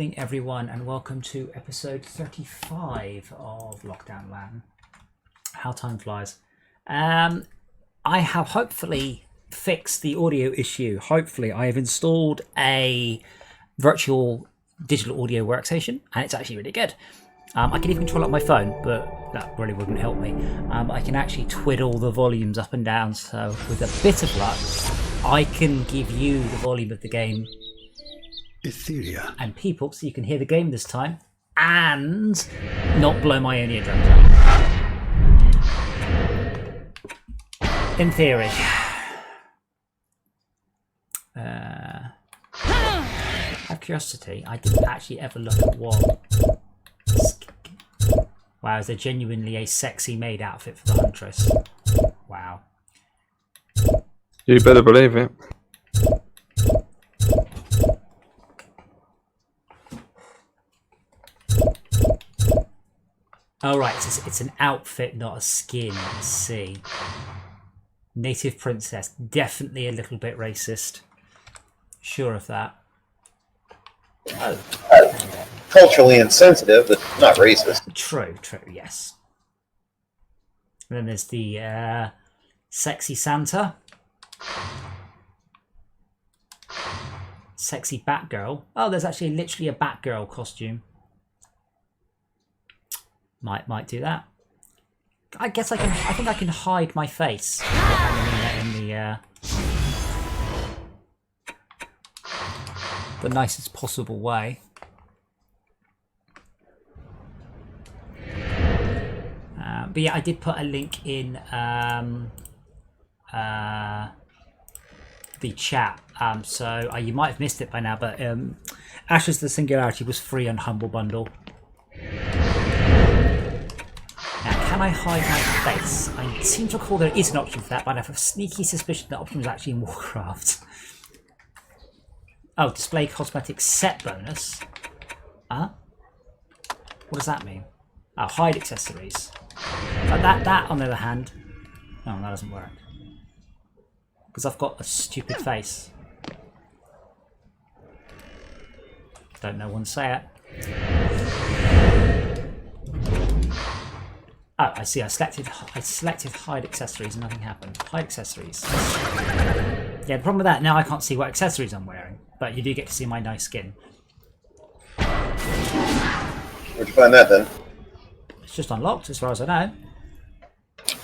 evening, everyone, and welcome to episode 35 of Lockdown LAN. How time flies. I have hopefully fixed the audio issue. Hopefully, I have installed a virtual digital audio workstation, and it's actually really good. I can even control it on my phone, but that really wouldn't help me. I can actually twiddle the volumes up and down, so with a bit of luck, I can give you the volume of the game Etheria and people, so you can hear the game this time and not blow my own eardrums out. In theory. Out of curiosity, I didn't actually ever look at what. Wow, is there genuinely a sexy maid outfit for the Huntress? Wow. You better believe it. Oh right, it's an outfit, not a skin. Let's see. Native princess, definitely a little bit racist. Sure of that. Oh. Culturally insensitive, but not racist. True, yes. And then there's the sexy Santa. Sexy Batgirl. Oh, there's actually literally a Batgirl costume. Might do that. I guess I can. I think I can hide my face in the nicest possible way. But yeah, I did put a link in the chat. So you might have missed it by now, but Ashes of the Singularity was free on Humble Bundle. Now, can I hide my face? I seem to recall there is an option for that, but I have a sneaky suspicion that option was actually in Warcraft. Oh, display cosmetic set bonus. Huh? What does that mean? Oh, hide accessories. But that on the other hand, no, that doesn't work. Because I've got a stupid face. Don't know one say it. Oh, I see. I selected hide accessories and nothing happened. Hide accessories. Yeah, the problem with that, now I can't see what accessories I'm wearing, but you do get to see my nice skin. Where'd you find that then? It's just unlocked, as far as I know.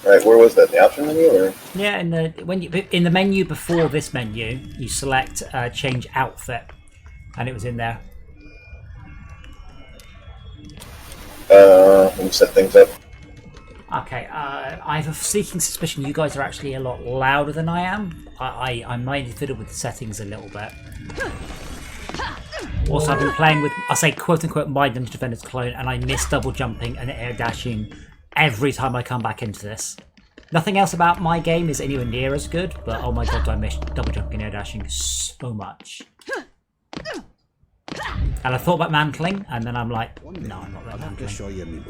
Right, where was that? The option menu, or? Yeah, in the menu before this menu, you select change outfit, and it was in there. Let me set things up. Okay, I have a sneaking suspicion you guys are actually a lot louder than I am. I might have fiddled with the settings a little bit. Also, I've been playing with, I say quote-unquote, my Dungeon Defenders clone, and I miss double jumping and air dashing every time I come back into this. Nothing else about my game is anywhere near as good, but oh my god, do I miss double jumping and air dashing so much. And I thought about mantling, and then I'm like, no, I'm not that mantling.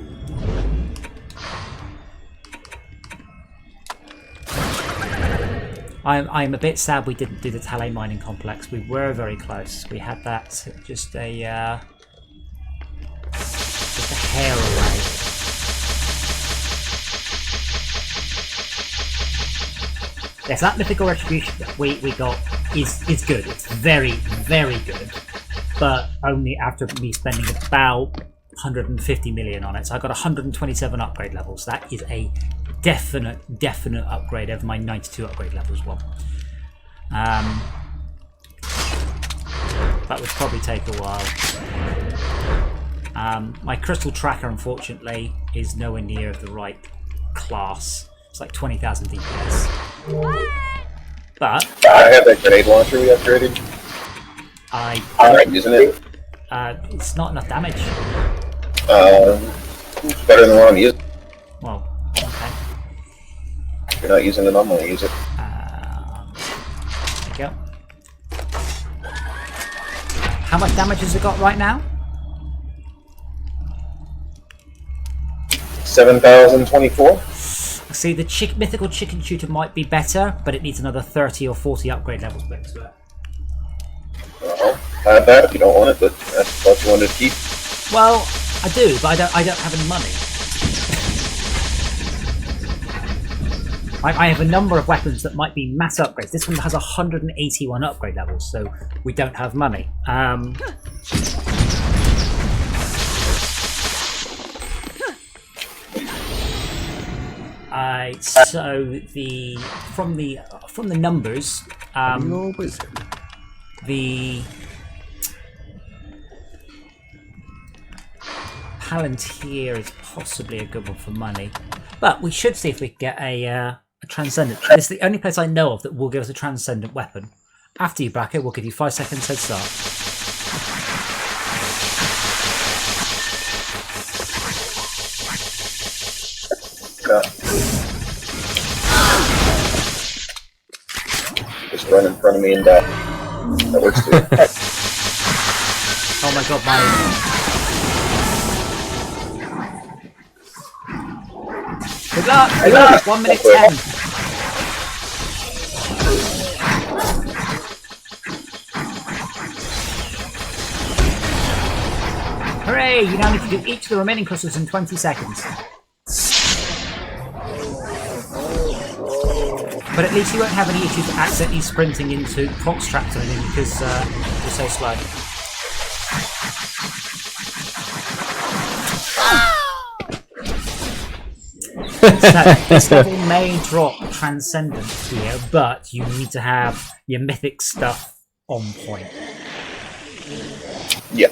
I'm a bit sad we didn't do the Talay mining complex. We were very close. We had that just a hair away. Yes, that mythical retribution that we got is good. It's very, very good. But only after me spending about 150 million on it. So I got 127 upgrade levels. That is a definite upgrade over my 92 upgrade level as well. That would probably take a while. My crystal tracker, unfortunately, is nowhere near the right class. It's like 20,000 DPS. But I have that grenade launcher we upgraded. I'm not using it. It's not enough damage. It's better than what I'm using. Well, okay. If you're not using it, I'm gonna use it. There you go. How much damage has it got right now? 7,024. See, the mythical chicken shooter might be better, but it needs another 30 or 40 upgrade levels built to it. have that if you don't want it, but that's what you wanted to keep. Well, I do, but I don't have any money. I have a number of weapons that might be mass upgrades. This one has 181 upgrade levels, so we don't have money. So from the numbers, the Palantir is possibly a good one for money, but we should see if we can get a Transcendent. This is the only place I know of that will give us a Transcendent weapon. After you back it, we'll give you 5 seconds head start. Just run in front of me and die. That works too. Oh my god, my... Good luck! Good luck! 1 minute 10. Hooray! You now need to do each of the remaining crystals in 20 seconds. But at least you won't have any issues accidentally sprinting into fox traps or anything because you're so slow. So this level may drop Transcendence here, but you need to have your mythic stuff on point. Yeah.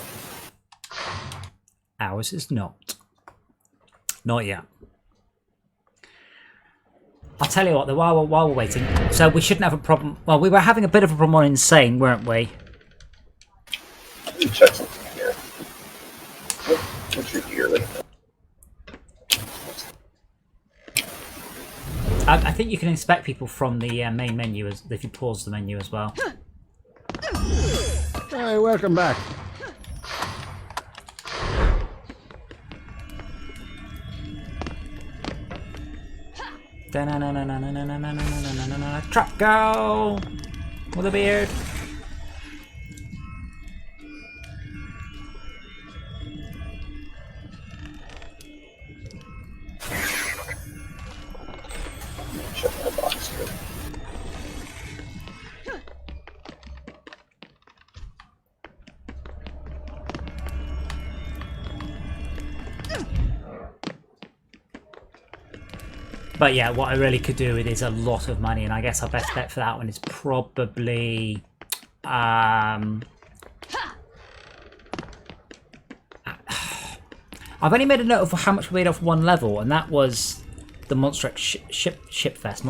Ours is not. Not yet. I'll tell you what, while we're waiting, so we shouldn't have a problem. Well, we were having a bit of a problem on Insane, weren't we? Let me check something here. What's your yearly? I think you can inspect people from the main menu if you pause the menu as well. Hey, welcome back. Trap girl with a beard. Check my box here. But yeah, what I really could do with is a lot of money, and I guess our best bet for that one is probably I've only made a note of how much we made off one level, and that was the Shipwreck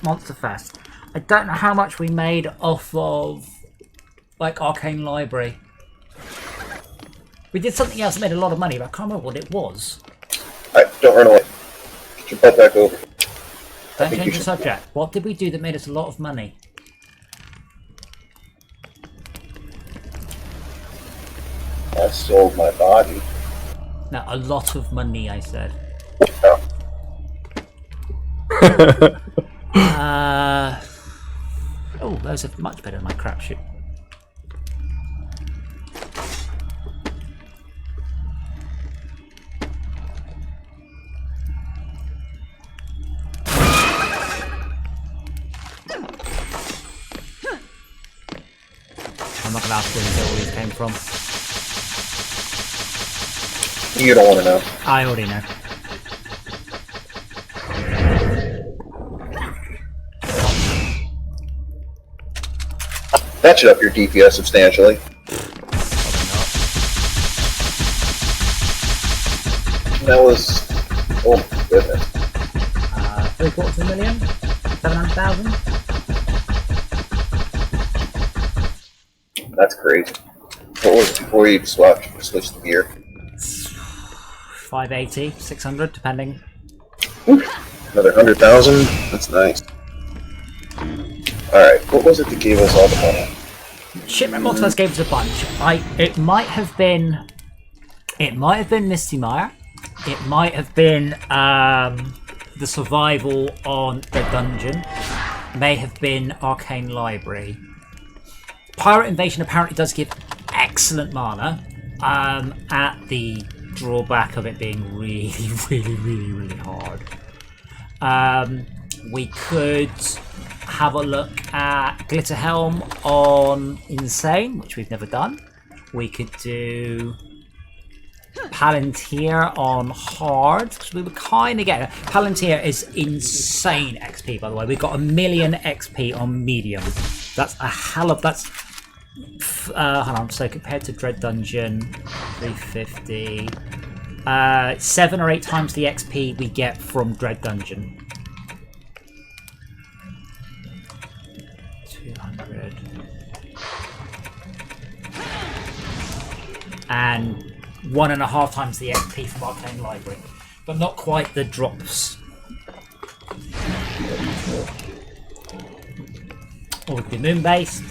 Monster Fest. I don't know how much we made off of like Arcane Library. We did something else that made a lot of money, but I can't remember what it was. Alright, don't run away. Get your butt back over. Don't change the subject. What did we do that made us a lot of money? I sold my body. No, a lot of money, I said. Oh. Oh, those are much better than my crap shoot. I'm not going to ask where all these came from. You don't want to know. I already know. That should up your DPS substantially. That was... oh my goodness. 750,000? 700,000? That's crazy. What was it before you switched the gear? 580, 600, depending. Another 100,000? That's nice. Alright, what was it that gave us all the money? Shipwreck Monster gave us a bunch. It might have been Misty Mire. It might have been the survival on the dungeon. May have been Arcane Library. Pirate Invasion apparently does give excellent mana, at the drawback of it being really, really, really, really hard. We could have a look at Glitter Helm on Insane, which we've never done. We could do Palantir on Hard, because we were kind of getting it. Palantir is insane XP, by the way. We've got 1 million XP on Medium. That's a hell of... That's... hold on, so compared to Dread Dungeon, 350... 7 or 8 times the XP we get from Dread Dungeon. 200. And 1.5 times the XP from Arcane Library. But not quite the drops. Or we could do Moonbase.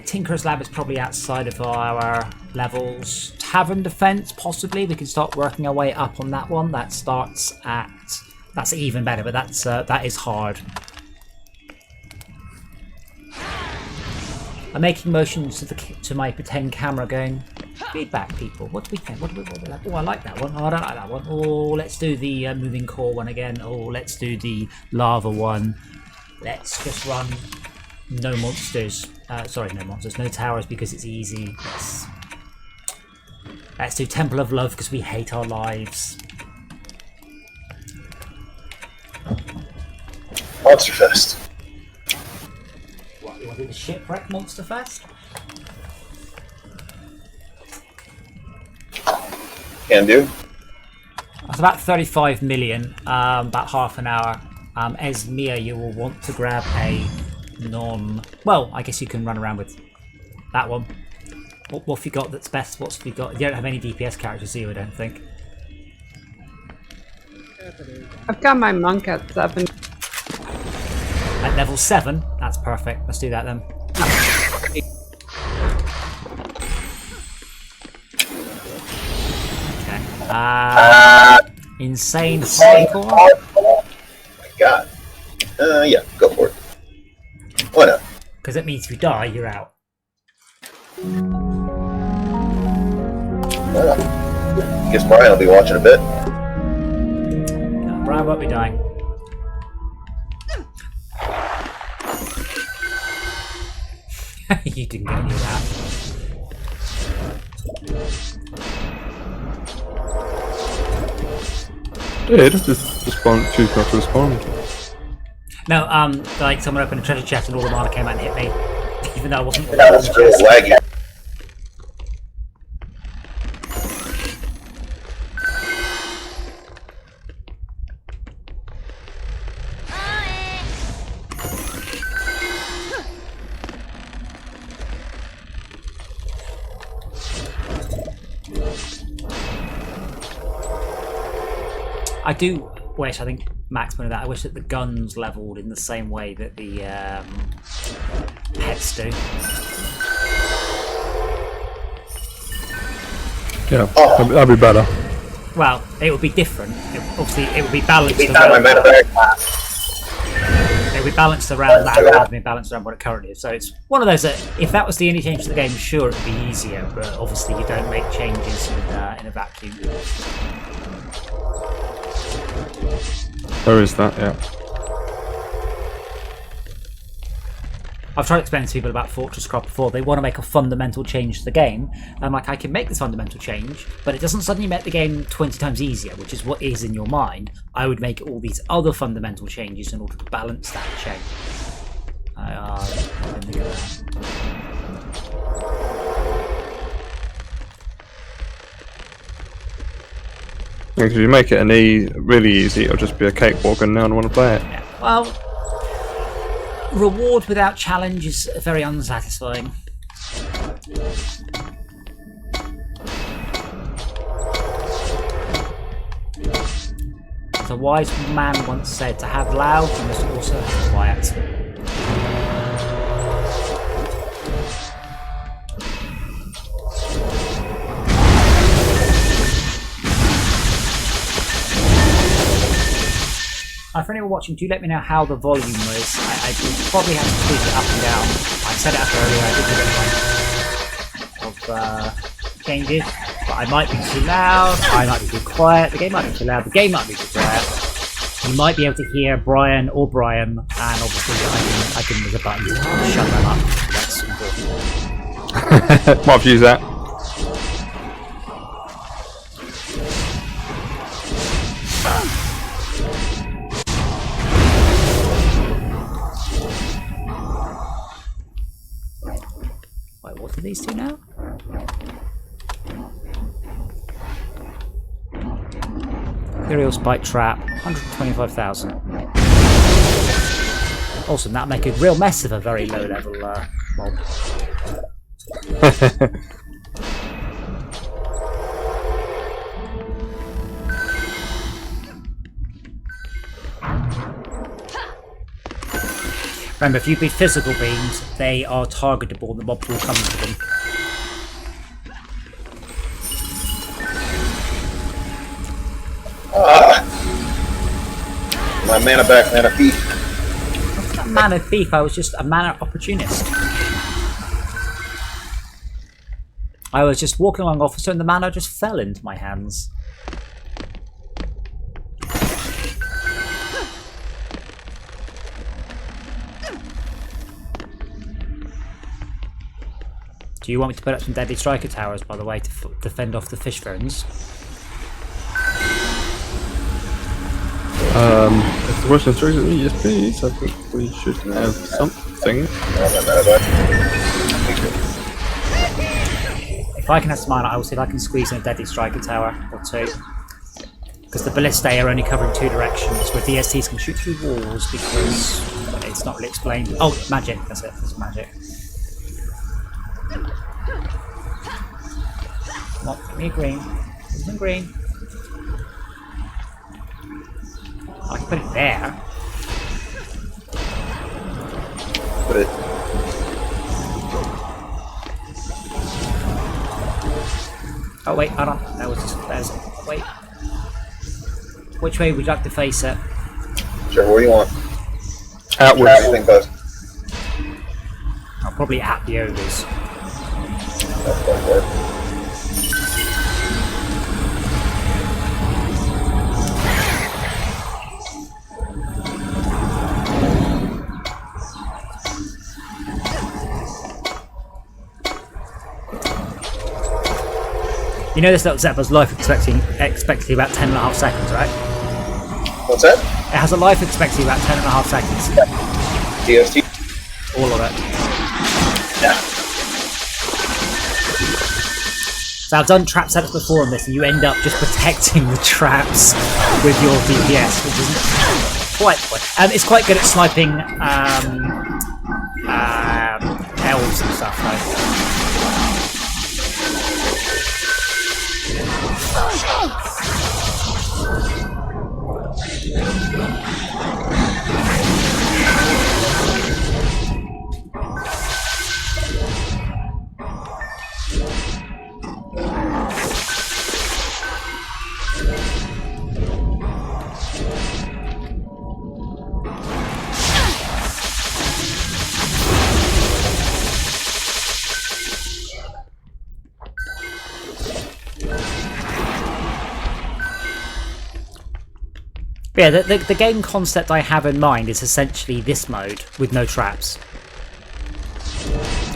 Tinker's Lab is probably outside of our levels. Tavern Defense, possibly. We can start working our way up on that one. That starts at... That's even better, but that is hard. I'm making motions to my pretend camera going, feedback people, what do we think? What do we like? Oh, I like that one. Oh, I don't like that one. Oh, let's do the moving core one again. Oh, let's do the lava one. Let's just run no monsters. Sorry, no monsters, no towers because it's easy. Let's do Temple of Love because we hate our lives. Monster Fest. What, you want to do the Shipwreck Monster Fest? Can do. That's about 35 million, about half an hour. Esmia, you will want to grab a well, I guess you can run around with that one. What have you got that's best? What's have you got? You don't have any DPS characters, do you? I don't think. I've got my monk at 7. At level 7? That's perfect. Let's do that then. Okay. Insane hardcore? Oh my god. Yeah, go for it. Why not? Because it means if you die, you're out. Guess Brian will be watching a bit. No, Brian won't be dying. You didn't get any of that. Yeah, just choose not to respond. No, like someone opened a treasure chest and all the mana came out and hit me. Even though I wasn't. That was real laggy. I do wish, I think Max pointed out, I wish that the guns leveled in the same way that the pets do. Yeah, that'd be better. Well, it would be different. Obviously, it would be balanced Beat around my that. meta class. It would be balanced around that rather than balanced around what it currently is. So it's one of those that, if that was the only change to the game, sure, it would be easier. But obviously, you don't make changes in a vacuum. There is that, yeah. I've tried to explain to people about Fortress Craft before. They want to make a fundamental change to the game. I'm like, I can make this fundamental change, but it doesn't suddenly make the game 20 times easier, which is what is in your mind. I would make all these other fundamental changes in order to balance that change. I didn't think of that. Because if you make it really easy, it'll just be a cakewalk and no one will want to play it. Yeah. Well, reward without challenge is very unsatisfying. As a wise man once said, to have loud, you must also have quiet. For anyone watching, do let me know how the volume was. I would probably have to tweak it up and down. I set it up earlier, I did of changes, but I might be too loud, I might be too quiet, the game might be too loud, the game might be too quiet. You might be able to hear Brian or Brian, and obviously I can there's a button to shut them up. That's important. Might have used that. Wait, what are these two now? Imperial Spike Trap, 125,000. Awesome, that'll make a real mess of a very low level mob. Remember, if you beat physical beams, they are targetable, the mob will come to them. My mana back, mana thief. I wasn't a mana thief, I was just a mana opportunist. I was just walking along officer and the mana just fell into my hands. Do you want me to put up some deadly striker towers, by the way, to fend off the fish ferns? If the Western throws at me, yes please, I think we should have something. If I can have some mana, I will see if I can squeeze in a deadly striker tower or two. Because the ballistae are only covering two directions, where DSTs can shoot through walls because it's not really explained. Oh, magic, that's it, that's magic. Come on, give me a green. Give me a green. I can put it there. Put it. Oh wait, hold on. That was just wait. Which way would you like to face it? Sure, what do you want? Outwards. How do you think, bud? I'll probably at the ogres. That's going to work. You know this little Zebra's life expectancy about 10.5 seconds, right? What's that? It has a life expectancy about 10.5 seconds. DST? All of it. Yeah. So I've done trap setups before on this, and you end up just protecting the traps with your DPS, which isn't quite the point. It's quite good at sniping elves and stuff, though. Yeah, the game concept I have in mind is essentially this mode with no traps.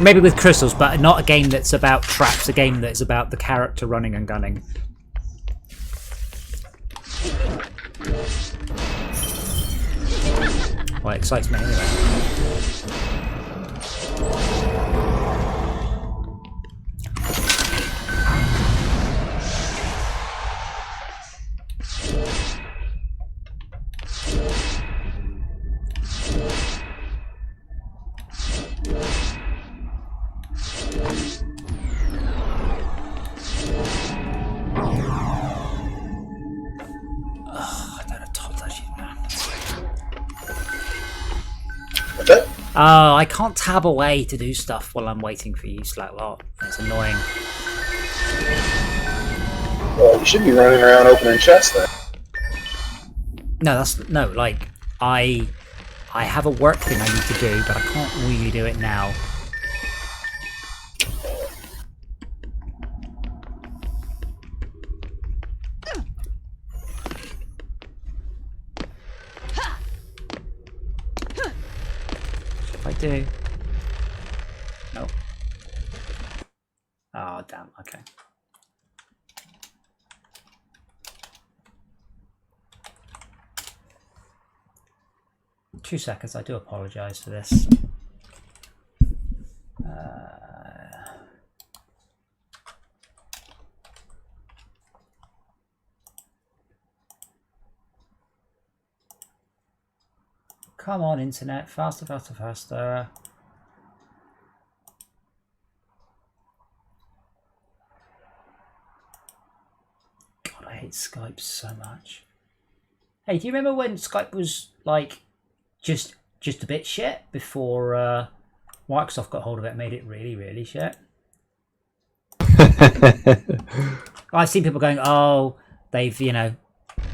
Maybe with crystals, but not a game that's about traps, a game that's about the character running and gunning. Well, it excites me anyway. What's that? Oh, I can't tab away to do stuff while I'm waiting for you, Slacklot. It's annoying. Well, you should be running around opening chests then. No, that's no. Like I have a work thing I need to do, but I can't really do it now. If I do, no. Oh damn. Okay. 2 seconds, I do apologise for this. Come on, internet, faster, faster, faster. God, I hate Skype so much. Hey, do you remember when Skype was like just a bit shit before Microsoft got hold of it and made it really, really shit? I've seen people going, oh, they've, you know,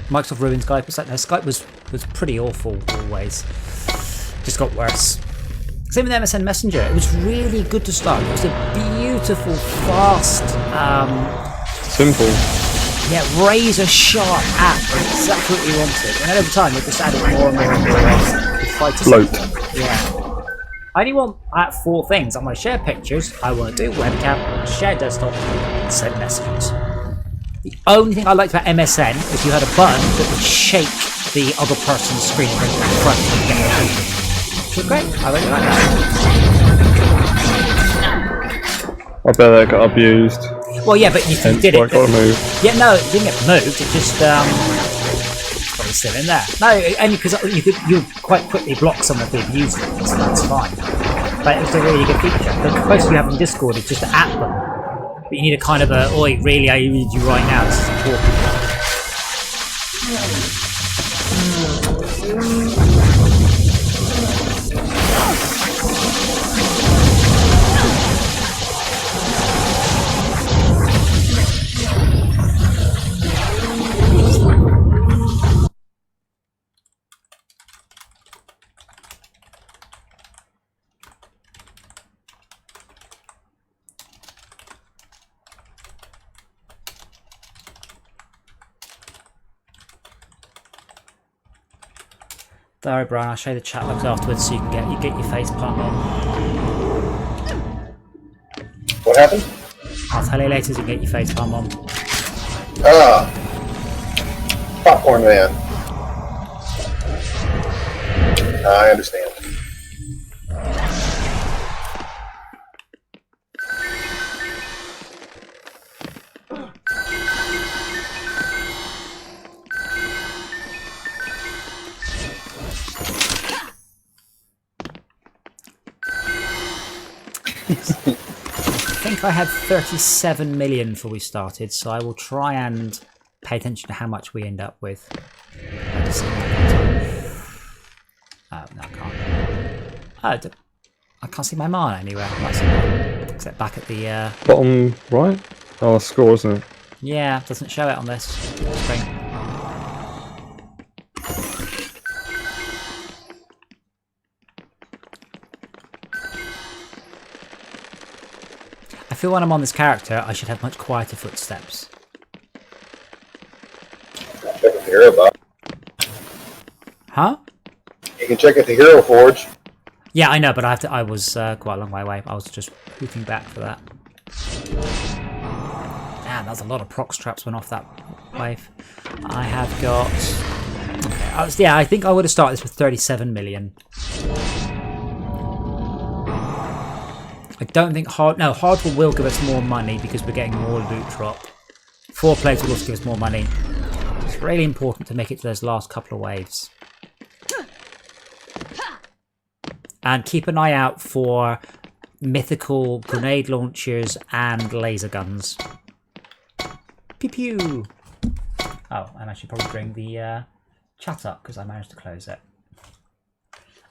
Microsoft ruined Skype. It's like, no, Skype was pretty awful always. Just got worse. Same with MSN Messenger. It was really good to start. It was a beautiful, fast, Simple. yeah, razor sharp app. Exactly what you wanted. And then over time, they just added more and more and more. Float. Yeah. I only want 4 things. I want to share pictures. I want to do webcam. I want to share desktop and send messages. The only thing I liked about MSN is you had a button that would shake the other person's screen and bring it in front and get it open. Which was great. I really like that. I bet that got abused. Well, yeah, but you Hence did why it. I got moved. Yeah, no, it didn't get moved. It just probably still in there. No, only because you quite quickly block someone if they've used it, so that's fine. But it was a really good feature. The post you have in Discord is just to at them. But you need a kind of a, oi, really, I need you right now. This is important. Don't worry, Brian, I'll show you the chat logs afterwards so you can get your face palm on. What happened? I'll tell you later so you can get your face palm on. Ah. Popcorn man. I understand. I think I had 37 million before we started, so I will try and pay attention to how much we end up with. Oh, no, I can't. Oh, I can't see my mana anywhere. Except back at the... Bottom right? Oh, that's score, isn't it? Yeah, doesn't show it on this screen. I feel when I'm on this character, I should have much quieter footsteps. Check with the hero box. Huh? You can check at the hero forge. Yeah, I know, but I was quite a long way away. I was just hooting back for that. Damn, that's a lot of prox traps went off that wave. I have got... Okay, yeah, I think I would have started this with 37 million. I don't think hardware will give us more money because we're getting more loot drop. 4 players will also give us more money. It's really important to make it to those last couple of waves. And keep an eye out for mythical grenade launchers and laser guns. Pew pew! Oh, and I should probably bring the chat up because I managed to close it.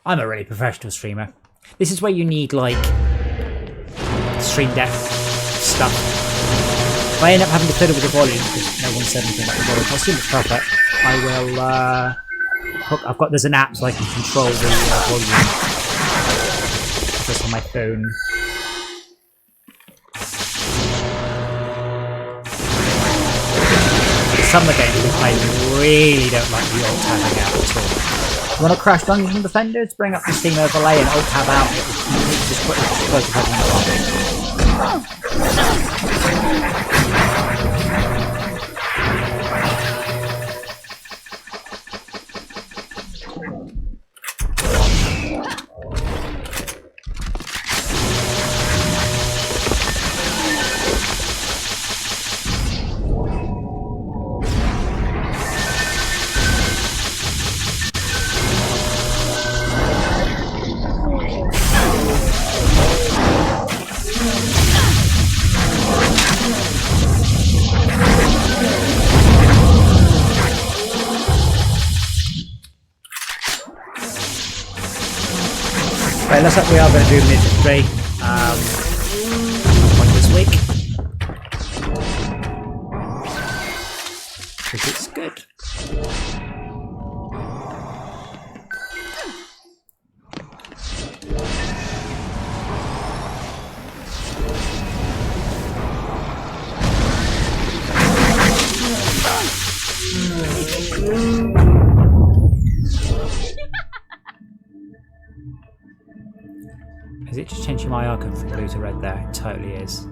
I'm a really professional streamer. This is where you need, like, stream deck stuff. If I end up having to fiddle with the volume because no one said anything about the volume, I assume it's perfect. I will There's an app so I can control the volume just on my phone. Some of the games I really don't like the alt tabbing out at all. You want to crash Dungeons and Defenders? Bring up the Steam overlay and alt tab out. It will just put it close to Right, looks like we are going to do mid-3 like this week. Because it's good. Is it just changing my icon from blue to red there? It totally is.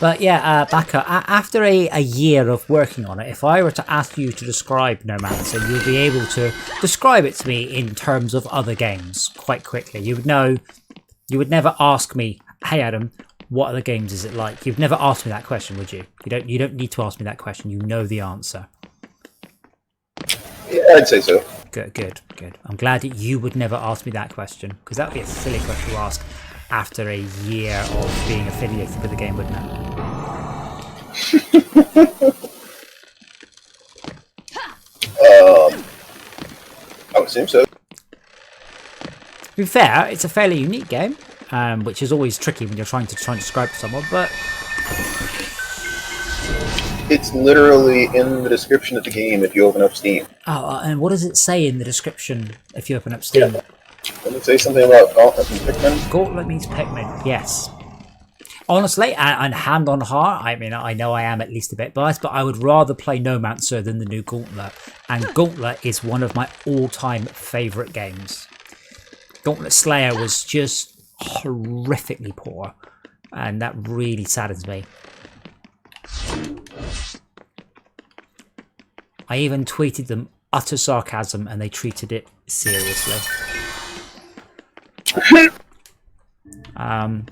But yeah, Baka, after a year of working on it, if I were to ask you to describe Nomancer, you'll be able to describe it to me in terms of other games quite quickly. You would know, you would never ask me, hey Adam, what other games is it like? You've never asked me that question, would you? You don't need to ask me that question. You know the answer. Yeah, I'd say so. Good. I'm glad that you would never ask me that question, because that would be a silly question to ask after a year of being affiliated with the game, wouldn't it? I would assume so. To be fair, it's a fairly unique game. Which is always tricky when you're trying to describe to someone, but it's literally in the description of the game if you open up Steam. Oh, and what does it say in the description if you open up Steam? Yeah. Does it say something about Gauntlet and Pikmin? Gauntlet means Pikmin, yes. Honestly, and hand on heart, I mean, I know I am at least a bit biased, but I would rather play Nomancer than the new Gauntlet. And Gauntlet is one of my all-time favourite games. Gauntlet Slayer was just horrifically poor, and that really saddens me. I even tweeted them utter sarcasm and they treated it seriously.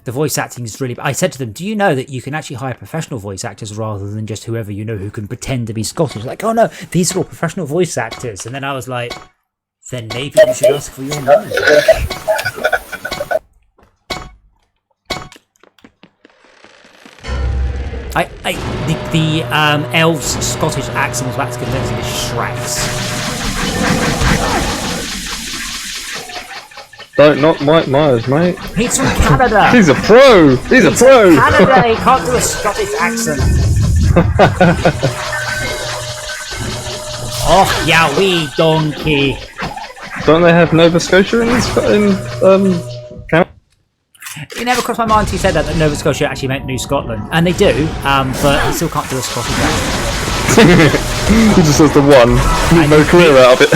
The voice acting is really... I said to them, do you know that you can actually hire professional voice actors rather than just whoever you know who can pretend to be Scottish? Like, oh no, these are all professional voice actors. And then I was like, then maybe you should ask for your money. The elves' Scottish accent was about as convincing as Shrek's. Don't knock Mike Myers, mate. He's from Canada. He's a pro. He's a pro. Canada, he can't do a Scottish accent. Oh, yeah, wee donkey. Don't they have Nova Scotia in Canada? It never crossed my mind until you said that Nova Scotia actually meant New Scotland. And they do, but he still can't do a Scottish accent. He just has the one. Need no career out of it.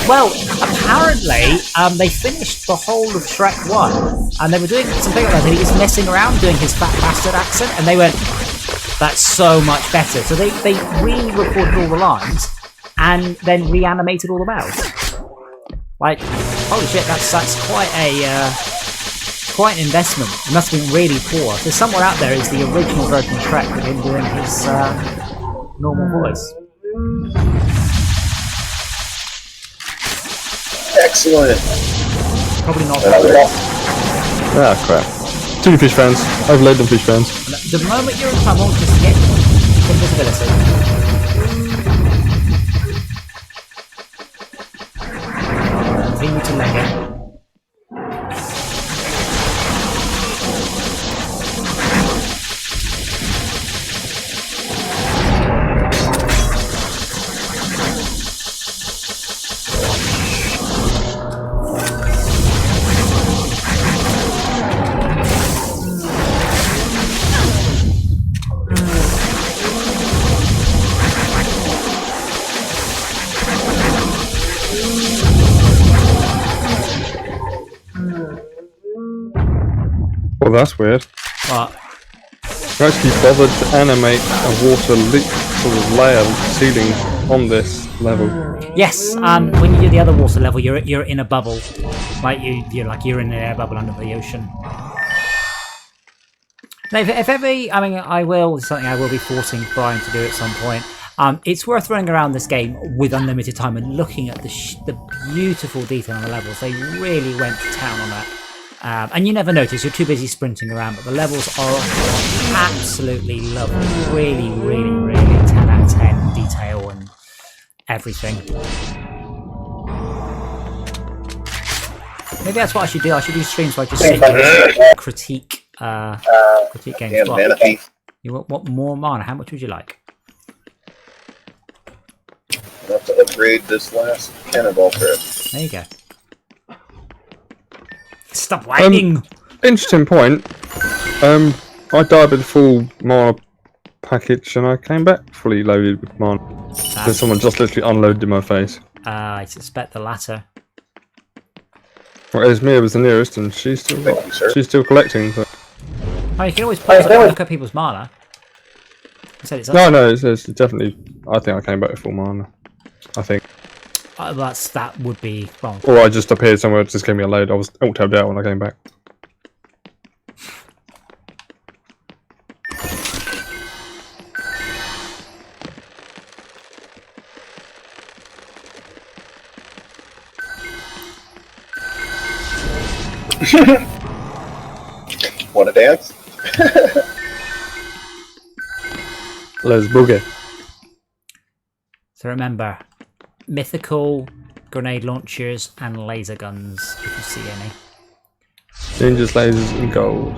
Well, apparently, they finished the whole of Shrek 1, and they were doing something like that, and he was messing around doing his fat bastard accent, and they went, that's so much better. So they re-recorded all the lines, and then reanimated all the mouths. Like, holy shit, that's quite quite an investment. It must have been really poor. So somewhere out there is the original version of Shrek with him doing his normal voice. Excellent. Probably not. Ah, crap. Too many fish fans. Overload them fish fans. The moment you're in trouble, just hit invisibility. Continue to leg it. Well, that's weird. But You actually bothered to animate a water leak sort of layer ceiling on this level. yes, when you do the other water level, you're in a bubble, like you're in an air bubble under the ocean. Now, if ever, I mean, it's something I will be forcing Brian to do at some point. It's worth running around this game with unlimited time and looking at the beautiful detail on the levels. They really went to town on that. And you never notice, you're too busy sprinting around, but the levels are absolutely lovely. Really, really, really 10 out of 10 detail and everything. Maybe that's what I should do. I should do streams where I just sit and critique games. Yeah, manatee. You want more mana? How much would you like? I'll have to upgrade this last cannonball trip. There you go. Stop whining! Interesting point. I died with the full mana package and I came back fully loaded with mana. Because someone just literally unloaded in my face. I suspect the latter. Well, Esmir was the nearest and she's still collecting. So. Oh, you can always pause it and look at people's mana. No, it's definitely. I think I came back with full mana. I think. That would be wrong. Or I just appeared somewhere, it just gave me a load. I was all tabbed out when I came back. Wanna dance? Let's boogie. So remember, mythical grenade launchers and laser guns, if you see any. Ninjas, lasers, and gold.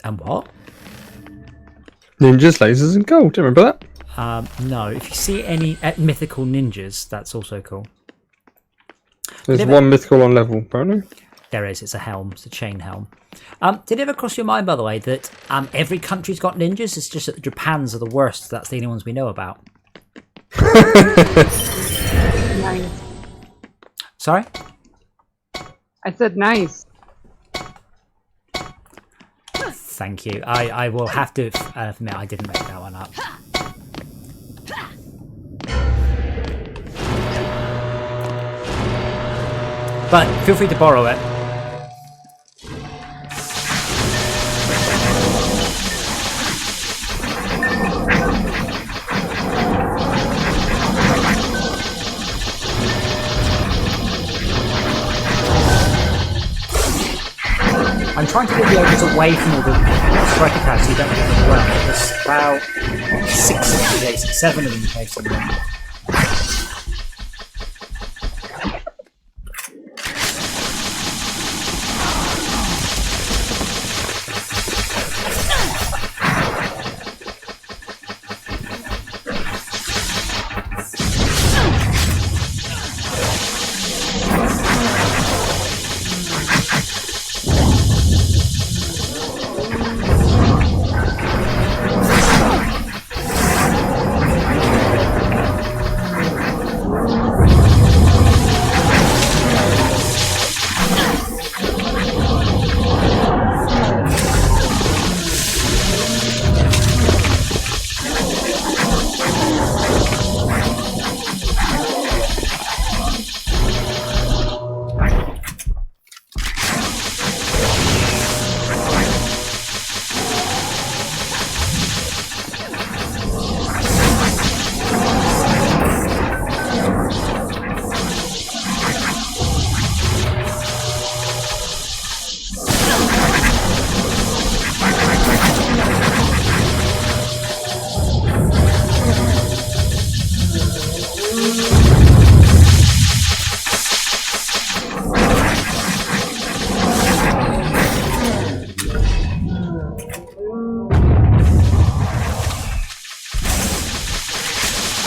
And what? Ninjas, lasers, and gold. Do you remember that? No, if you see any mythical ninjas, that's also cool. There's one mythical on level, apparently. There is, it's a helm, it's a chain helm. Did it ever cross your mind, by the way, that every country's got ninjas? It's just that Japan's are the worst, that's the only ones we know about. Nice. Sorry? I said nice. Thank you. I will have to admit I didn't make that one up. But feel free to borrow it. I'm trying to get the ogres away from all the striker cards so you don't get them well. There's about 7 of them facing them.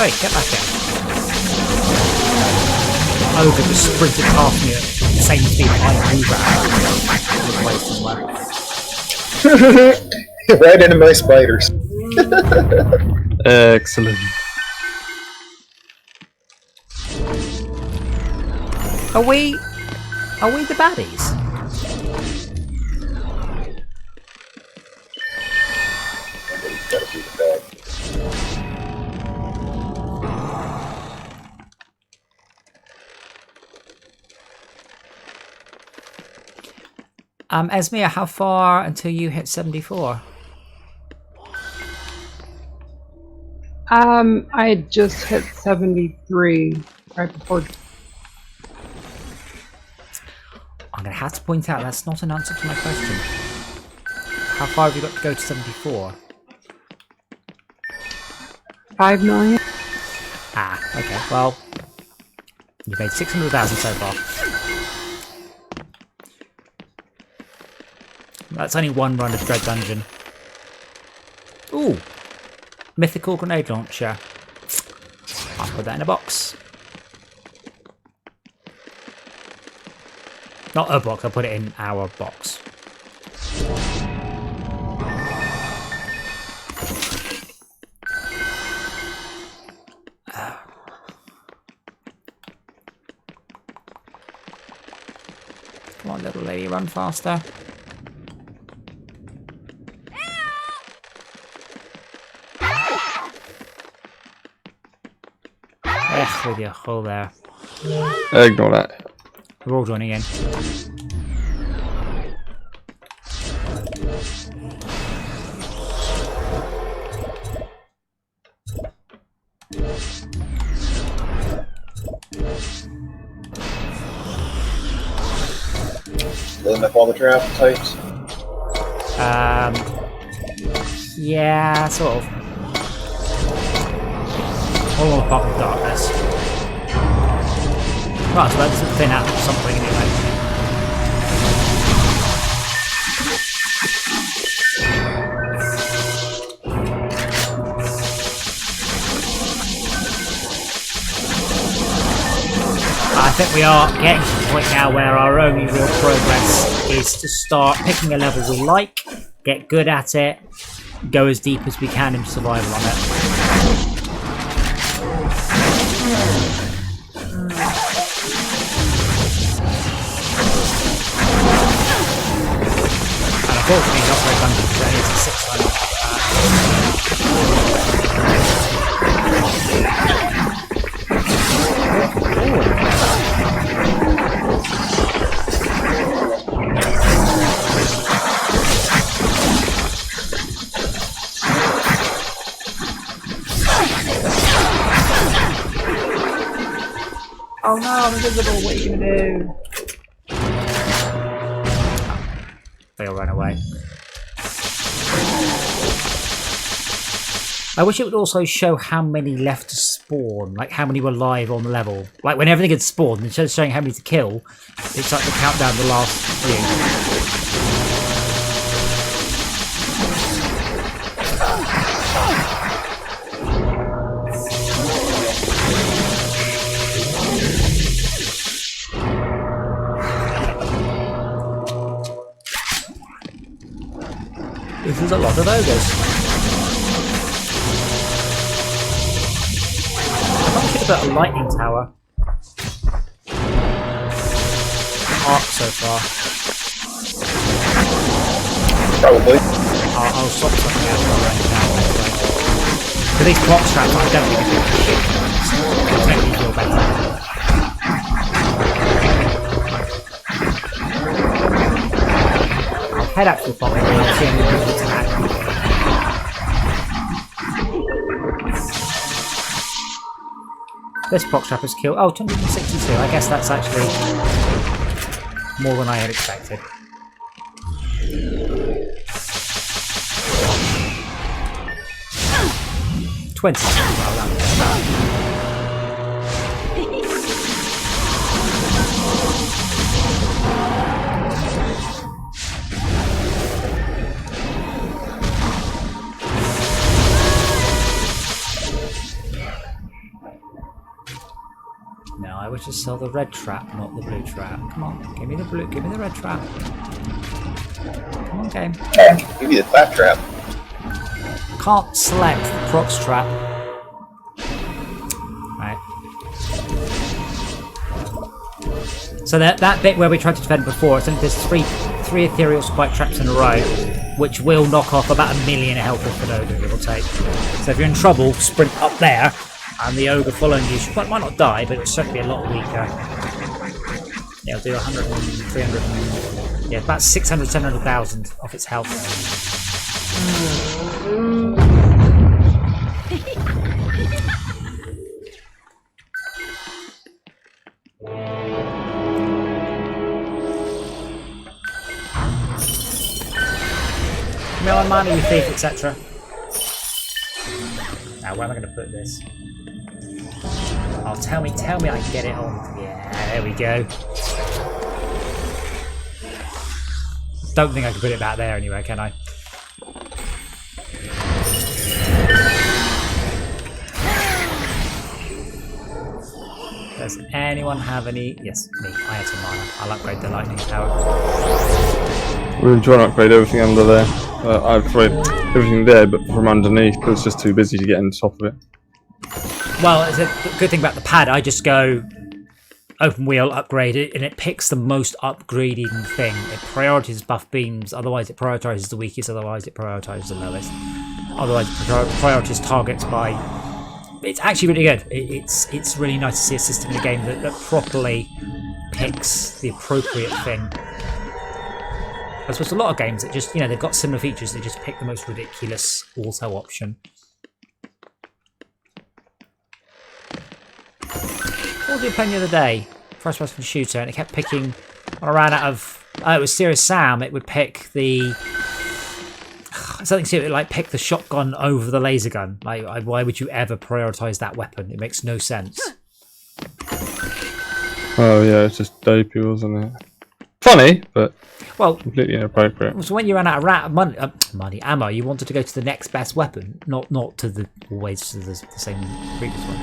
Hey, get back here. Ogre just sprinted past me at the same speed I ran. Right into my spiders. Excellent. Are we Are we the baddies? Somebody's got to be the bad. Esmia, how far until you hit 74? I just hit 73 right before. I'm going to have to point out that's not an answer to my question. How far have you got to go to 74? 5 million. Ah, okay. Well, you've made 600,000 so far. That's only one run of Dread Dungeon. Ooh! Mythical grenade launcher. I'll put that in a box. Not a box, I'll put it in our box. Come on, little lady, run faster. With your hole there. Ignore that. We're all joining in. Loading up all the trap types. Yeah, sort of. All on top of darkness. Right, so let's thin out something anyway. I think we are getting to the point now where our only real progress is to start picking a level we like, get good at it, go as deep as we can in survival on it. And unfortunately, not very fun because it is a 600. Oh no, I'm invisible, what are you gonna do? They'll run away. I wish it would also show how many left to spawn, like how many were live on the level. Like when everything had spawned, instead of showing how many to kill, it's like to count down the last few. This is a lot of ogres. I might should have put a lightning tower. Arc so far. Probably. I'll swap something out for a lightning tower anyway. For these clock straps, I don't think it's shit. It'll make me feel better. Head up to the bottom and I'll see any people attack. This proc trap has killed. Oh, 262. I guess that's actually more than I had expected. No, I wish to sell the red trap, not the blue trap. Come on, give me the blue, give me the red trap. Come on, game. Give me the flat trap. Can't select the prox trap. Right. So that bit where we tried to defend before, I think there's three ethereal spike traps in a row, which will knock off about 1 million health off an ogre, give or take. So if you're in trouble, sprint up there, and the ogre following you might not die, but it'll certainly be a lot weaker. Yeah, it'll do 100, 300, yeah, about 600, 700,000 off its health. Melon mana, you thief, etc. Now, where am I going to put this? Oh, tell me I can get it on. Yeah, there we go. Don't think I can put it back there anyway, can I? Does anyone have any? Yes, me. I have some mana. I'll upgrade the lightning tower. We're trying to upgrade everything under there. I've upgraded everything there, but from underneath, because it's just too busy to get on top of it. Well, it's a good thing about the pad. I just go open wheel, upgrade it, and it picks the most upgraded thing. It prioritizes buff beams, otherwise it prioritizes the weakest, otherwise it prioritizes the lowest. Otherwise it prioritizes targets by... It's actually really good. It's really nice to see a system in a game that properly picks the appropriate thing. I suppose a lot of games that just, they've got similar features, they just pick the most ridiculous auto option. What did we play the other day? First person shooter, and it kept picking, when I ran out of, it was Serious Sam, it would pick the, something stupid, like pick the shotgun over the laser gun. Like, why would you ever prioritise that weapon? It makes no sense. Oh yeah, it's just dopey, wasn't it? Funny, but well, completely inappropriate. So when you ran out of ammo, you wanted to go to the next best weapon, not to the always to the same previous one.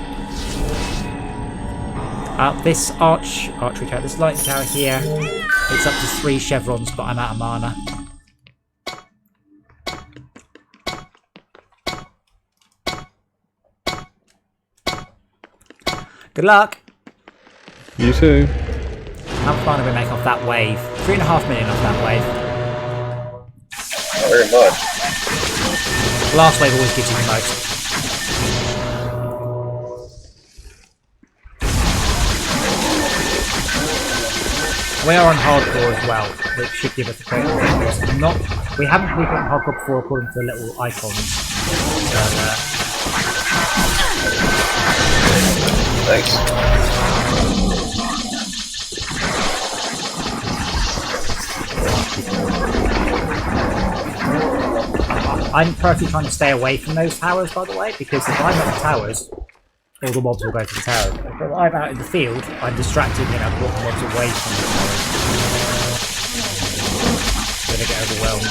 This archery tower, this lightning tower here, it's up to 3 chevrons, but I'm out of mana. Good luck. You too. How much mana do we make off that wave? 3.5 million off that wave. Not very much. The last wave always gives you the most. We are on hardcore as well, which should give us a great bonus. We haven't played on hardcore before according to the little icons. So, Thanks. I'm perfectly trying to stay away from those towers, by the way, because if I'm at the towers, all the mobs will go to the towers. If I'm out in the field, I'm distracted and I've brought the mobs away from the towers. So they get overwhelmed.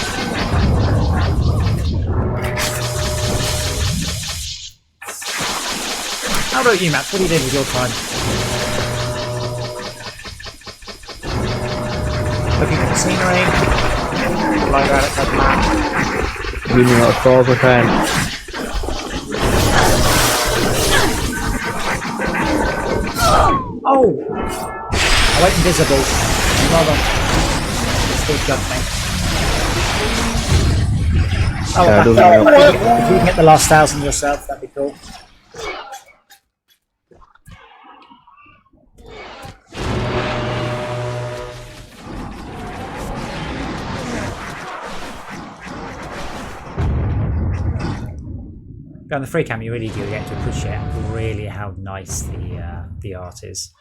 How about you, Matt? What do you do with your time? Looking at the scenery, flying around outside the map. Zooming out as far as I can. Oh! I went invisible. Hold on. Still jumped me. Oh, Yeah, it doesn't if help. you can get the last 1,000 yourself, that'd be cool. On the free cam, you really do get to appreciate really how nice the art is.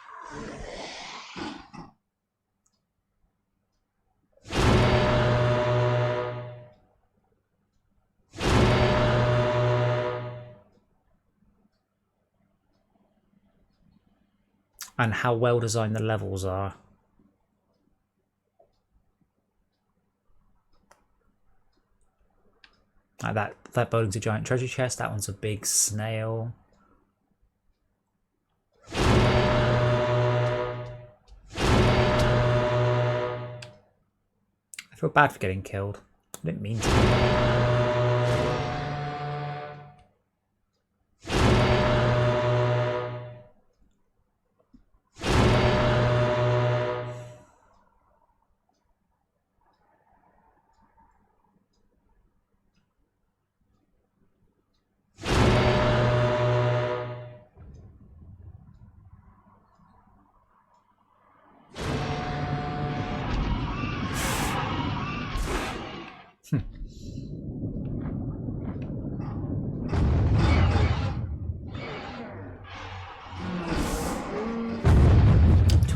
And how well designed the levels are. Like that building's a giant treasure chest, that one's a big snail. I feel bad for getting killed. I didn't mean to.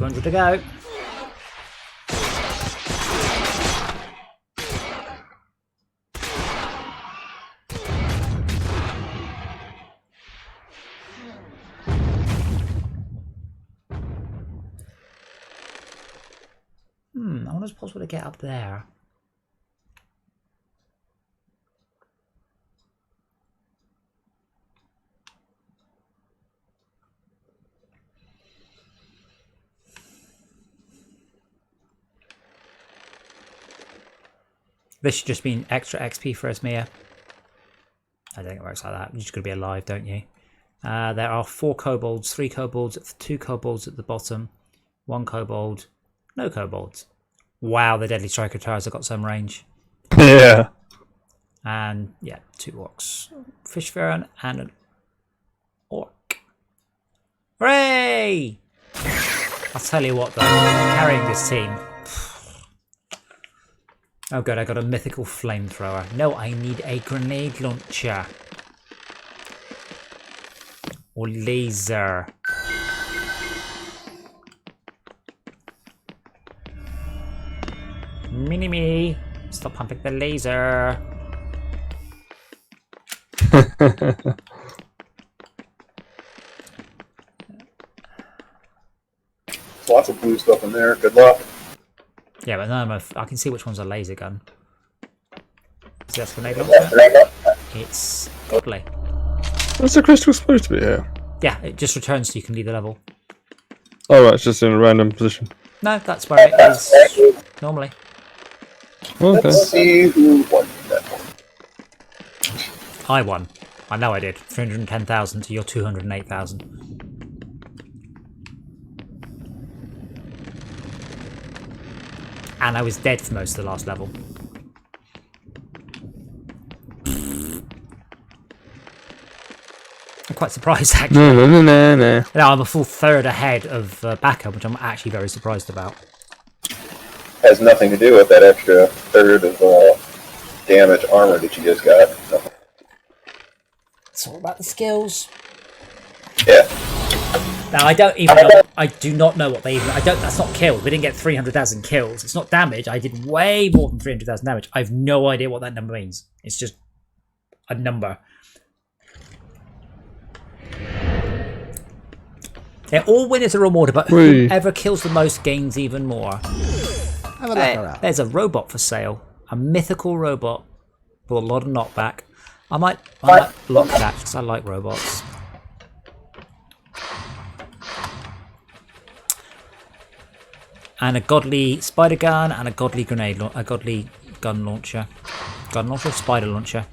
200 to go. I wonder if it's possible to get up there. This should just mean extra XP for us, Mia. I don't think it works like that. You just got to be alive, don't you? There are 4 kobolds, 3 kobolds, 2 kobolds at the bottom, 1 kobold, no kobolds. Wow, the Deadly Striker tires have got some range. Yeah. And yeah, 2 orcs. Fish Pharaoh and an orc. Hooray! I'll tell you what though, carrying this team. Oh good, I got a mythical flamethrower. No, I need a grenade launcher. Or laser. Mini-me! Stop pumping the laser. Lots of blue stuff in there. Good luck. Yeah, but no, I can see which one's a laser gun. Is that grenade launcher? It's godly. What's the crystal supposed to be here? Yeah, it just returns so you can leave the level. Oh, right, it's just in a random position. No, that's where it is normally. Okay. Let's see who won that one. I won. I know I did. 310,000 to your 208,000. And I was dead for most of the last level. I'm quite surprised, actually. No. Now I'm a full third ahead of backup, which I'm actually very surprised about. Has nothing to do with that extra third of damage armor that you just got. Nothing. It's all about the skills. Yeah. Now I don't even know. I do not know what they even. I don't. That's not kills. We didn't get 300,000 kills. It's not damage. I did way more than 300,000 damage. I have no idea what that number means. It's just a number. They're all winners are rewarded, but whoever kills the most gains even more. Have a look around. There's a robot for sale. A mythical robot with a lot of knockback. I might lock that because I like robots. And a godly spider gun and a godly grenade, a godly gun launcher. Gun launcher, spider launcher.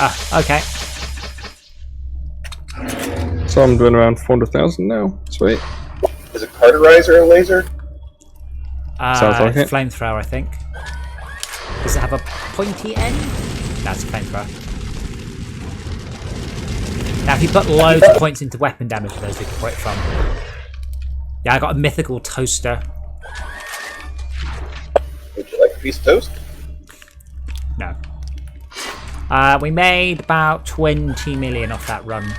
Ah, okay. So I'm doing around 400,000 now. Sweet. Is a cauterizer a laser? Sounds like it. Flamethrower, I think. Does it have a pointy end? That's a flamethrower. Now, if you put loads of points into weapon damage, those would be quite fun. Yeah, I got a mythical toaster. Would you like a piece of toast? No. We made about 20 million off that run.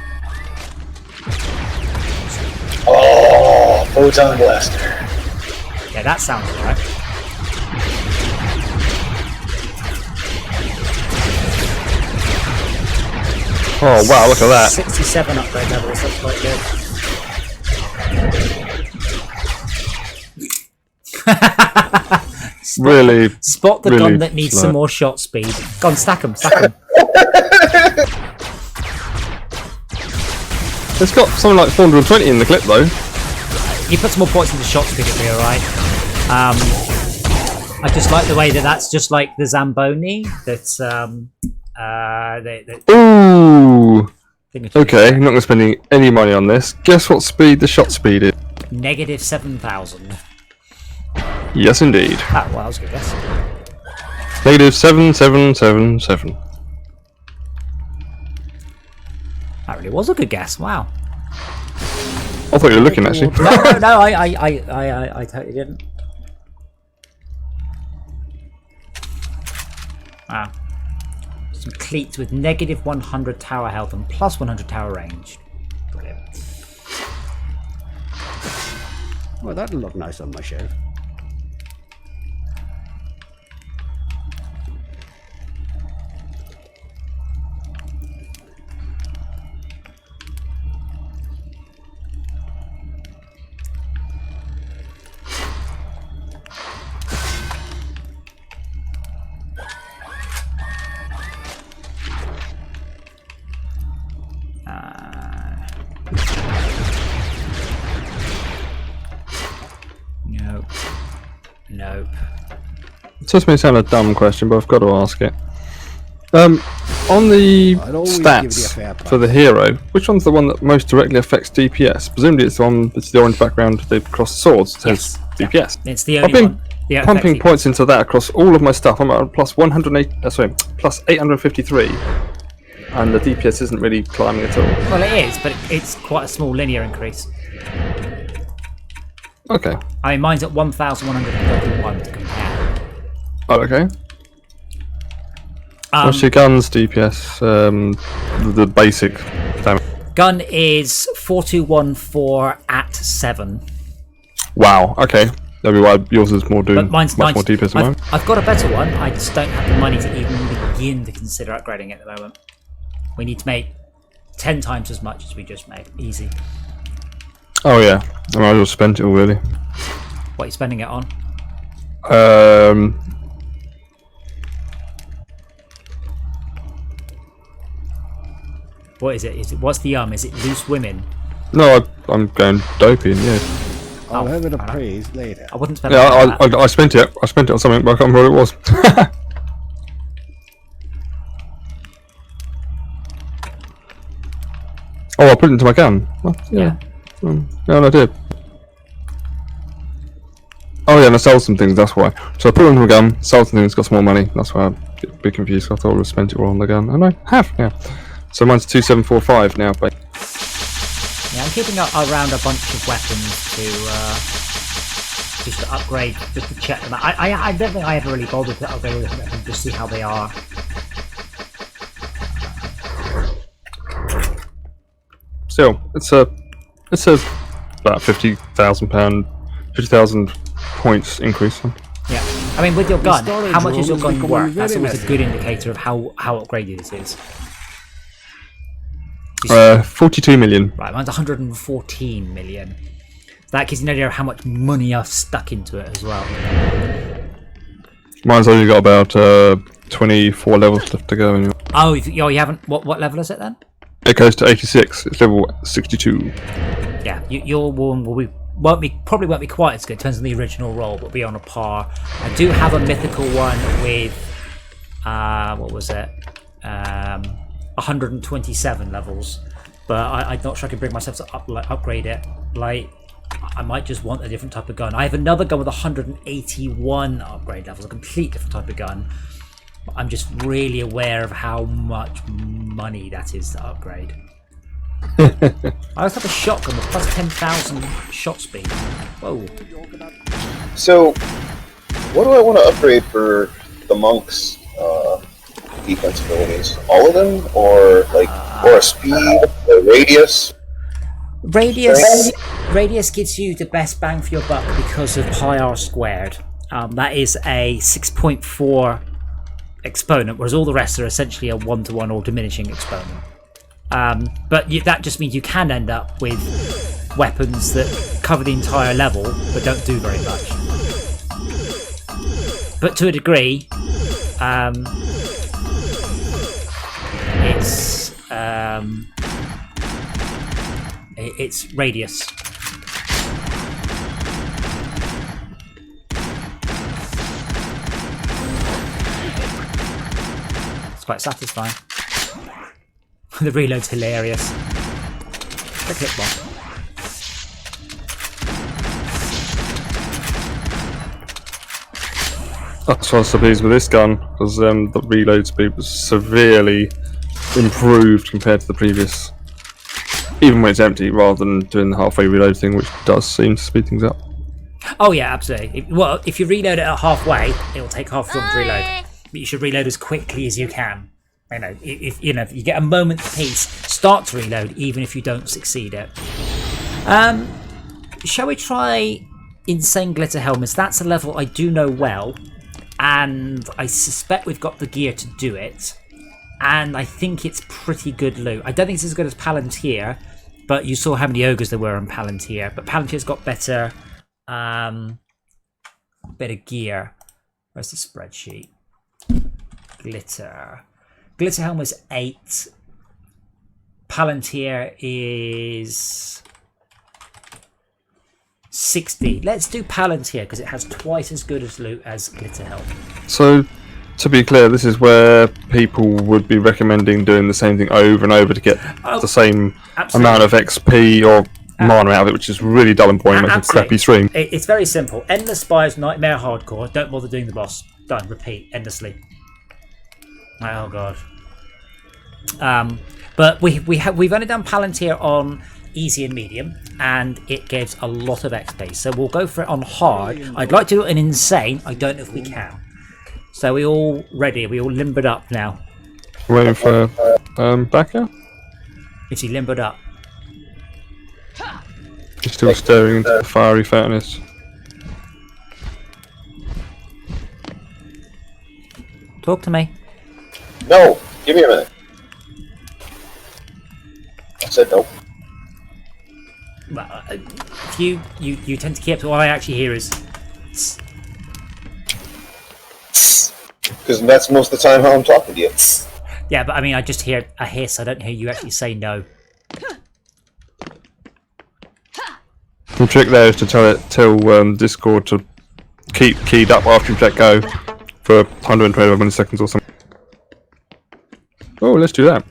Oh, photon blaster. Yeah, that sounds right. Oh wow, look at that. 67 upgrade levels, that's quite good. Really. Spot the really gun that needs slow. some more shot speed. Go on, stack them, stack them. It's got something like 420 in the clip though. You put some more points into shot speed, it'll be alright. I just like the way that that's just like the Zamboni. That's Ooh. Okay, I'm not going to spend any money on this. Guess what speed the shot speed is? Negative 7,000. Yes, indeed. Ah, well, that was a good guess. Negative 7777. That really was a good guess. Wow. I thought you were looking actually. No, I totally didn't. Wow. Some cleats with negative 100 tower health and plus 100 tower range. Brilliant. Well, that'll look nice on my shelf. Nope. Nope. It just may sound a dumb question, but I've got to ask it. On the I'd always give you a stats fair for the hero, which one's the one that most directly affects DPS? Presumably it's the one that's the orange background with the crossed swords. It says DPS. It's the I've only been one. Yeah, pumping effectively. points into that across all of my stuff. I'm at plus 108. Plus 853, and the DPS isn't really climbing at all. Well, it is, but it's quite a small linear increase. Okay. I mean, mine's at 1,131 to compare. Oh, okay. What's your guns DPS? The basic damage. Gun is 4214 at 7. Wow. Okay. That'd be why yours is more doing But mine's much more DPS than mine. I've got a better one. I just don't have the money to even begin to consider upgrading it at the moment. We need to make 10 times as much as we just made. Easy. Oh yeah. I might as well spend it already. What are you spending it on? What is it? What's the Is it loose women? No, I'm going dopey, yeah. I'll have it appraised later. I wouldn't spend Yeah, money on that. I spent it. I spent it on something, but I can't remember what it was. Oh, I put it into my gun. Well, yeah. Yeah, I did. Oh yeah, and I sold some things, that's why. So I put it into my gun, sold some things, got some more money. That's why I get a bit confused. I thought I would spent it all on the gun. And I have, yeah. So mine's 2745 now, but Yeah, I'm keeping around a bunch of weapons to just to upgrade, just to check them out. I don't think I ever really bothered to upgrade with weapons, just see how they are. still, it's about £50,000, 50,000 points increase. Yeah, I mean with your gun, storage how much is your room is gun becoming worth? That's very always a messy. good indicator of how upgraded it is. 42 million. Right, mine's 114 million. That gives you an idea of how much money I've stuck into it as well. Mine's only got about 24 levels left to go. Anyway. Oh, you haven't. What level is it then? It goes to 86. It's level 62. Yeah, your one probably won't be quite as good. Depends on the original roll, but be on a par. I do have a mythical one with what was it? 127 levels, but I'm not sure I can bring myself to upgrade it. Like, I might just want a different type of gun. I have another gun with 181 upgrade levels, a complete different type of gun. I'm just really aware of how much money that is to upgrade. I also have a shotgun with plus 10,000 shot speed. Whoa. So, what do I want to upgrade for the monks' defense abilities? All of them, or or a speed, a radius? Radius gives you the best bang for your buck because of pi r squared. That is a 6.4 exponent, whereas all the rest are essentially a 1-to-1 or diminishing exponent. But that just means you can end up with weapons that cover the entire level but don't do very much. But to a degree, it's radius. It's quite satisfying. The reload's hilarious. The clip one. That's why I was so pleased with this gun, because the reload speed was severely improved compared to the previous. Even when it's empty, rather than doing the halfway reload thing, which does seem to speed things up. Oh yeah, absolutely. Well, if you reload it at halfway, it'll take half as long to reload. But you should reload as quickly as you can. You know, if you get a moment's peace, start to reload, even if you don't succeed it. Shall we try Insane Glitter Helmets? That's a level I do know well, and I suspect we've got the gear to do it. And I think it's pretty good loot. I don't think it's as good as Palantir, but you saw how many ogres there were on Palantir. But Palantir's got better, better gear. Where's the spreadsheet? Glitter Helm was 8. Palantir is 60. Let's do Palantir because it has twice as good as loot as Glitter Helm. So, to be clear, this is where people would be recommending doing the same thing over and over to get the same amount of XP or mana out of it, which is really dull and boring, makes a crappy stream. It's very simple. End the Spires, Nightmare Hardcore. Don't bother doing the boss. Done. Repeat endlessly. Oh god. But we've only done Palantir on easy and medium, and it gives a lot of XP. So we'll go for it on hard. I'd like to do an insane. I don't know if we can. So we all ready? We all limbered up now. Waiting for Baka? Is he limbered up? He's still staring into the fiery furnace. Talk to me. No, give me a minute. I said no. Well, you tend to keep to what I actually hear is. Because that's most of the time how I'm talking to you. Yeah, but I mean, I just hear a hiss. I don't hear you actually say no. The trick there is to tell Discord to keep keyed up after you let go for 120 milliseconds or something. Oh, let's do that.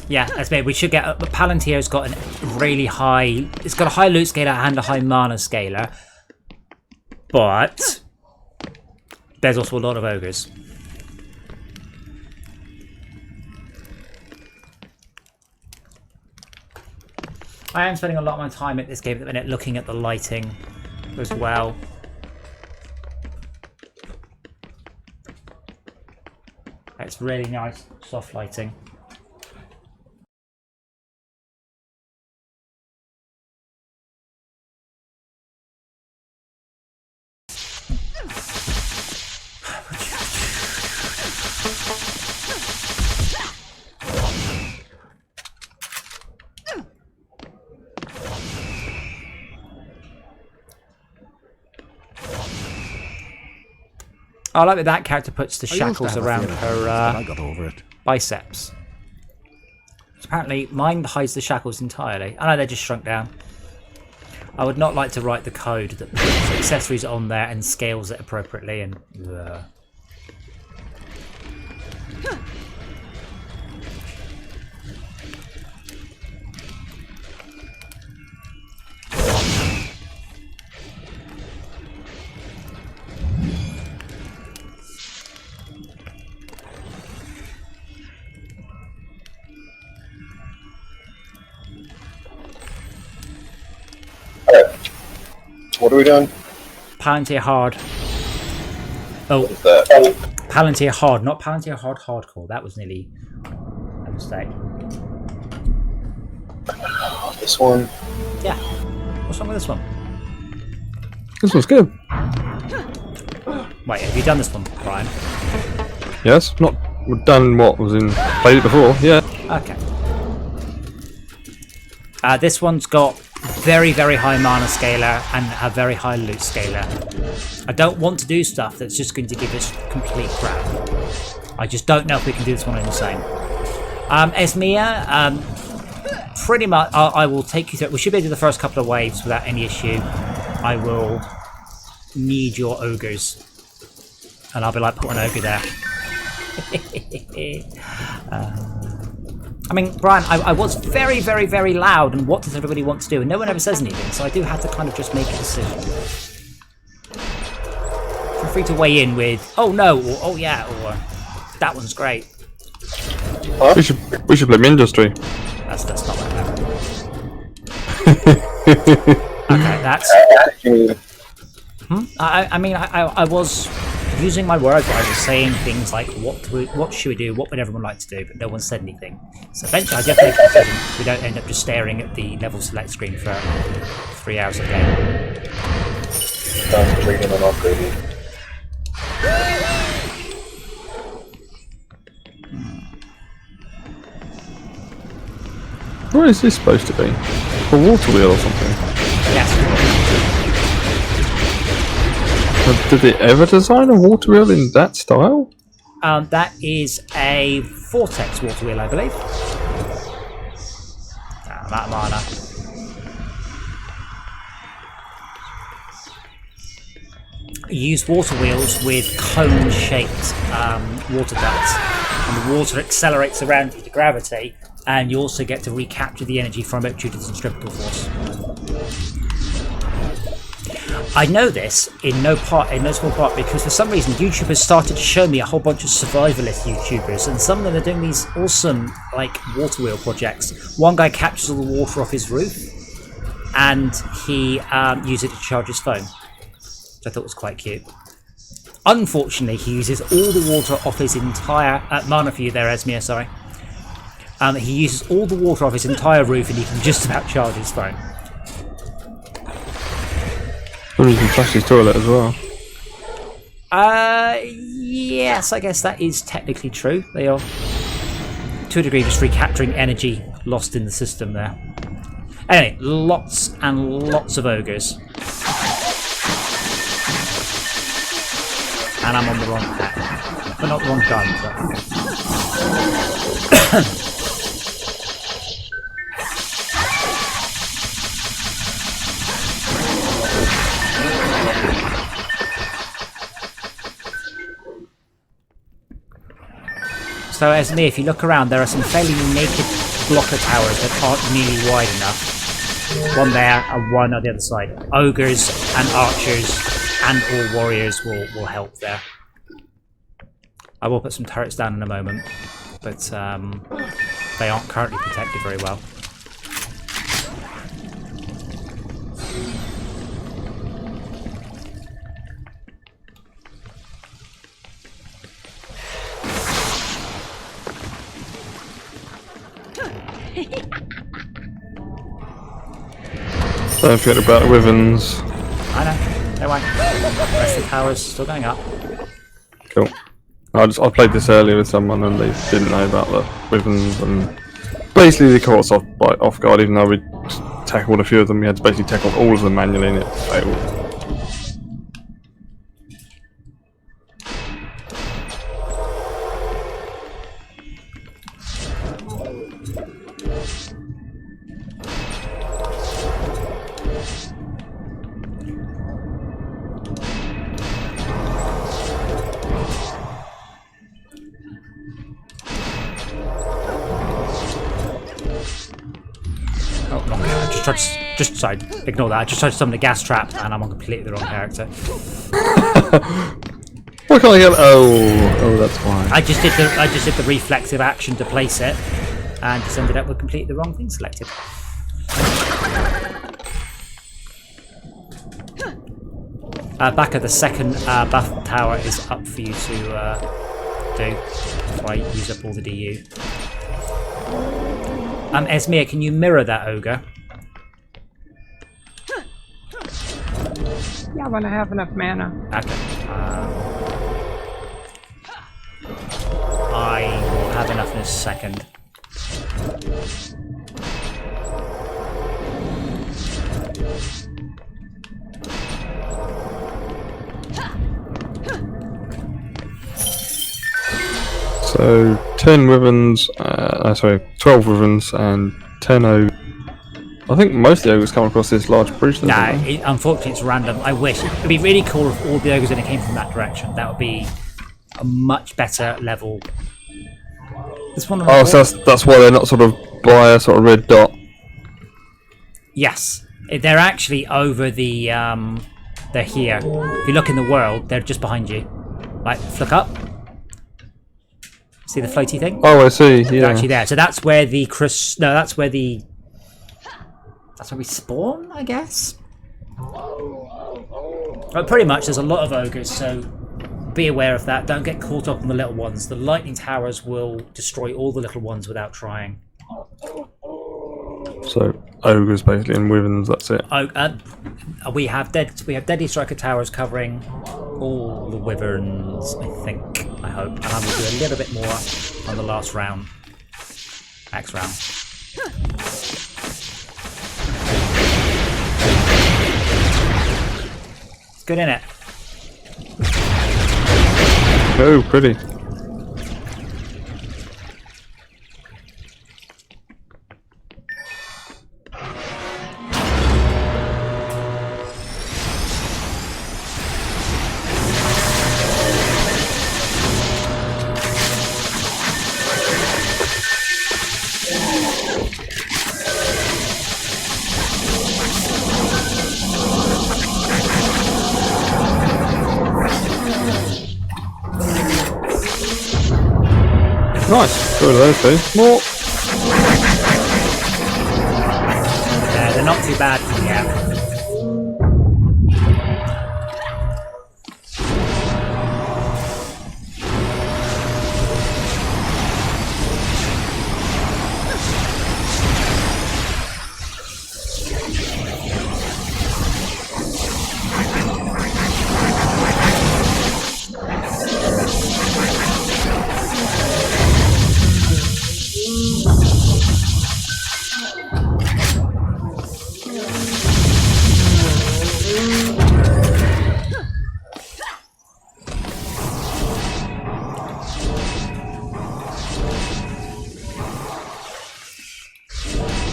Yeah, that's me. We should get. Palantir's got a really high. It's got a high loot scaler and a high mana scaler, but there's also a lot of ogres. I am spending a lot of my time at this game at the minute looking at the lighting as well. It's really nice, soft lighting. I like that character puts the shackles around her I got over it. biceps. Apparently, mine hides the shackles entirely. I know they're just shrunk down. I would not like to write the code that puts accessories on there and scales it appropriately. And What are we doing? Palantir hard. Oh, What is that? Palantir hard, not Palantir hard hardcore. That was nearly a mistake. This one. Yeah. What's wrong with this one? This one's good. Wait, have you done this one, Brian? Yes, not done what was in played it before. Yeah. Okay. This one's got very, very high mana scaler and a very high loot scaler. I don't want to do stuff that's just going to give us complete crap. I just don't know if we can do this one insane. Esmia, pretty much, I will take you through. We should be able to do the first couple of waves without any issue. I will need your ogres. And I'll be like, put an ogre there. I mean, Brian, I was very, very, very loud, and what does everybody want to do? And no one ever says anything, so I do have to kind of just make a decision. Feel free to weigh in with, oh no, or oh yeah, or that one's great. Huh? We should blame industry. That's not what I meant. Okay, that's... I mean, I was using my words, I was saying things like, what should we do, what would everyone like to do, but no one said anything. So eventually I just make a decision so we don't end up just staring at the level select screen for 3 hours a day. Concentrating on upgrading. What is this supposed to be? A water wheel or something? Yes. Did they ever design a water wheel in that style? That is a Vortex water wheel, I believe. That mana. Use water wheels with cone-shaped water ducts, and the water accelerates around due to gravity, and you also get to recapture the energy from it due to the centripetal force. I know this in no small part because for some reason YouTube has started to show me a whole bunch of survivalist YouTubers, and some of them are doing these awesome like water wheel projects. One guy captures all the water off his roof and he uses it to charge his phone, which I thought was quite cute. Unfortunately, he uses all the water off his entire mana for you there, Esmir, sorry. He uses all the water off his entire roof and he can just about charge his phone. Or you can flush his toilet as well. Yes, I guess that is technically true. They are, to a degree, just recapturing energy lost in the system there. Anyway, lots and lots of ogres. And I'm on the wrong path. But not the wrong gun, but... So as me, if you look around, there are some fairly naked blocker towers that aren't nearly wide enough. One there and one on the other side. Ogres and archers and all warriors will help there. I will put some turrets down in a moment, but they aren't currently protected very well. Don't forget about the wyverns. I know, don't worry. The rest of the tower's still going up. Cool. I played this earlier with someone and they didn't know about the wyverns, and basically they caught us off guard. Even though we tackled a few of them, we had to basically tackle all of them manually and it failed. Sorry, ignore that. I just tried to summon a gas trap and I'm on completely the wrong character. Why can't I get? Oh, that's why. I just did the reflexive action to place it, and just ended up with completely the wrong thing selected. Back at the second buff tower is up for you to do before I use up all the DU. Esmir, can you mirror that ogre? Yeah, when I have enough mana. Okay. I will have enough in a second. So 10 wyverns, 12 wyverns and 10 ogres. I think most of the ogres come across this large bridge. Nah, unfortunately it's random. I wish. It would be really cool if all the ogres only came from that direction. That would be a much better level. This one. Oh, so that's why they're not sort of by a sort of red dot. Yes, they're actually over the. They're here. If you look in the world, they're just behind you. Like, look up. See the floaty thing? Oh, I see. Yeah. They're actually there. So that's where the that's where we spawn, I guess. But pretty much, there's a lot of ogres, so be aware of that. Don't get caught up on the little ones. The lightning towers will destroy all the little ones without trying. So ogres basically and wyverns. That's it. Oh, we have deadly striker towers covering all the wyverns. I think. I hope. And I will do a little bit more on the last round. Next round. It's good, innit? Oh, pretty. Nice. Go to those two. More. Yeah, they're not too bad. Yeah.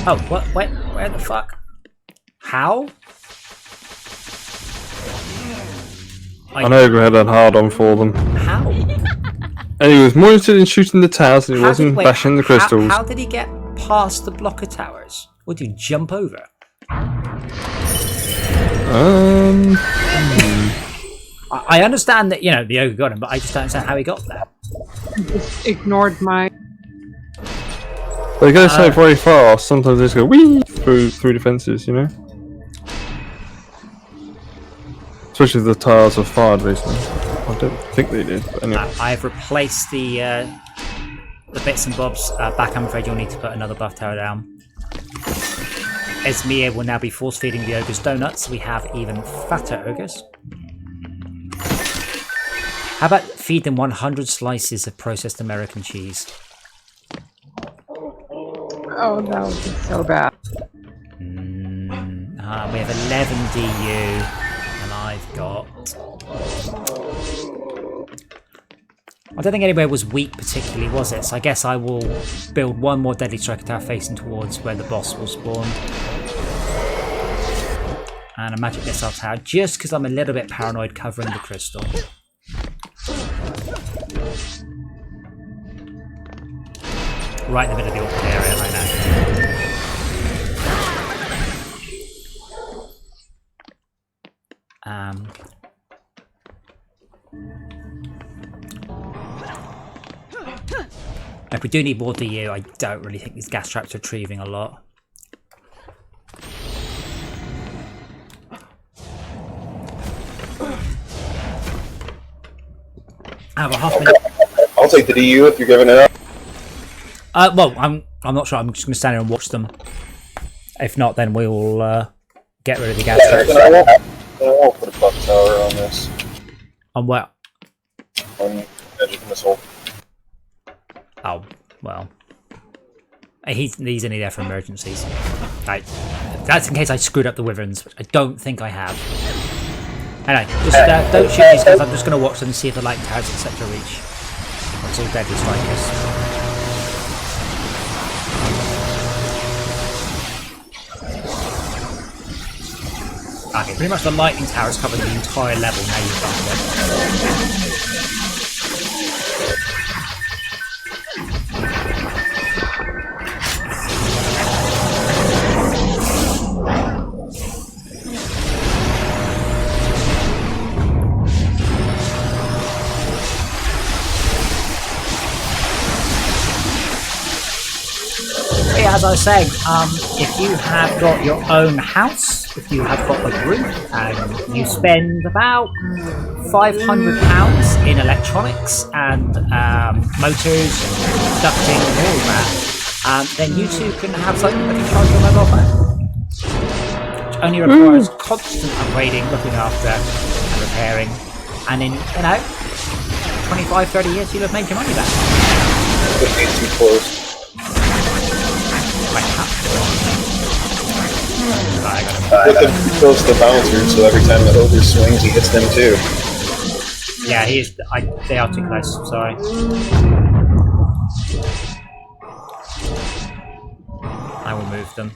Oh, what? Wait, where the fuck? How? An ogre had a hard on for them. How? And he was more interested in shooting the towers than he was in bashing the crystals. How did he get past the block of towers? What did he jump over? I understand that, you know, the ogre got him, but I just don't understand how he got there. I just ignored my. They go so very fast, sometimes they just go whee through defences, you know? Especially if the tiles are fired recently. I don't think they did, but anyway. I've replaced the bits and bobs. Back, I'm afraid you'll need to put another buff tower down. Esmir will now be force feeding the ogres donuts. We have even fatter ogres. How about feed them 100 slices of processed American cheese? Oh, that would be so bad. We have 11 DU, and I've got... I don't think anywhere was weak particularly, was it? So I guess I will build one more Deadly Striker Tower facing towards where the boss will spawn. And a Magic Missile Tower, just because I'm a little bit paranoid covering the crystal. Right in the middle of the awkward area, I know. If we do need more DU, I don't really think these gas traps are retrieving a lot. I have a half minute. I'll take the DU if you're giving it up. Well, I'm not sure. I'm just going to stand here and watch them. If not, then we will get rid of the gas traps. I won't put a buff tower on this. On what? On Magic Missile. Oh, well. He's only there for emergencies. That's in case I screwed up the wyverns, which I don't think I have. Anyway, just don't shoot these guys. I'm just going to watch them and see if the lightning towers, etc. reach. It's all deadly strikers. Okay, pretty much the lightning tower is covering the entire level now you've done it. But yeah, as I was saying, if you have got your own house, if you have got a group and you spend about £500 in electronics and motors, ducting, and all that, then you two can have something that can charge your mobile phone. Which only requires constant upgrading, looking after, and repairing. And in, 25, 30 years, you'll have made your money back. It ain't too close. Put them close to the bouncers, so every time the ogre swings, he hits them too. Yeah, he is. They are too close. Sorry. I will move them.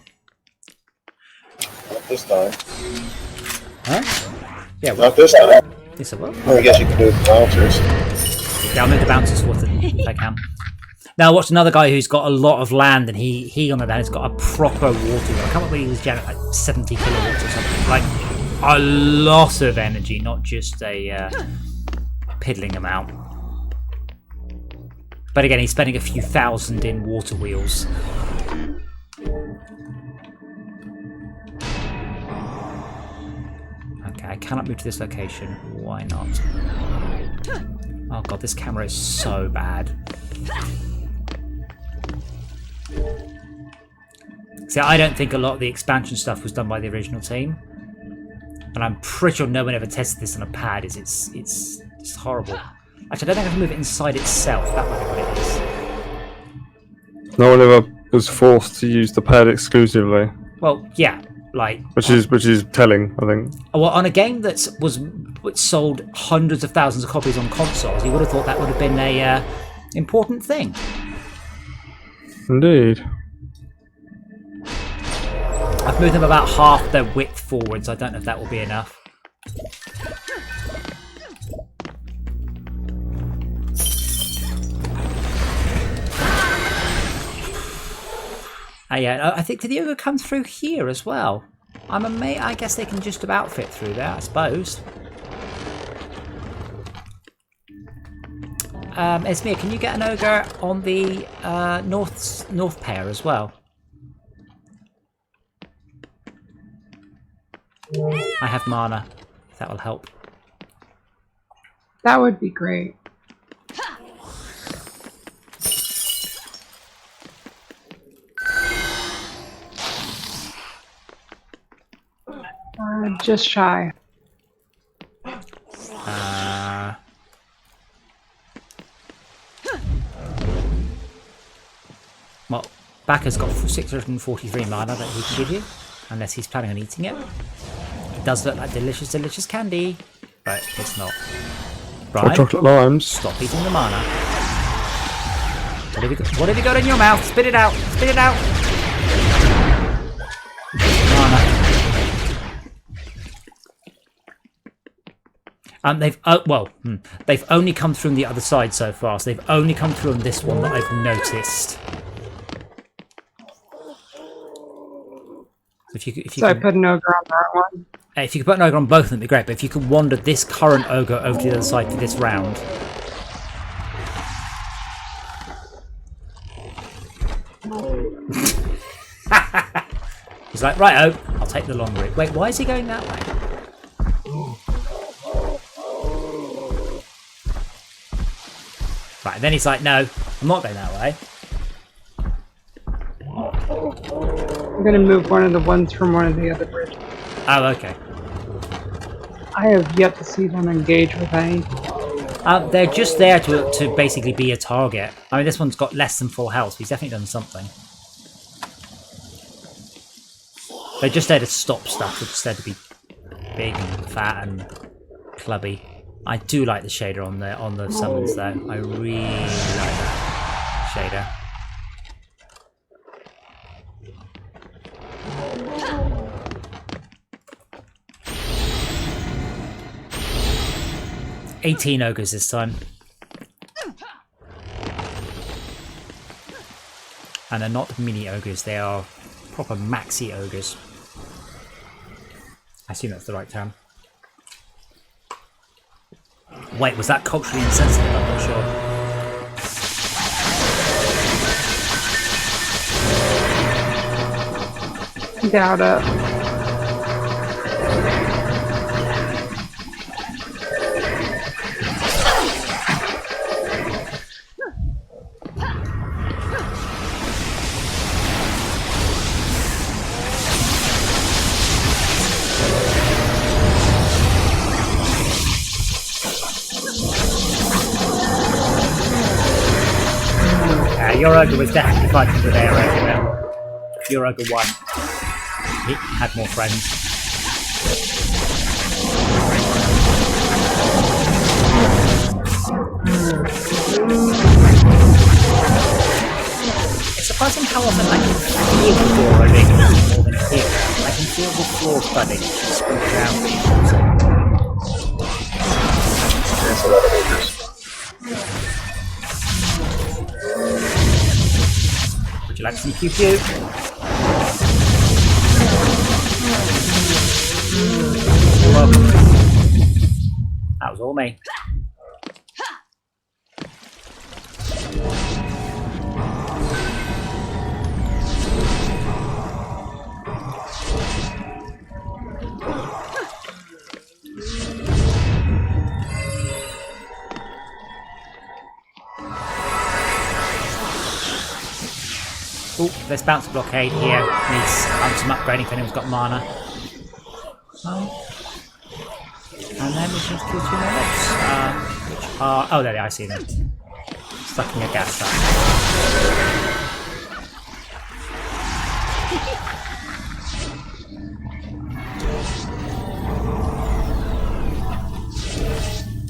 Not this time. Huh? Yeah. Well, Not this time. this will. Well, I guess you can do it with bouncers. Yeah, I'll move the bouncers forward if I can. Now, I watched another guy who's got a lot of land, and he on the land has got a proper water wheel. I can't remember he was generating like 70 kilowatts or something. Like a lot of energy, not just a piddling amount. But again, he's spending a few thousand in water wheels. Okay, I cannot move to this location. Why not? Oh god, this camera is so bad. See, I don't think a lot of the expansion stuff was done by the original team, and I'm pretty sure no one ever tested this on a pad. It's horrible. Actually, I don't think I can move it inside itself. That might be what it is. No one ever was forced to use the pad exclusively, Well, yeah, like which is telling, I think. well, on a game that sold hundreds of thousands of copies on consoles, you would have thought that would have been a important thing. Indeed. I've moved them about half their width forwards. I don't know if that will be enough. Yeah, I think did the ogre come through here as well? I'm amazed. I guess they can just about fit through there, I suppose. Esmir, can you get an ogre on the north pair as well? I have mana, if that will help. That would be great. Just shy. Well, Bakker's got 643 mana that he can give you, unless he's planning on eating it. It does look like delicious, delicious candy, but it's not. Or Brian, chocolate limes. stop eating the mana. What have you got in your mouth? Spit it out! Spit it out! Mana. They've only come through on the other side so far. So they've only come through on this one that I've noticed. If you So I put an ogre on that one. if you could put an ogre on both of them, it'd be great. But if you could wander this current ogre over to the other side for this round. He's like, right, I'll take the long route. Wait, why is he going that way? Right, and then he's like, no, I'm not going that way. I'm going to move one of the ones from one of the other bridges. Oh, okay. I have yet to see them engage with any. They're just there to basically be a target. I mean, this one's got less than full health, so he's definitely done something. They're just there to stop stuff. They're just there to be big and fat and clubby. I do like the shader on the summons, though. I really like that shader. $18 ogres this time. And they're not mini ogres, they are proper maxi ogres. I assume that's the right term. Wait, was that culturally insensitive? I'm not sure. Doubt it. your ogre was definitely fighting with air ogre. Your ogre won. He had more friends. It's surprising how often I can feel the floor running more than hear it. I can feel the floor thudding just around me. There's a lot of ogres. Would you like some QQ? You're welcome. That was all me. Oh, there's bounce blockade here. Needs some upgrading if anyone's got mana. And then we can kill 2 mobs. Which are... Oh, there they are, I see them. Stuck in a gas trap.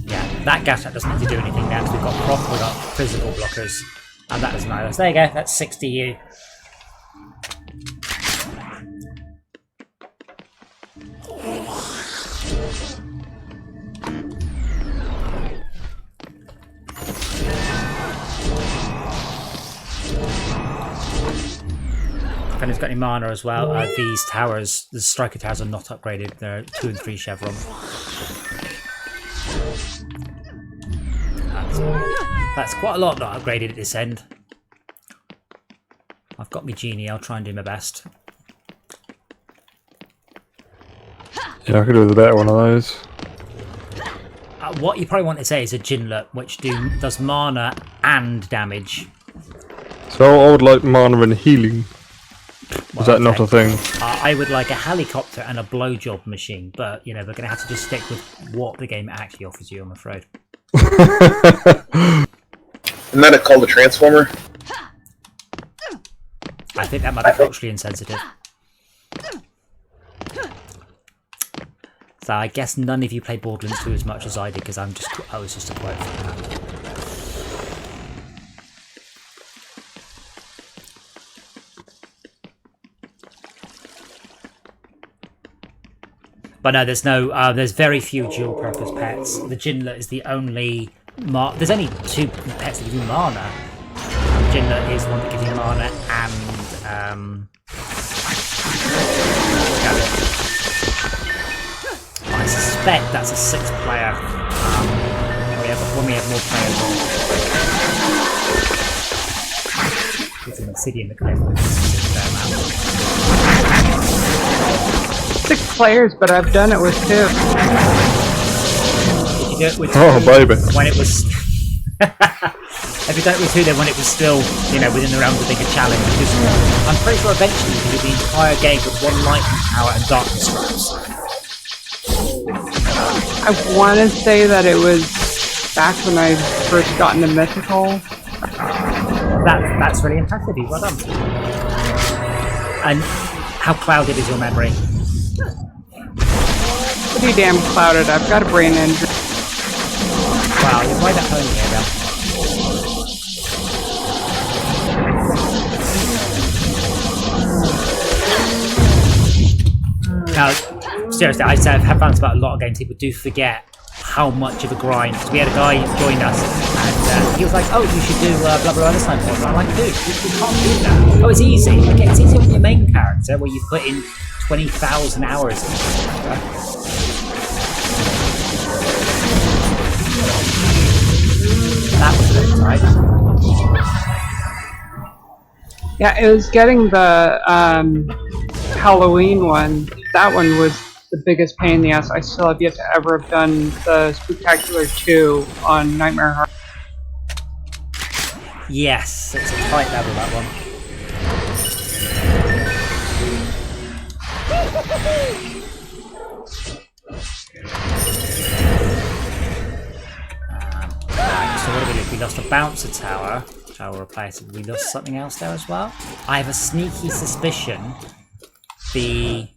Yeah, that gas trap doesn't need to do anything now because we've got proc, we've got physical blockers. And that doesn't matter. There you go, that's 60 U. If anyone's got any mana as well, these towers, the striker towers are not upgraded. They're 2 and 3 chevron. That's quite a lot not upgraded at this end. I've got my genie, I'll try and do my best. Yeah, I could do with a better one of those. What you probably want to say is a Ginlet, which does mana and damage. So I would like mana and healing. Is that not a thing? I would like a helicopter and a blowjob machine, but you know, they're going to have to just stick with what the game actually offers you, I'm afraid. Isn't that called a transformer? I think that might be culturally insensitive. So I guess none of you played Borderlands 2 as much as I did, because I was just a quote from that. But no, there's very few dual purpose pets. The Ginlet is the only there's only 2 pets that give you mana. Ginlet is one that gives you mana and I suspect that's a 6-player. When we have more players on. It's an obsidian that claims with 6 players, but I've done it with 2. Did you do it with 2? Oh, baby. When it was... Have you done it with 2 then when it was still, you know, within the realms of bigger challenge? Because I'm pretty sure eventually you can do the entire game with 1 lightning power and darkness scraps. I want to say that it was back when I first got into Mythical. That's really impressive, well done. And how clouded is your memory? Pretty damn clouded. I've got a brain injury. Wow, you're right at home here, Bill. Now, seriously, I have found about a lot of games people do forget how much of a grind. Because we had a guy join us, and he was like, "Oh, you should do blah blah blah this time." And I'm like, "Dude, you can't do that." Oh, it's easy. Okay, it's easy with your main character where you put in 20,000 hours. That was a bit tight. Yeah, it was getting the Halloween one. That one was the biggest pain in the ass. I still have yet to ever have done the Spooktacular 2 on Nightmare Heart. Yes, it's a tight level, that one. Right, so what did we do? We lost a bouncer tower. which I will replace. We lost something else there as well. I have a sneaky suspicion the...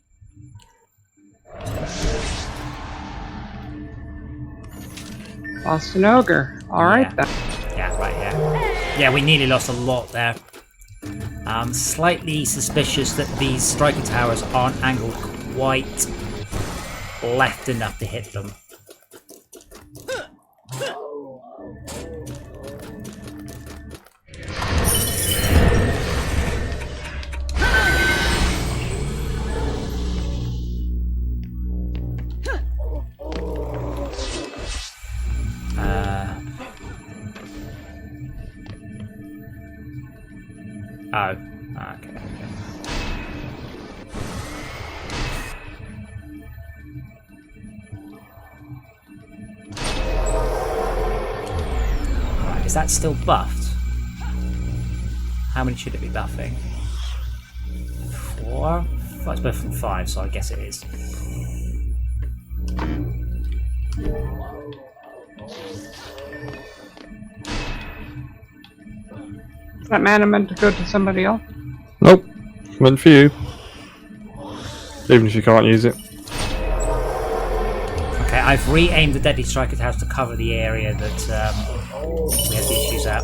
Lost an ogre. Alright then. Yeah, right here. Yeah, we nearly lost a lot there. Slightly suspicious that these striker towers aren't angled quite left enough to hit them. Oh, okay. Right, is that still buffed? How many should it be buffing? 4? Well, it's buffing 5, so I guess it is. Is that mana meant to go to somebody else? Nope. Meant for you. Even if you can't use it. Okay, I've re-aimed the Deadly Striker Towers to cover the area that we had the issues at.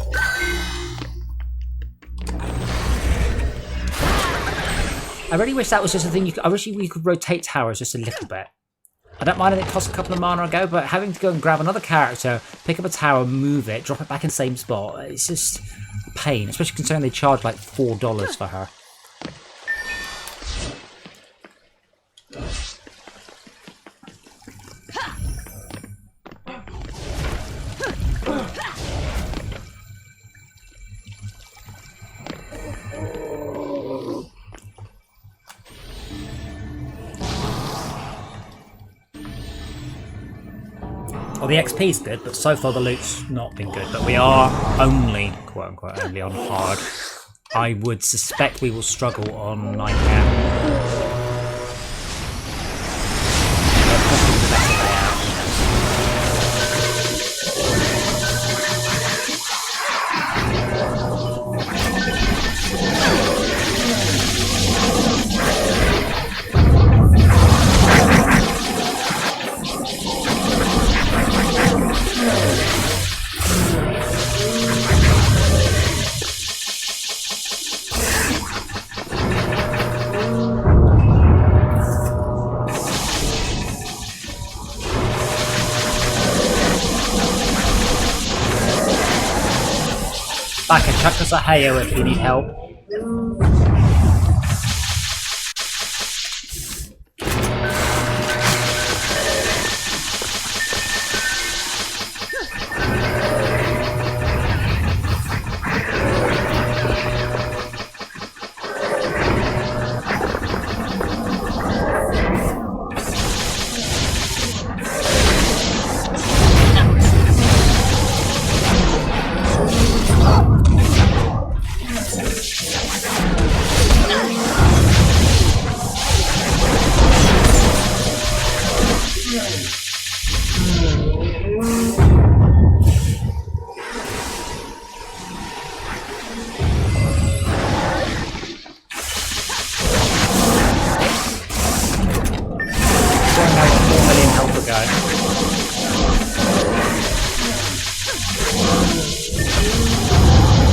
I really wish that was just a thing. I wish we could rotate towers just a little bit. I don't mind if it costs a couple of mana ago, but having to go and grab another character, pick up a tower, move it, drop it back in the same spot, it's just a pain. Especially considering they charge like $4 for her. Well, the XP is good, but so far the loot's not been good. But we are only, quote-unquote, only on hard. I would suspect we will struggle on Nightmare. I can chuck us a hayo if you need help.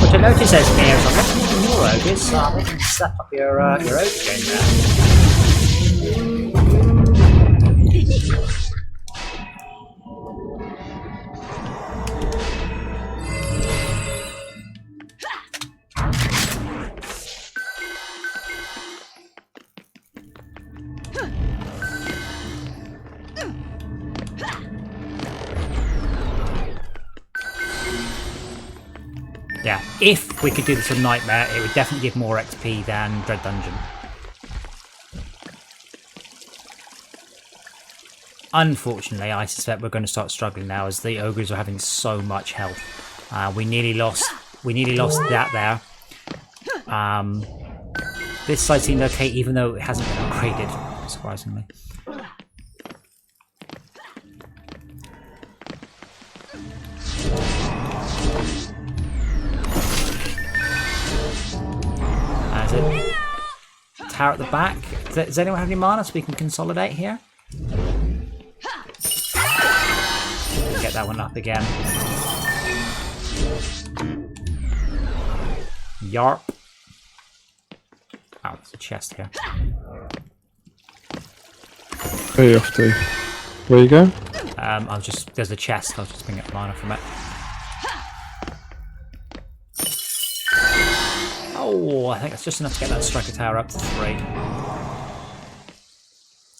Which I notice as players, I'm not using your ogres, so I'm going to step up your ogre game there. Yeah, if we could do this on Nightmare, it would definitely give more XP than Dread Dungeon. Unfortunately, I suspect we're going to start struggling now as the ogres are having so much health. We nearly lost that there. This side seemed okay, even though it hasn't been upgraded, surprisingly. tower at the back. Does anyone have any mana so we can consolidate here? Get that one up again. Yarp. Oh, there's a chest here. Where are you off to? Where you go? There's a chest. I'll just bring up mana from it. Oh, I think that's just enough to get that striker tower up to 3.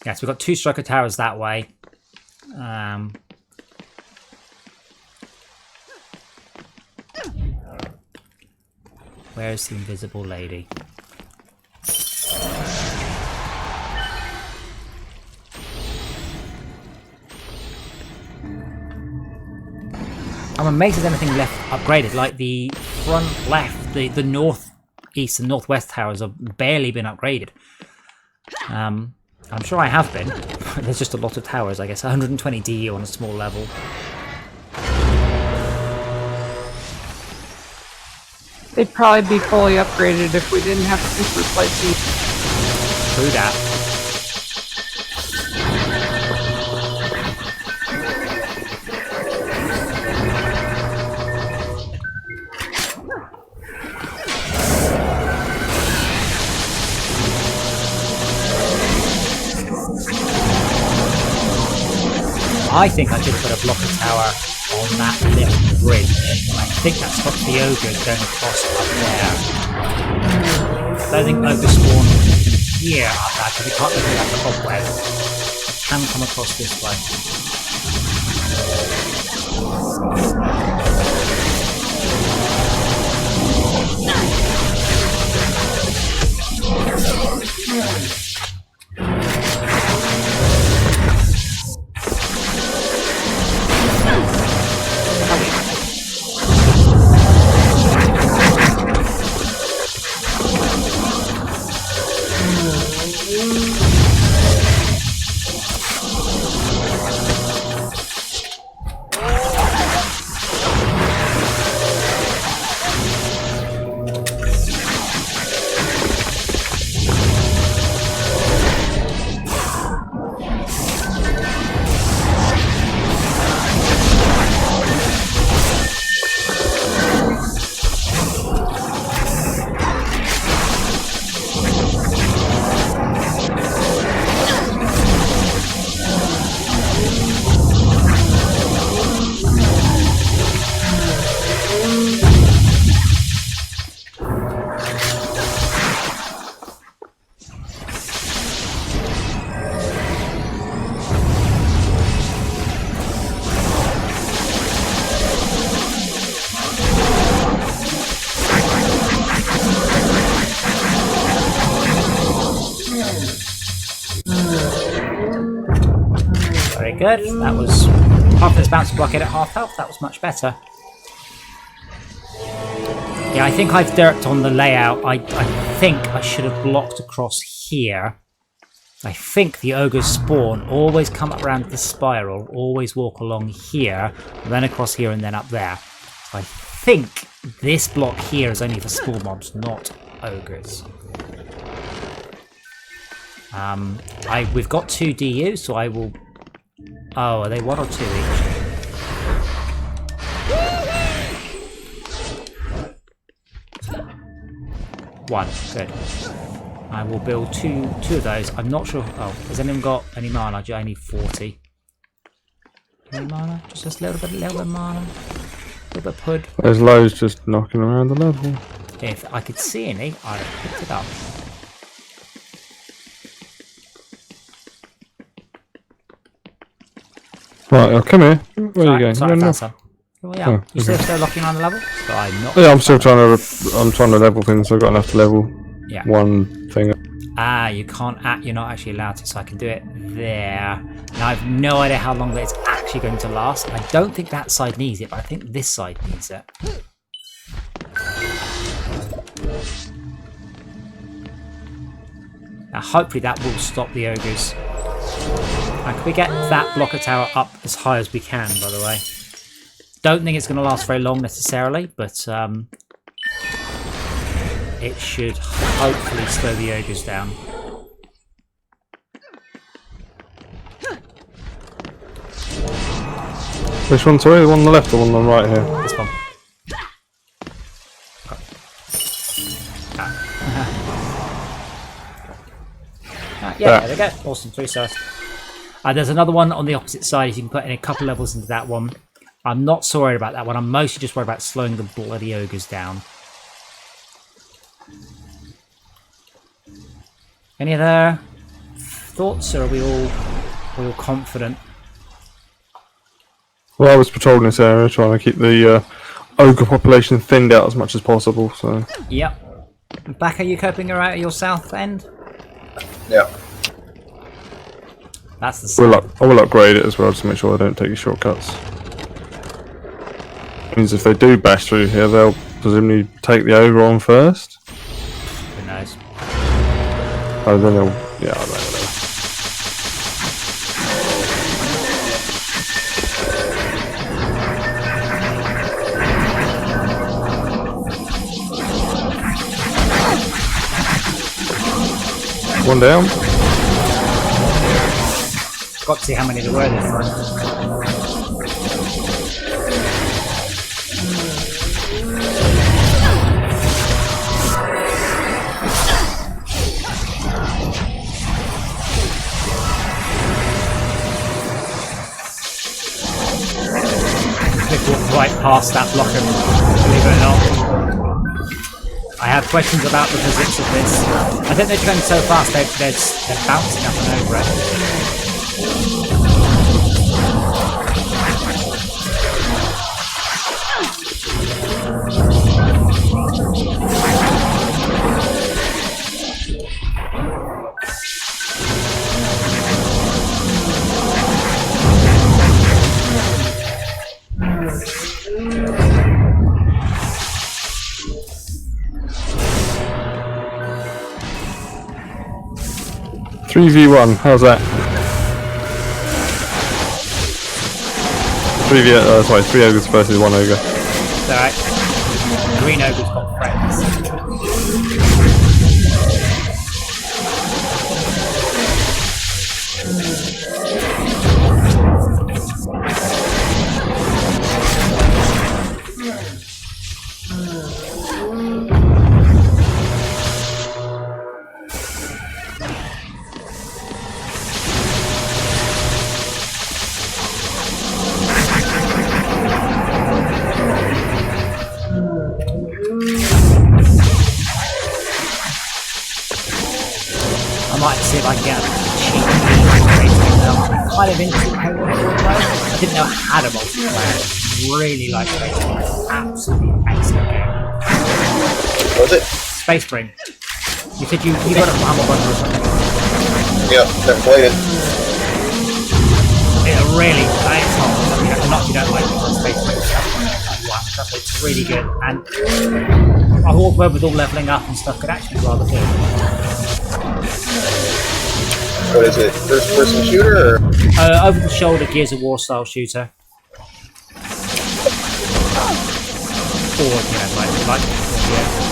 Yes, we've got 2 striker towers that way. Where's the invisible lady? I'm amazed there's anything left upgraded, like the front left, the northeast and northwest towers have barely been upgraded. I'm sure I have been. There's just a lot of towers, I guess. 120 DU on a small level. They'd probably be fully upgraded if we didn't have to keep replacing. True that. I think I should put a blocker tower on that little bridge. I think that stops the ogres going across up there. I don't think ogres spawn here up there because we can't look at that cobweb. It can come across this way. Very good. That was half this bounce blockade at half health. That was much better. Yeah, I think I've derped on the layout. I think I should have blocked across here. I think the ogres spawn, always come up around the spiral, always walk along here, then across here and then up there. So I think this block here is only for small mobs, not ogres. We've got 2 DU, so I will... Oh, are they 1 or 2 each? One, good. I will build two of those. I'm not sure. Oh, has anyone got any mana? I need 40. Any mana? Just a little bit of mana. A little bit of pud. There's loads just knocking around the level. If I could see any, I'd have picked it up. Right, I'll come here. Where are you going? Sorry, No. Oh, yeah. Oh, You still locking around the level? So I'm not. Yeah, I'm still trying to level things. So I've got enough to level Yeah. one thing. Ah, you can't. You're not actually allowed to. So I can do it there. Now I have no idea how long it's actually going to last. I don't think that side needs it, but I think this side needs it. Now hopefully that will stop the ogres. Now, can we get that blocker tower up as high as we can, by the way? Don't think it's going to last very long necessarily, but it should hopefully slow the ogres down. Which one, sorry? The one on the left or the one on the right here? This one. Yeah, there we go. Awesome, 3 stars. There's another one on the opposite side. You can put in a couple levels into that one. I'm not so worried about that one. I'm mostly just worried about slowing the bloody ogres down. Any other thoughts, or are we all confident? Well, I was patrolling this area, trying to keep the ogre population thinned out as much as possible. So. Yep. Back, are you coping alright at your south end? Yeah. That's the south. I will upgrade it as well to make sure I don't take shortcuts. Means if they do bash through here, they'll presumably take the ogre on first. Who knows? Oh, then they'll. Yeah, I don't know. One down. Got to see how many there were this time. They've walked right past that block, and believe it or not, I have questions about the physics of this. I think they're going so fast, they're bouncing up and over it. Three v1. How's that? Three ogres versus 1 ogre. It's alright. Green ogre's got friends. I might see if I can get a cheap I'm kind of into co-op. I didn't know how to multiplayer. Really like it. Absolutely excellent game. What was it? Space Spring. You said you got it from Humble Bundle or something. Yeah, never played it. It really, it's not if you don't like Space Spring stuff. It's really good. And I walk over with all leveling up and stuff could actually be rather good. What is it? First person shooter or? Over the shoulder Gears of War style shooter. Or, like yeah.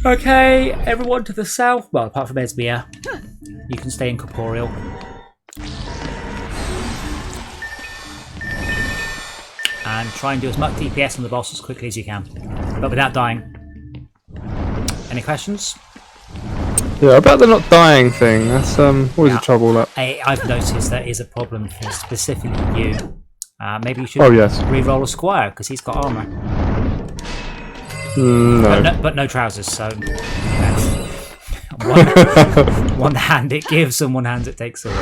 Okay, everyone to the south. Well, apart from Esmir, you can stay incorporeal. And try and do as much DPS on the boss as quickly as you can, but without dying. Any questions? Yeah, about the not dying thing. That's always a trouble. That. I've noticed that is a problem for specifically you. Maybe you should re-roll a squire because he's got armor. No. But no trousers, so one hand it gives and one hand it takes away.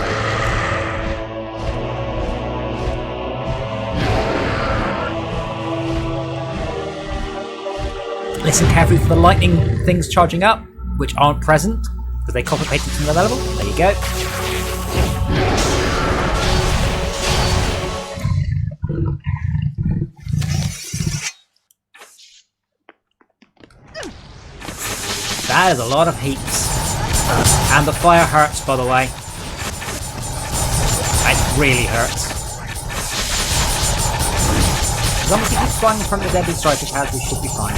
Listen carefully for the lightning things charging up, which aren't present because they copy-pasted from the level. There you go. That is a lot of heaps. And the fire hurts, by the way. really hurts. As long as he keeps flying in front of the deadly strikers, as we should be fine.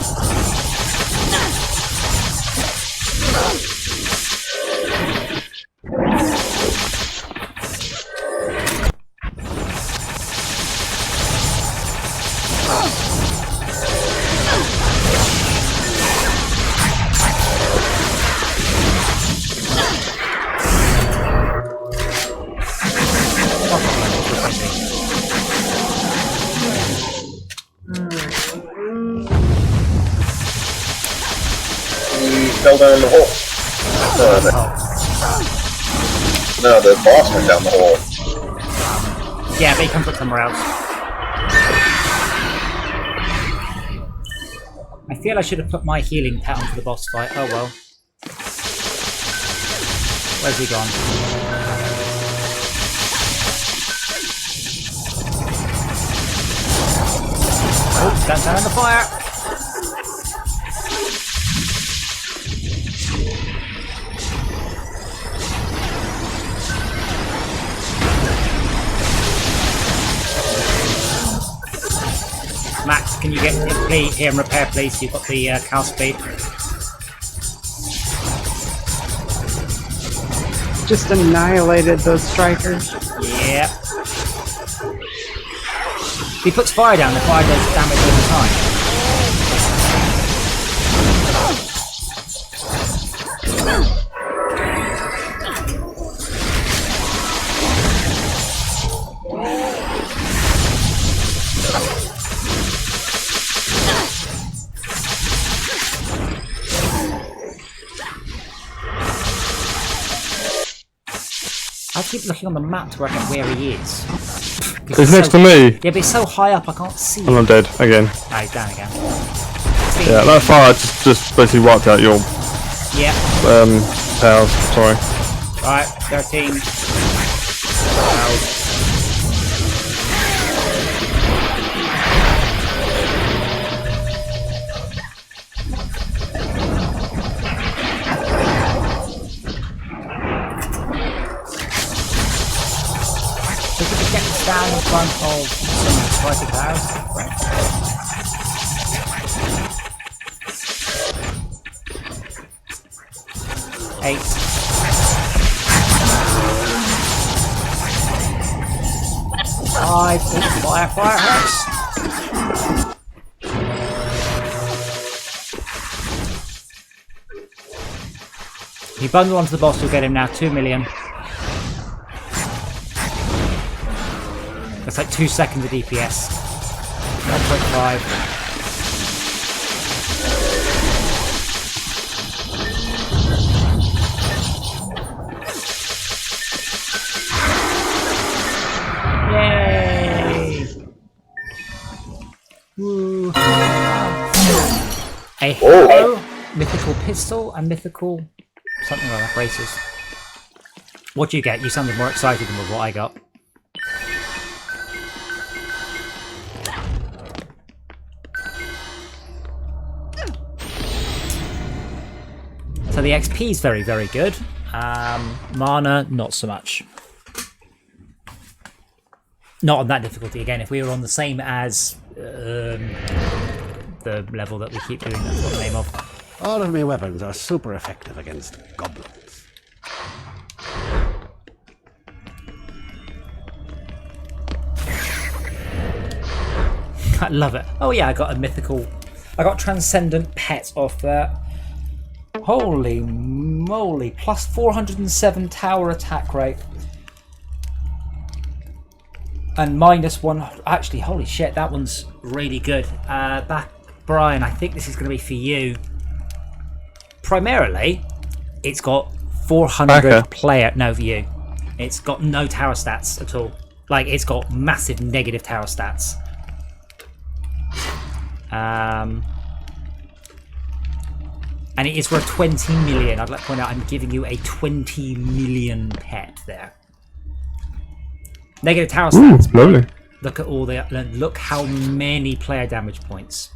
Fell down the hole. No, the boss went down the hole. Yeah, but he comes up somewhere else. I feel I should have put my healing pet onto the boss fight. Oh well. Where's he gone? Oh, stand down in the fire! Max, can you get here and repair, please? You've got the cow speed. Just annihilated those strikers. Yeah. If he puts fire down, the fire does damage over time. I keep looking on the map to work out where he is. He's next to me. Yeah, but he's so high up I can't see And him. I'm dead again. Ah, he's down again. Yeah, that fire just basically wiped out your Yeah. towers. Sorry. Right, 13. So if we could get this down in front of some striker towers. Right. Eight. Five. Oh, fire hurts. You bundle onto the boss, you'll get him now. 2 million. That's like 2 seconds of DPS. 1.5. Yay! Woo. A hero, mythical pistol, and mythical something like that. Braces. What do you get? You sounded more excited than what I got. So the XP is very, very good. Mana, not so much. Not on that difficulty. Again, if we were on the same as the level that we keep doing, that's what the name of. All of my weapons are super effective against goblins. I love it. Oh yeah, I got a mythical... I got Transcendent pet off there. Holy moly. Plus 407 tower attack rate. And minus 1... Actually, holy shit, that one's really good. Brian, I think this is going to be for you. Primarily, it's got 400 player... No, for you. It's got no tower stats at all. Like, it's got massive negative tower stats. And it is for a 20 million. I'd like to point out I'm giving you a 20 million pet there. Negative tower stats. Ooh, lovely. Look at all the... Look how many player damage points.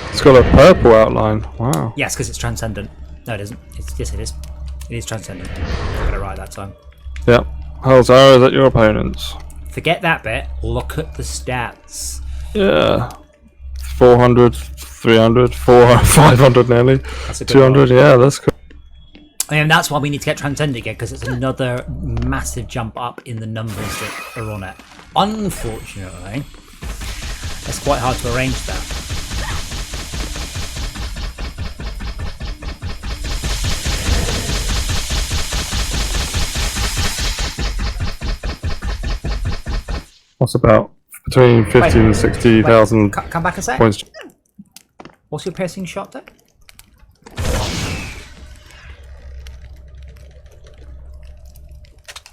It's got a purple outline. Wow. Yes, because it's Transcendent. No, it isn't. Yes, it is. It is Transcendent. I got it right that time. Yep. How's arrows at your opponents? Forget that bit. Look at the stats. Yeah. 400, 300, 400, 500 nearly. That's a good 200, yeah, that's cool. And that's why we need to get Transcendence again, because it's another massive jump up in the numbers that are on it. Unfortunately, it's quite hard to arrange that. What's about between 50 and 60,000 Come back a sec. points? What's your piercing shot there?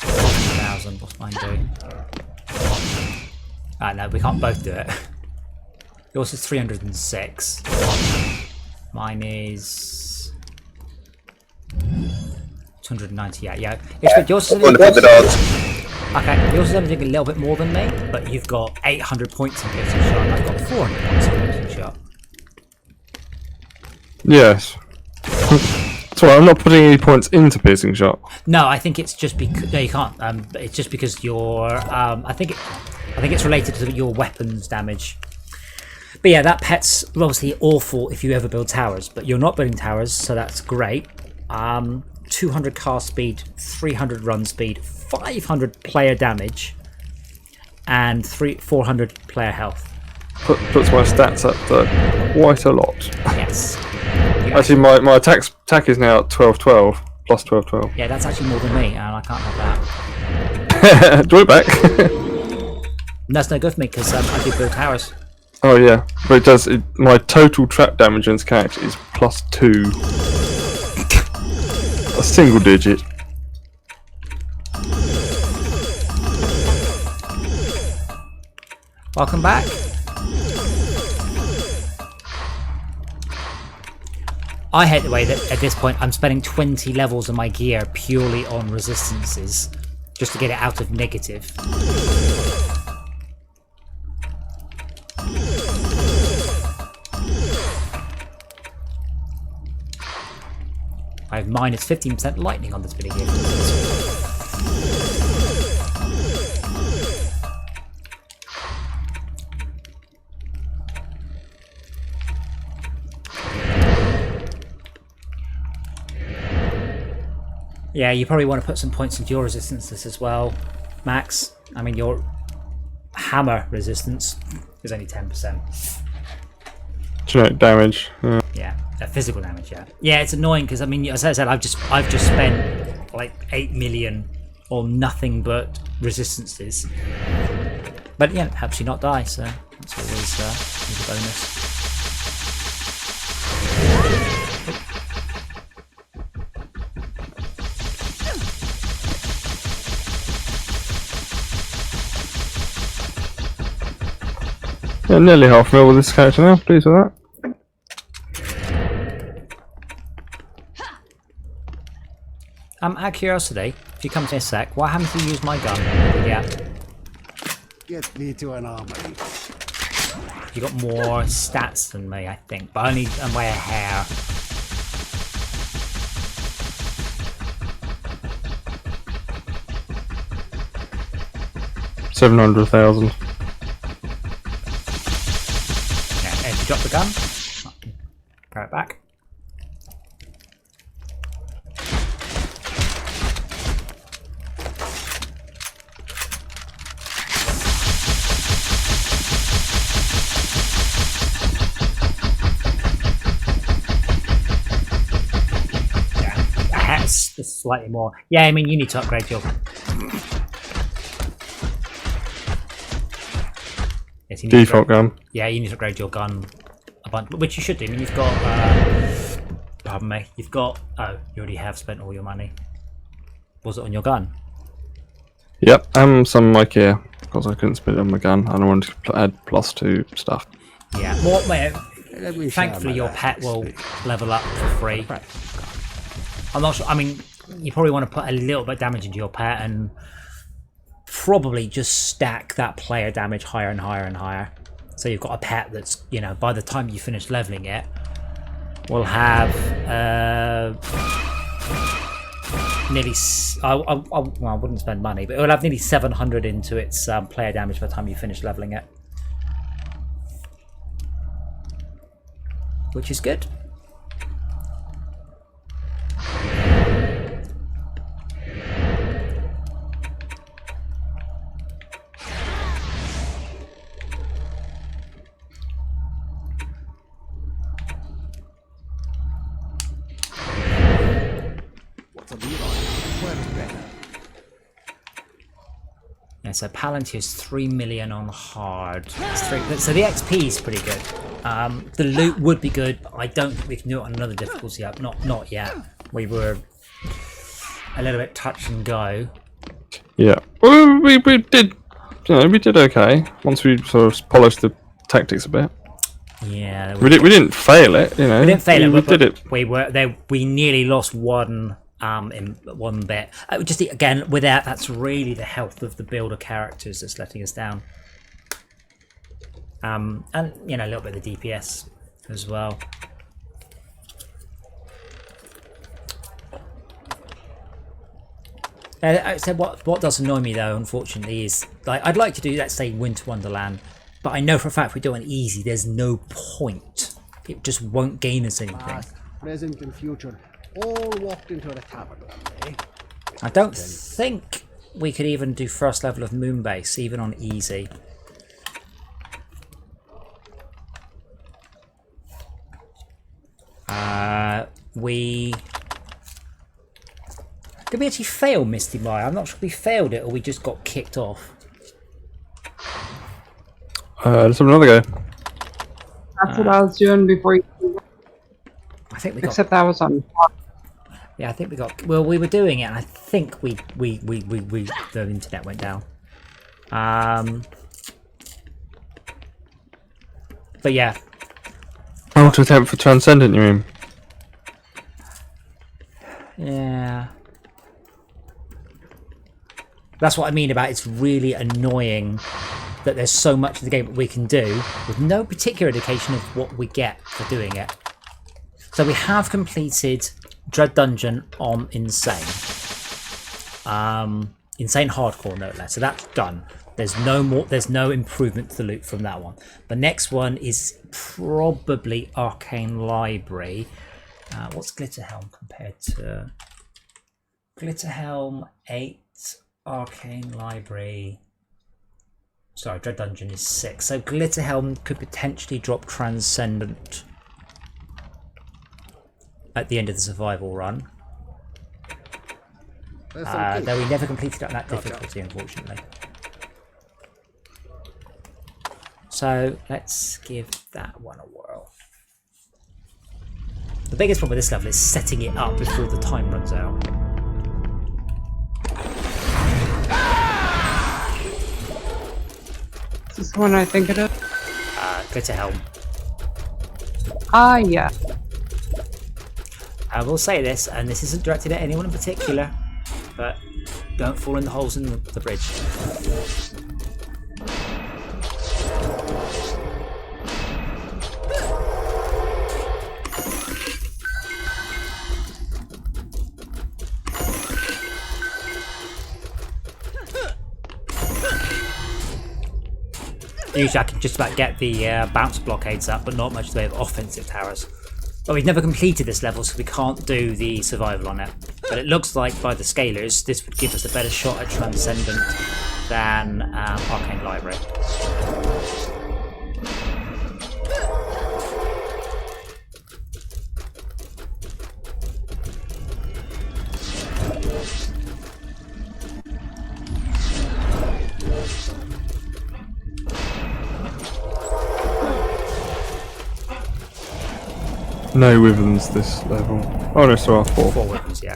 1,000. What's mine doing? Ah, no, we can't both do it. Yours is 306. Mine is 298. Yeah, it's good. Yours is Going to put the dogs. okay. Yours is only doing a little bit more than me, but you've got 800 points in piercing shot. And I've got 400 points in piercing shot. Yes. So I'm not putting any points into piercing shot. No, I think it's just because no, you can't. It's just because your I think it's related to your weapons damage. But yeah, that pet's obviously awful if you ever build towers. But you're not building towers, so that's great. 200 cast speed, 300 run speed, 500 player damage, and 400 player health. Puts my stats up to quite a lot. Yes. Actually, my attack is now at 1212 plus 1212. Yeah, that's actually more than me, and I can't have that. Draw it back. And that's no good for me because I do build towers. Oh yeah, but it does. My total trap damage on this character is +2. A single digit. Welcome back. I hate the way that at this point I'm spending 20 levels of my gear purely on resistances just to get it out of negative. I have minus 15% lightning on this video game. Yeah, you probably want to put some points into your resistances as well, Max. I mean, your hammer resistance is only 10%. Genetic damage. Yeah, physical damage. Yeah, yeah. It's annoying because I mean, as I said, I've just spent like 8 million on nothing but resistances. But yeah, it helps you not die, so that's always a bonus. Yeah, nearly half mil with this character now. Pleased with that. Out of curiosity, if you come to a sec, what happens if you use my gun? Yeah, Get me to an armory. you got more stats than me, I think, but only by a hair. $700,000. Yeah, if you drop the gun, throw it back. Just slightly more. Yeah, I mean, you need to upgrade your. Yes, you need Default gun. Yeah, you need to upgrade your gun a bunch, which you should do. I mean, you've got. Pardon me. You've got. Oh, you already have spent all your money. Was it on your gun? Yep, some of my gear because I couldn't spend it on my gun and I wanted to add +2 stuff. Yeah. More. Thankfully, your pet will level up for free. I'm not sure. I mean, you probably want to put a little bit of damage into your pet and probably just stack that player damage higher and higher and higher. So you've got a pet that's, you know, by the time you finish leveling it, will have nearly. Well, I wouldn't spend money, but it will have nearly 700 into its player damage by the time you finish leveling it, which is good. Yeah, so Palantir's 3 million on hard. So the XP is pretty good. The loot would be good, but I don't think we can do it on another difficulty up. Not yet. We were a little bit touch and go. Yeah. Well, we did, we did okay once we sort of polished the tactics a bit. Yeah. We didn't fail it, We didn't fail it. We did it. We were there. We nearly lost one. In one bit. Just again with that's really the health of the builder characters that's letting us down. And a little bit of the DPS as well. So what does annoy me though, unfortunately, is like I'd like to do, let's say, Winter Wonderland, but I know for a fact if we do it on easy, there's no point. It just won't gain us anything. Past, present, and future all walked into the tavern. Eh? I don't think we could even do first level of Moonbase, even on easy. Did we actually fail Misty Mire? I'm not sure if we failed it or we just got kicked off. Let's have another go. That's what I was doing before you. I think we got. Except that was on. Yeah, I think we got. Well, we were doing it, and I think the internet went down. But yeah. Oh, to attempt for Transcendent, you mean? Yeah. That's what I mean about it's really annoying that there's so much in the game that we can do with no particular indication of what we get for doing it. So we have completed Dread Dungeon on Insane. Insane Hardcore, no less. So that's done. There's no improvement to the loot from that one. The next one is probably Arcane Library. What's Glitterhelm compared to Glitterhelm 8, Arcane Library? Sorry, Dread Dungeon is 6. So Glitterhelm could potentially drop Transcendent at the end of the survival run. Though we never completed it on that difficulty, unfortunately. So let's give that one a whirl. The biggest problem with this level is setting it up before the time runs out. Is this the one I think it is? Glitterhelm. Ah, yeah. I will say this, and this isn't directed at anyone in particular, but don't fall in the holes in the bridge. Usually I can just about get the bounce blockades up, but not much in the way of offensive towers. But we've never completed this level, so we can't do the survival on it. But it looks like by the scalers, this would give us a better shot at Transcendent than Arcane Library. No Wyverns this level. Oh no, so 4. 4 weapons, yeah.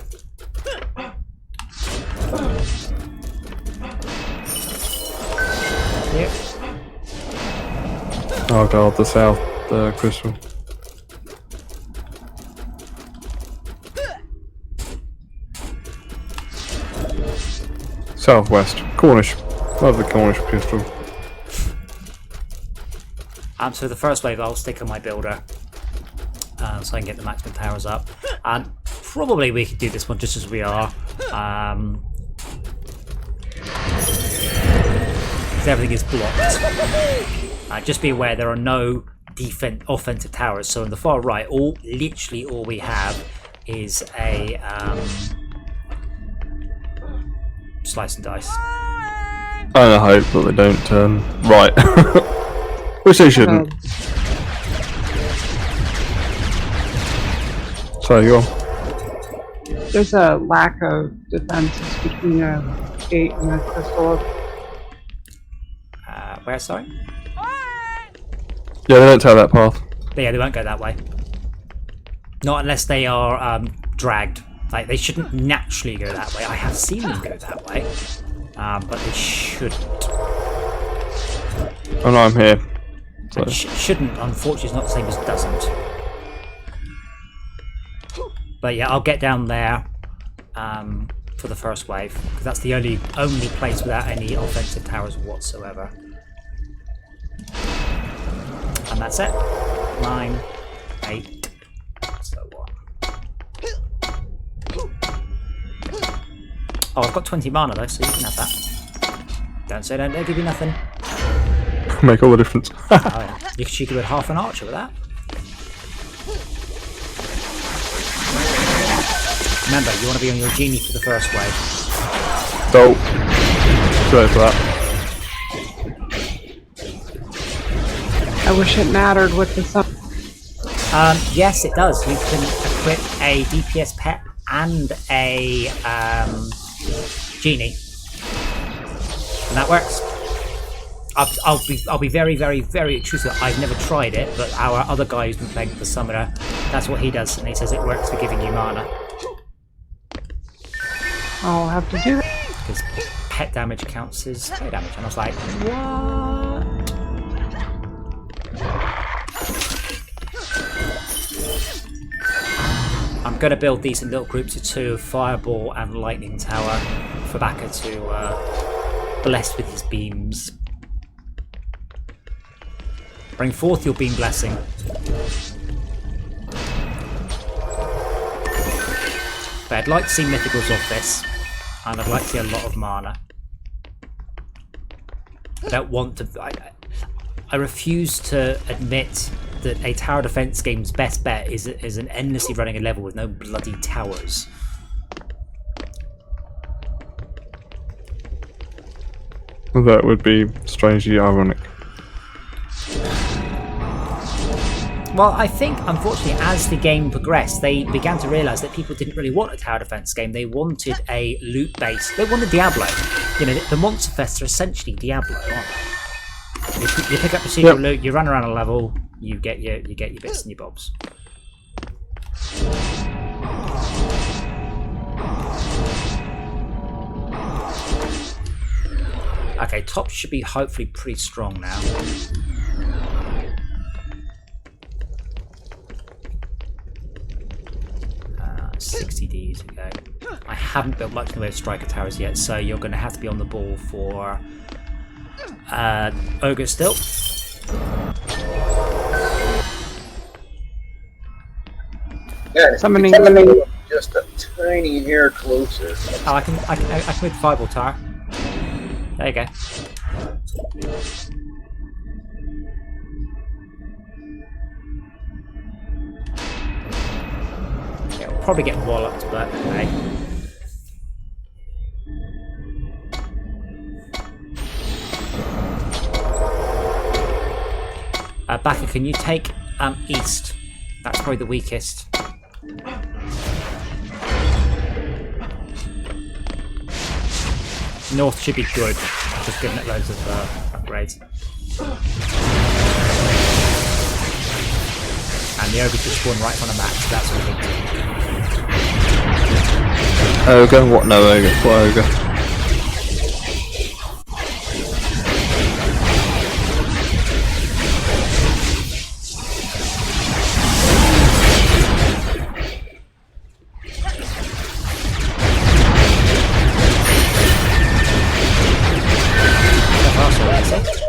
Yep. Oh god, the south crystal. Southwest. Cornish. Love the Cornish pistol. So the first wave I'll stick on my builder. So I can get the maximum powers up. probably we could do this one just as we are. 'Cause everything is blocked. Just be aware there are no offensive towers. So in the far right, literally all we have is a slice and dice. I hope that they don't turn right. Which they shouldn't. Sorry, go on. There's a lack of defenses between a gate and a crystal. Where, sorry? Yeah, they don't tell that path. But yeah, they won't go that way. Not unless they are dragged. Like, they shouldn't naturally go that way. I have seen them go that way. But they shouldn't. Oh no, I'm here. So. Shouldn't, unfortunately, is not the same as doesn't. But yeah, I'll get down there for the first wave, because that's the only place without any offensive towers whatsoever. And that's it. 9, 8, so what? Oh, I've got 20 mana though, so you can have that. Don't say don't give you nothing. Make all the difference. Oh, yeah. You could shoot with half an archer with that. Remember, you want to be on your genie for the first wave. Don't go for that. I wish it mattered with the sun. Yes, it does. You can equip a DPS pet and a genie, and that works. I'll be very, very, very intrusive. I've never tried it, but our other guy who's been playing the summoner, that's what he does, and he says it works for giving you mana. I'll have to do it. Because pet damage counts as play damage, and I was like, what? I'm going to build these in little groups of 2, Fireball and Lightning Tower, for Baka to bless with his beams. Bring forth your beam blessing. But I'd like to see mythicals off this, and I'd like to see a lot of mana. I don't want to... I refuse to admit that a tower defense game's best bet is an endlessly running a level with no bloody towers. That would be strangely ironic. Well, I think, unfortunately, as the game progressed, they began to realise that people didn't really want a tower defense game. They wanted a loot-based... They wanted Diablo. You know, the Monster Fests are essentially Diablo, aren't they? You pick up procedural loot, you run around a level, you get your bits and your bobs. Okay, top should be hopefully pretty strong now. 60 D to go. I haven't built much in the way of striker towers yet, so you're going to have to be on the ball for Ogre still. Yeah, Summoning just a tiny hair closer. Oh, I can with Fireball Tower. There you go. Yeah, we'll probably get walloped, but hey. Baka, can you take east? That's probably the weakest. North should be good, just giving it loads of upgrades. And the ogre just spawn right on the map, so that's what we do. Ogre? What? No ogre. What ogre?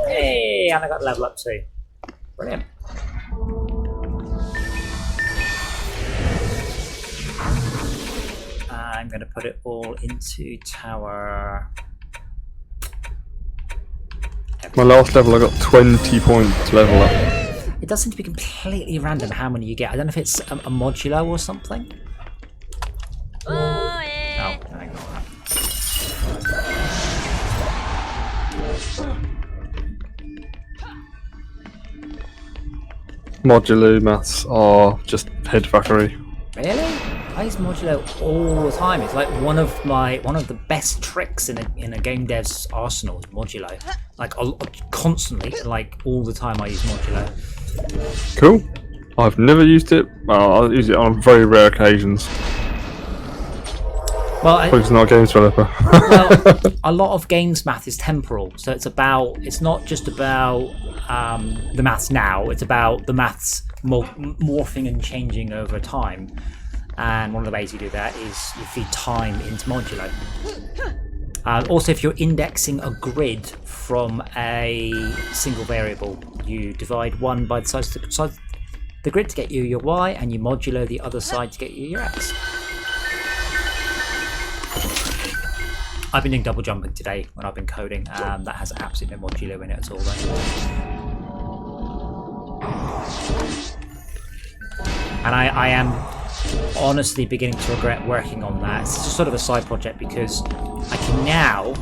Hey, and I got level up too. Brilliant. I'm going to put it all into tower. My last level, I got 20 points level up. It does seem to be completely random how many you get. I don't know if it's a modulo or something. Oh, ignore that. Modulo maths are just headfuckery. Really? I use modulo all the time. It's like one of the best tricks in a game dev's arsenal is modulo. Like constantly, like all the time I use modulo. Cool. I've never used it. Well, I'll use it on very rare occasions. Well, because I'm not a games developer. well, a lot of games math is temporal, so it's not just about the maths now. It's about the maths morphing and changing over time. And one of the ways you do that is you feed time into modulo. Also, if you're indexing a grid from a single variable, you divide one by the size of the grid to get you your y, and you modulo the other side to get you your x. I've been doing double jumping today when I've been coding. That has absolutely no modulo in it at all. Though. And I am honestly beginning to regret working on that. It's just sort of a side project because I can now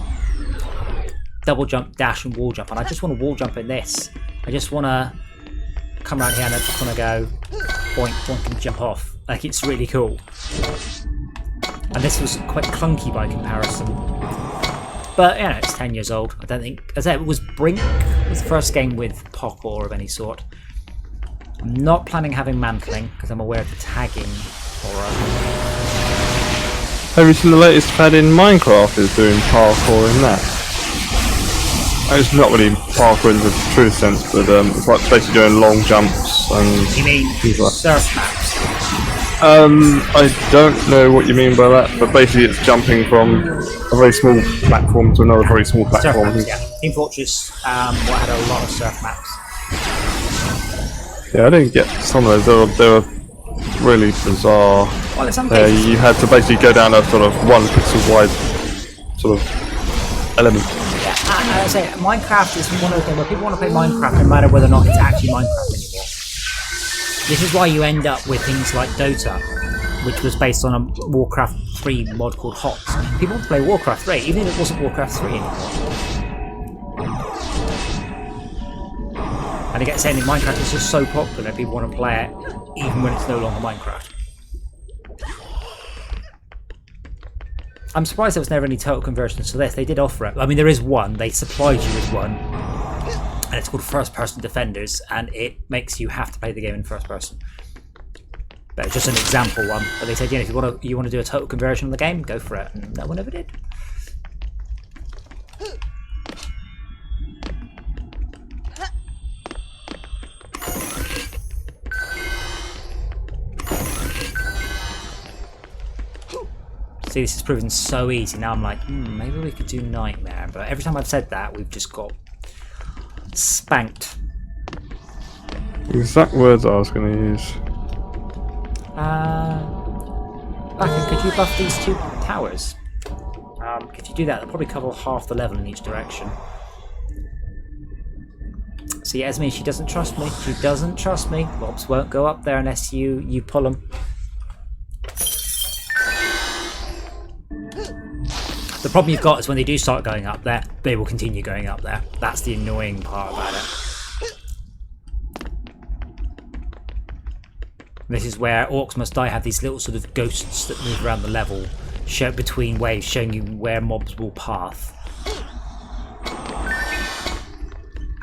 double jump, dash, and wall jump, and I just want to wall jump in this. I just want to come around here and I just want to go boink, boink, and jump off. Like, it's really cool. And this was quite clunky by comparison. But, you know, it's 10 years old. I don't think... As I said, it was Brink. It was the first game with parkour of any sort. I'm not planning having mantling, because I'm aware of the tagging horror. Have you seen the latest fad in Minecraft is doing parkour in that? It's not really parkour in the true sense, but it's like basically doing long jumps and... You mean surf maps? I don't know what you mean by that, but basically it's jumping from a very small platform to another very small platform. Surf maps, yeah. Team Fortress had a lot of surf maps. Yeah, I didn't get some of those. They were really bizarre. Well, in some cases, you had to basically go down a sort of 1 pixel wide sort of element. yeah, and I say Minecraft is one of the things where people want to play Minecraft no matter whether or not it's actually Minecraft anymore. This is why you end up with things like Dota, which was based on a Warcraft 3 mod called HOTS. People want to play Warcraft 3, even if it wasn't Warcraft 3 anymore. And I get saying that Minecraft is just so popular, people want to play it even when it's no longer Minecraft. I'm surprised there was never any total conversions to this. They did offer it. I mean, there is one. They supplied you with one. And it's called First Person Defenders, and it makes you have to play the game in first person. But it's just an example one. But they said, yeah, if you want to do a total conversion of the game, go for it. And no one ever did. See, this has proven so easy. Now I'm like, maybe we could do Nightmare. But every time I've said that, we've just got spanked. Exact words I was going to use. Baka, could you buff these two towers? Could you do that? They'll probably cover half the level in each direction. See, Esme, she doesn't trust me. She doesn't trust me. Mobs won't go up there unless you pull them. The problem you've got is when they do start going up there, they will continue going up there. That's the annoying part about it. This is where Orcs Must Die have these little sort of ghosts that move around the level, show between waves, showing you where mobs will path.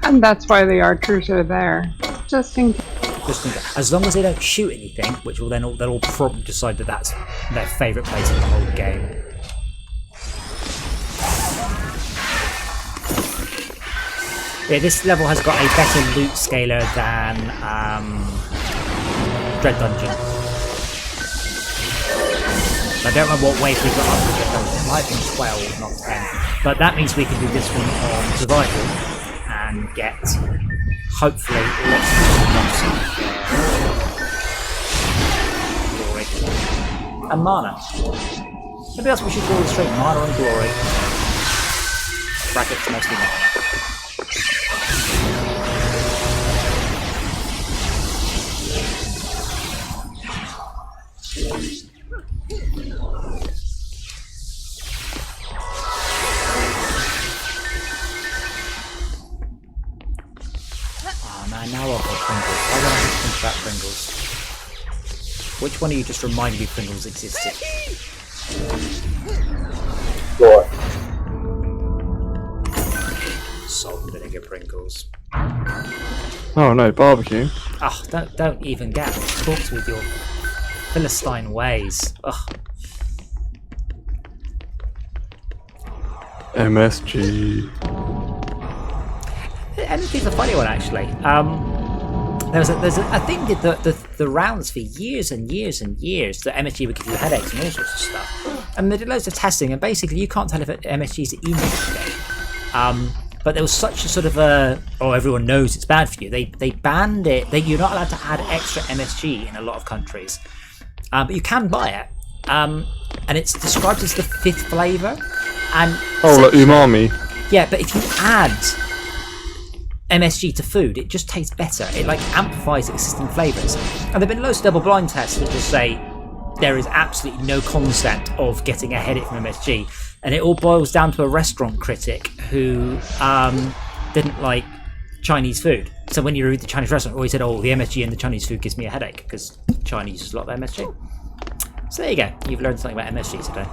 And that's why the archers are there. Just in case. As long as they don't shoot anything, which will then they'll all probably decide that that's their favourite place in the whole game. Yeah, this level has got a better loot scaler than Dread Dungeon. I don't remember what wave we got up to Dread Dungeon. It might have been 12, not 10. But that means we can do this one on survival and get, hopefully, lots of glory and mana. Maybe that's what we should call it straight mana and glory. Brackets mostly mana. Oh man, now I've got Pringles. I don't have to think about Pringles. Which one of you just reminded me Pringles existed? Sure. Salt and vinegar Pringles. Oh no, barbecue. Oh, don't even get me talked with your Philistine ways. Ugh. MSG. MSG's a funny one actually. There's a thing that the rounds for years and years and years that MSG would give you headaches and all sorts of stuff. And they did loads of testing, and basically you can't tell if MSG is immunogenic. But there was such a sort of everyone knows it's bad for you. They banned it. You're not allowed to add extra MSG in a lot of countries, but you can buy it. And it's described as the 5th flavour. And like umami. yeah, but if you add MSG to food, it just tastes better. It like amplifies existing flavours. And there've been loads of double-blind tests that just say there is absolutely no concept of getting a headache from MSG, and it all boils down to a restaurant critic who didn't like Chinese food. So when you read the Chinese restaurant, always said, "Oh, the MSG in the Chinese food gives me a headache," because China uses a lot of MSG. So there you go. You've learned something about MSG today.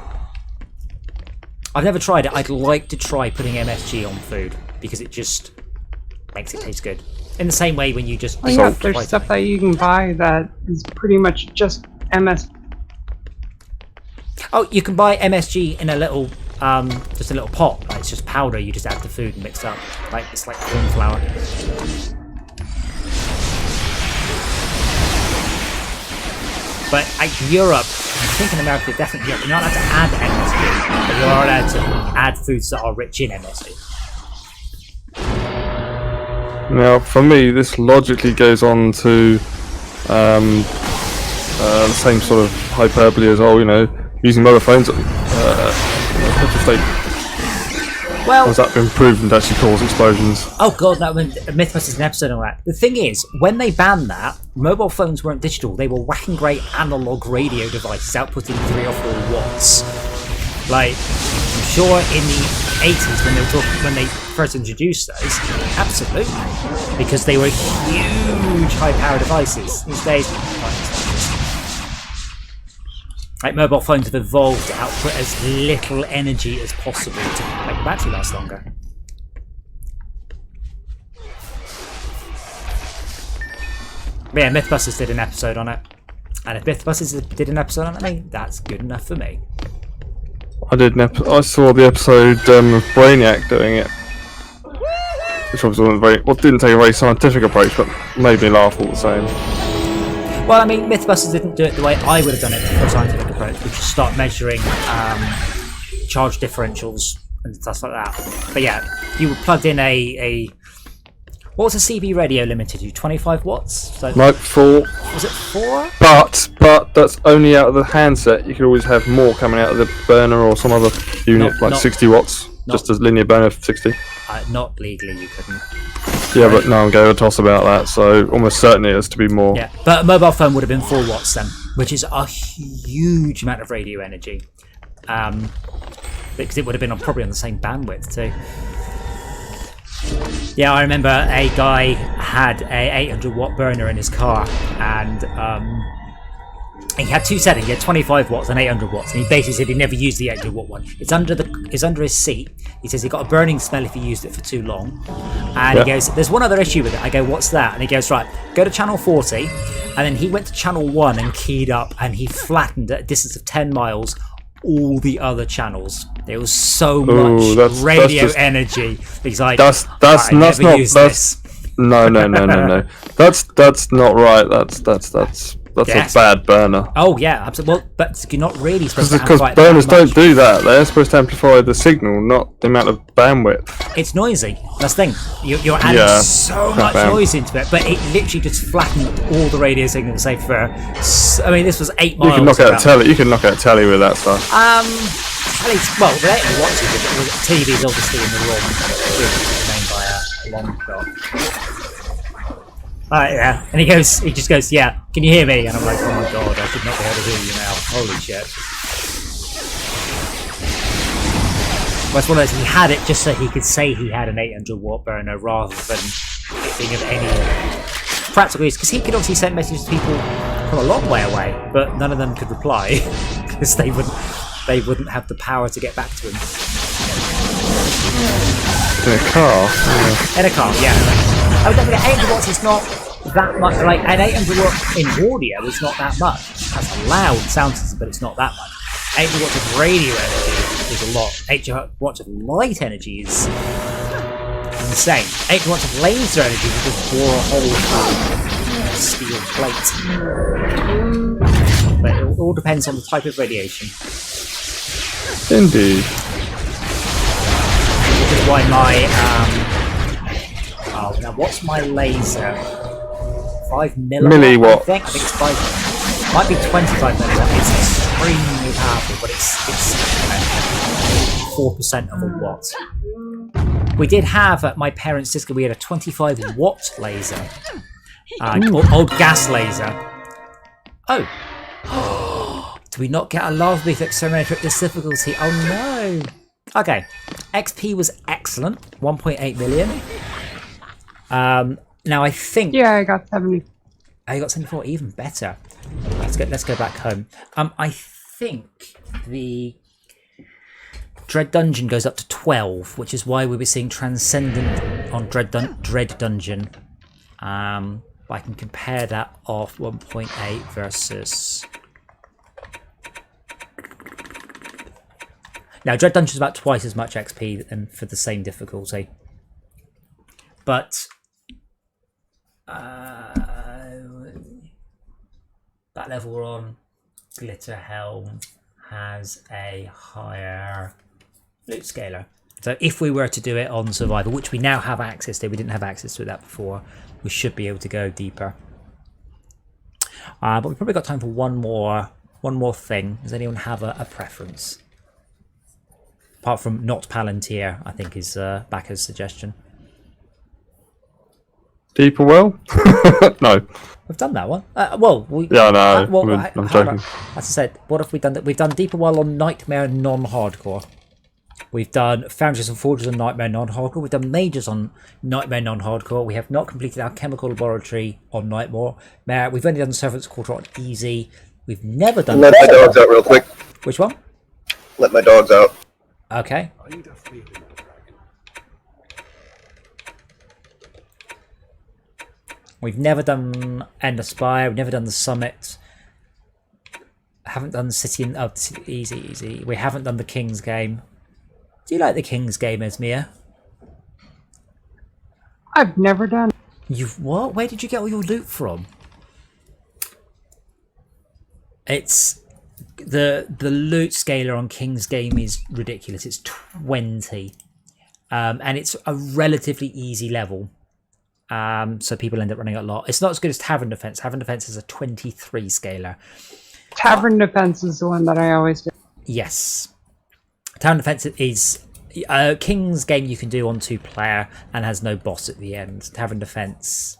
I've never tried it. I'd like to try putting MSG on food because it just makes it taste good. In the same way when you just there's stuff that you can buy that is pretty much just MS. Oh, you can buy MSG in a little, just a little pot. Like it's just powder. You just add the food and mix up. Like it's like corn flour. But Europe, I think in America, definitely Europe, you're not allowed to add MSG, but you are allowed to add foods that are rich in MSG. Now, for me, this logically goes on to the same sort of hyperbole as, using mobile phones. Well, has that been proven to actually cause explosions? Oh god, that Mythbusters an episode on that. The thing is, when they banned that, mobile phones weren't digital. They were whacking great analog radio devices outputting 3 or 4 watts. Like, I'm sure in the 80s when they first introduced those, absolutely, because they were huge high-power devices. These days, like mobile phones have evolved to output as little energy as possible to make the battery last longer. But yeah, Mythbusters did an episode on it, and if Mythbusters did an episode on it, that's good enough for me. I saw the episode of Brainiac doing it, which obviously didn't take a very scientific approach, but made me laugh all the same. Well, I mean, Mythbusters didn't do it the way I would have done it for a scientific approach, which is start measuring charge differentials and stuff like that. But yeah, you plugged in what was a CB radio limited to? 25 watts? So, Like 4. Was it 4? But that's only out of the handset. You could always have more coming out of the burner or some other unit, 60 watts. Just a linear burner of 60. Not legally, you couldn't. Yeah, but no one gave a toss about that, so almost certainly it has to be more. Yeah, but a mobile phone would have been 4 watts then, which is a huge amount of radio energy. Because it would have been probably on the same bandwidth too. Yeah, I remember a guy had a 800 watt burner in his car, and he had 2 settings. He had 25 watts and 800 watts, and he basically said he never used the 800 watt one. It's under his seat. He says he got a burning smell if he used it for too long. And he goes, there's one other issue with it. I go, what's that? And he goes, right, go to channel 40. And then he went to channel 1 and keyed up, and he flattened at a distance of 10 miles all the other channels. There was so much radio energy. He's like, no. That's not right. That's a bad burner. Oh yeah, absolutely. Well, but you're not really supposed to because amplify it burners that much. don't do that. They're supposed to amplify the signal, not the amount of bandwidth. It's noisy. That's the thing. You're adding Yeah. so much Bam. noise into it, but it literally just flattened all the radio signals. Say for, I mean, this was 8 miles. You can knock out around. telly. You can knock out telly with that stuff. Well, the later watches the TV's obviously in the room, made by a long shot. Yeah, and he just goes, yeah. Can you hear me? And I'm like, oh my god, I should not be able to hear you now. Holy shit. Well, it's one of those, he had it just so he could say he had an 800 watt burner rather than it being of any practical use. Because he could obviously send messages to people from a long way away, but none of them could reply because they wouldn't have the power to get back to him. In a car. In a car, yeah. Oh, don't forget, 800 watts is not that much. Like, an 800 watt in audio is not that much. That's a loud sound system, but it's not that much. 800 watts of radio energy is a lot. 800 watts of light energy is insane. 800 watts of laser energy will just bore a hole through a steel plate. But it all depends on the type of radiation. Indeed. Which is why my now what's my laser? 5 milliwatt. I think it's 5. Might be 25 milliwatt. It's extremely powerful, but it's 4% of a watt. We did have at my parents' disco. We had a 25 watt laser, old gas laser. Oh, do we not get a Larvabeef exterminator at this difficulty? Oh no. Okay, XP was excellent, 1.8 million. Now I think. Yeah, I got 70. Oh, you got 74, even better. Let's go back home. I think the Dread Dungeon goes up to 12, which is why we were seeing Transcendent on Dread Dungeon. I can compare that off 1.8 versus. Now, Dread Dungeon is about twice as much XP and for the same difficulty. But that level we're on, Glitter Helm, has a higher loot scaler. So if we were to do it on Survival, which we now have access to, we didn't have access to that before, we should be able to go deeper. But we've probably got time for one more thing. Does anyone have a preference? Apart from not Palantir, I think is Bacca's suggestion. Deeper well? No. We've done that one. Yeah, no. I'm joking. As I said, what have we done? We've done Deeper Well on Nightmare non-hardcore. We've done Foundries and Forges on Nightmare non-hardcore. We've done Majors on Nightmare non-hardcore. We have not completed our Chemical Laboratory on Nightmare. We've only done Servants Quarter on Easy. We've never done... Let my dogs out real quick. Which one? Let my dogs out. Okay. We've never done End of Spire. We've never done the Summit. Haven't done City and easy. We haven't done the King's Game. Do you like the King's Game, Esmia? I've never done. You've what? Where did you get all your loot from? It's the loot scaler on King's Game is ridiculous. It's 20, and it's a relatively easy level. So people end up running a lot. It's not as good as Tavern Defense. Tavern Defense is a 23 scaler. Tavern Defense is the one that I always do. Yes. Tavern Defense is King's Game you can do on 2-player and has no boss at the end. Tavern Defense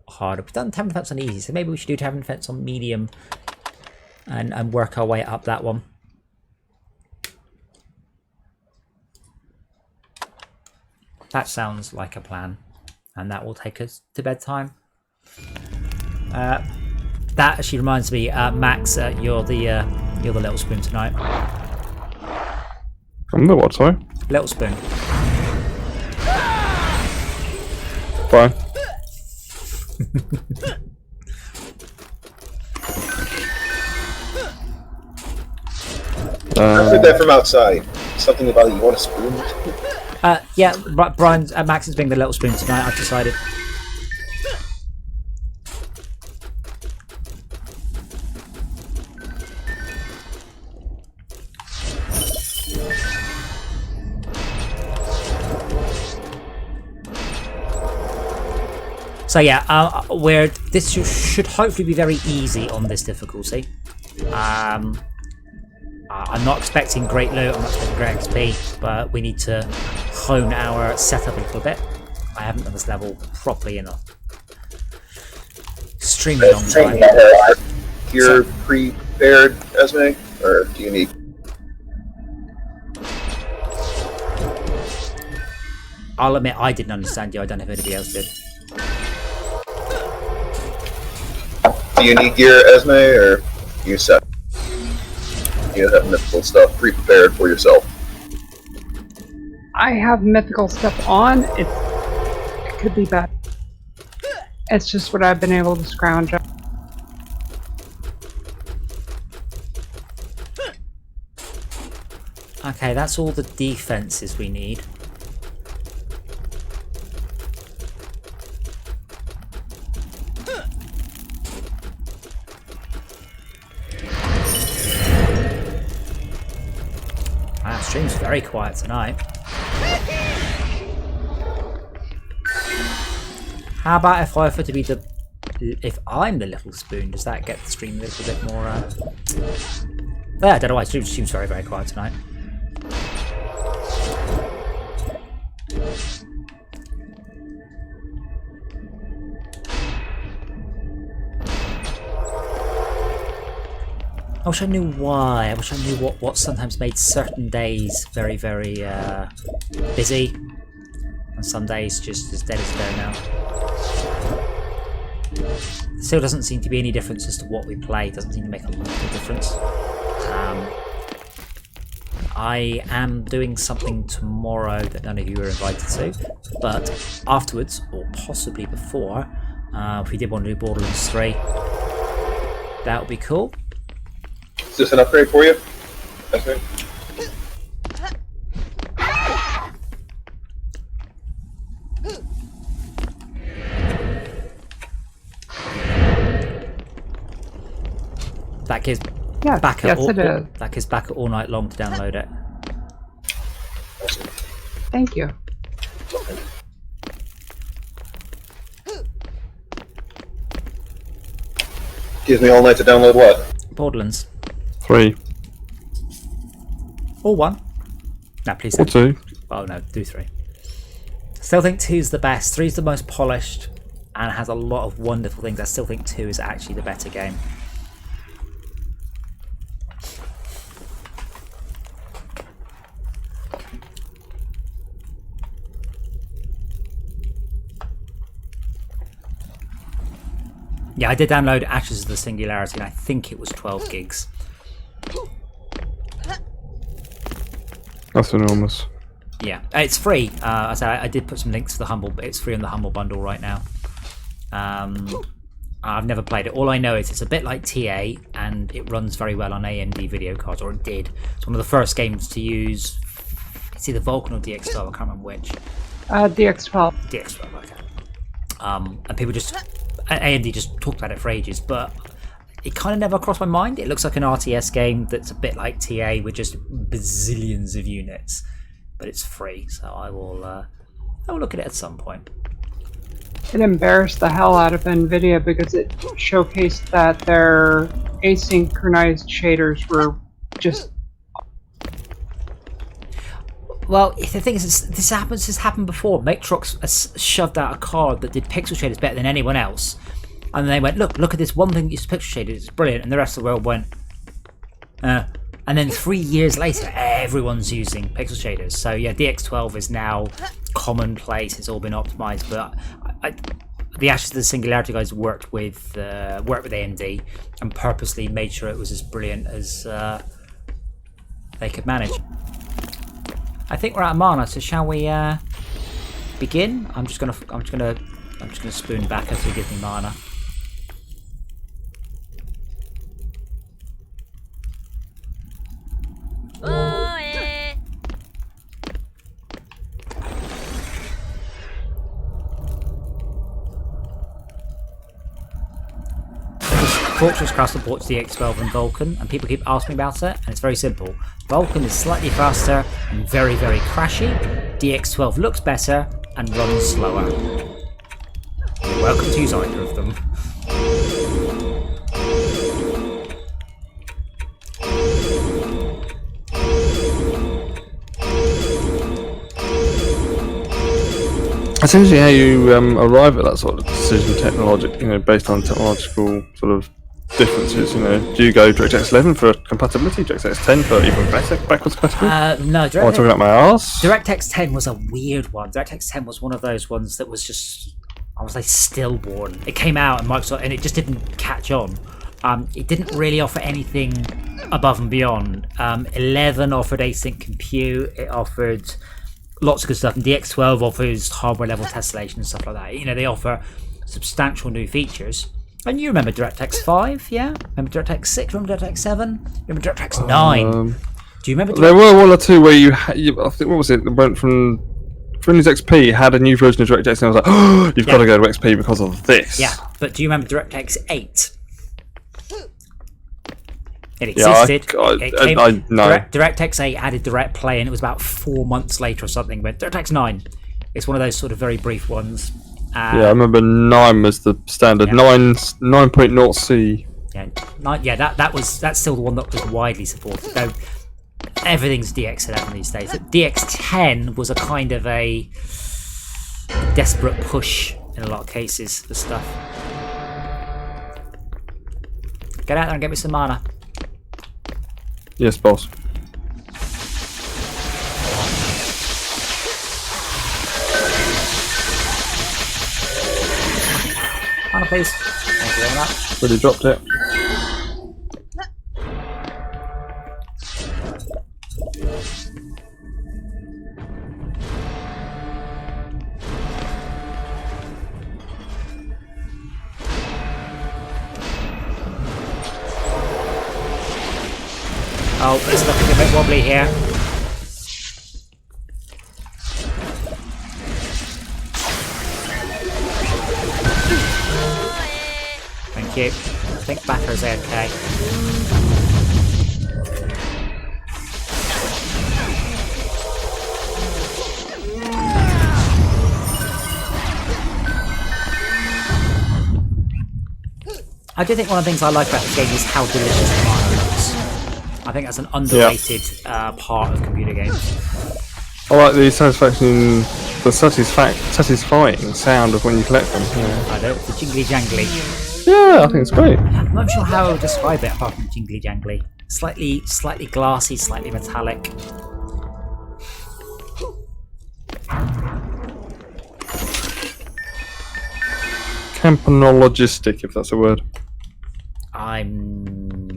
harder. We've done Tavern Defense on easy, so maybe we should do Tavern Defense on medium and work our way up that one. That sounds like a plan. And that will take us to bedtime. That actually reminds me, Max, you're the little spoon tonight. I'm the what, sorry? Little spoon. Fine. I heard that from outside. Something about you want a spoon? Yeah, Brian, Max is being the little spoon tonight, I've decided. So yeah, where this should hopefully be very easy on this difficulty. I'm not expecting great loot, I'm not expecting great XP, but we need to hone our setup a little bit. I haven't done this level properly enough. Extremely long time. You're prepared, Esme, or do you need? I'll admit I didn't understand you. I don't know if anybody else did. Do you need gear, Esme, or you set? You have mythical stuff pre-prepared for yourself. I have mythical stuff on. It could be bad. It's just what I've been able to scrounge up. Okay, that's all the defenses we need. Wow, stream's very quiet tonight. How about if I offer to be if I'm the little spoon, does that get the stream a little bit more I don't know why stream's very, very quiet tonight. I wish I knew why. I wish I knew what sometimes made certain days very, very busy, and some days just as dead as they are now. Still doesn't seem to be any difference as to what we play. It doesn't seem to make a lot of difference. I am doing something tomorrow that none of you are invited to, but afterwards, or possibly before, if we did want to do Borderlands 3, that would be cool. Is this an upgrade for you? Esme? That gives Yes, back yes, at it is. that gives back all night long to download it. Thank you. Gives me all night to download what? Borderlands. 3 Or 1. No, please or don't. 2. Oh no, do 3. Still think 2's the best. 3's the most polished and has a lot of wonderful things. I still think 2 is actually the better game. Yeah, I did download Ashes of the Singularity and I think it was 12 gigs. That's enormous. Yeah, it's free. I did put some links to the Humble, but it's free on the Humble bundle right now. I've never played it. All I know is it's a bit like TA and it runs very well on AMD video cards, or it did. It's one of the first games to use, it's either Vulkan or DX12, I can't remember which. DX12. DX12, okay. And people just, AMD just talked about it for ages, but it kind of never crossed my mind. It looks like an RTS game that's a bit like TA with just bazillions of units, but it's free, so I will look at it at some point. It embarrassed the hell out of NVIDIA because it showcased that their asynchronized shaders were just... Well, the thing is, this has happened before. Matrox shoved out a card that did pixel shaders better than anyone else, and they went, look at this one thing that uses pixel shaders, it's brilliant, and the rest of the world went, and then 3 years later, everyone's using pixel shaders. So yeah, DX12 is now commonplace. It's all been optimized, but the Ashes of the Singularity guys worked with AMD and purposely made sure it was as brilliant as they could manage. I think we're out of mana, so shall we begin? I'm just gonna spoon back as we give me mana. Fortress Craft supports DX12 and Vulkan, and people keep asking me about it, and it's very simple. Vulkan is slightly faster and very, very crashy. DX12 looks better and runs slower. You're welcome to use either of them. That's interesting how you arrive at that sort of decision based on technological sort of differences. Do you go DirectX 11 for compatibility, DirectX 10 for even better backwards compatibility? No, Am I talking about my arse? DirectX 10 was a weird one. DirectX 10 was one of those ones that was just, I was like, stillborn. It came out and Microsoft, and it just didn't catch on. It didn't really offer anything above and beyond. 11 offered async compute. It offered lots of good stuff, and DX12 offers hardware level tessellation and stuff like that. They offer substantial new features. And you remember DirectX 5, yeah? Remember DirectX 6? Remember DirectX 7? Remember DirectX 9? Do you remember? There were one or two where I think, what was it? It went from Windows XP had a new version of DirectX, and I was like, oh, you've got to go to XP because of this. Yeah, but do you remember DirectX 8? It existed. No. DirectX 8 added Direct Play, and it was about 4 months later or something. But DirectX 9, it's one of those sort of very brief ones. Yeah, I remember 9 was the standard. 9.0C. Yeah, that's still the one that was widely supported. Though everything's DX11 these days. DX10 was a kind of a desperate push in a lot of cases for stuff. Get out there and get me some mana. Yes, boss. Mana, please. Thank you very much. Really dropped it. Oh, it's looking a bit wobbly here. Thank you. I think Batter's okay. I do think one of the things I like about this game is how delicious the mana looks. I think that's an underrated part of computer games. I like the satisfying sound of when you collect them. Yeah. I don't. The jingly jangly. Yeah, I think it's great. I'm not sure how I would describe it apart from jingly jangly. Slightly glassy, slightly metallic. Campanologistic, if that's a word.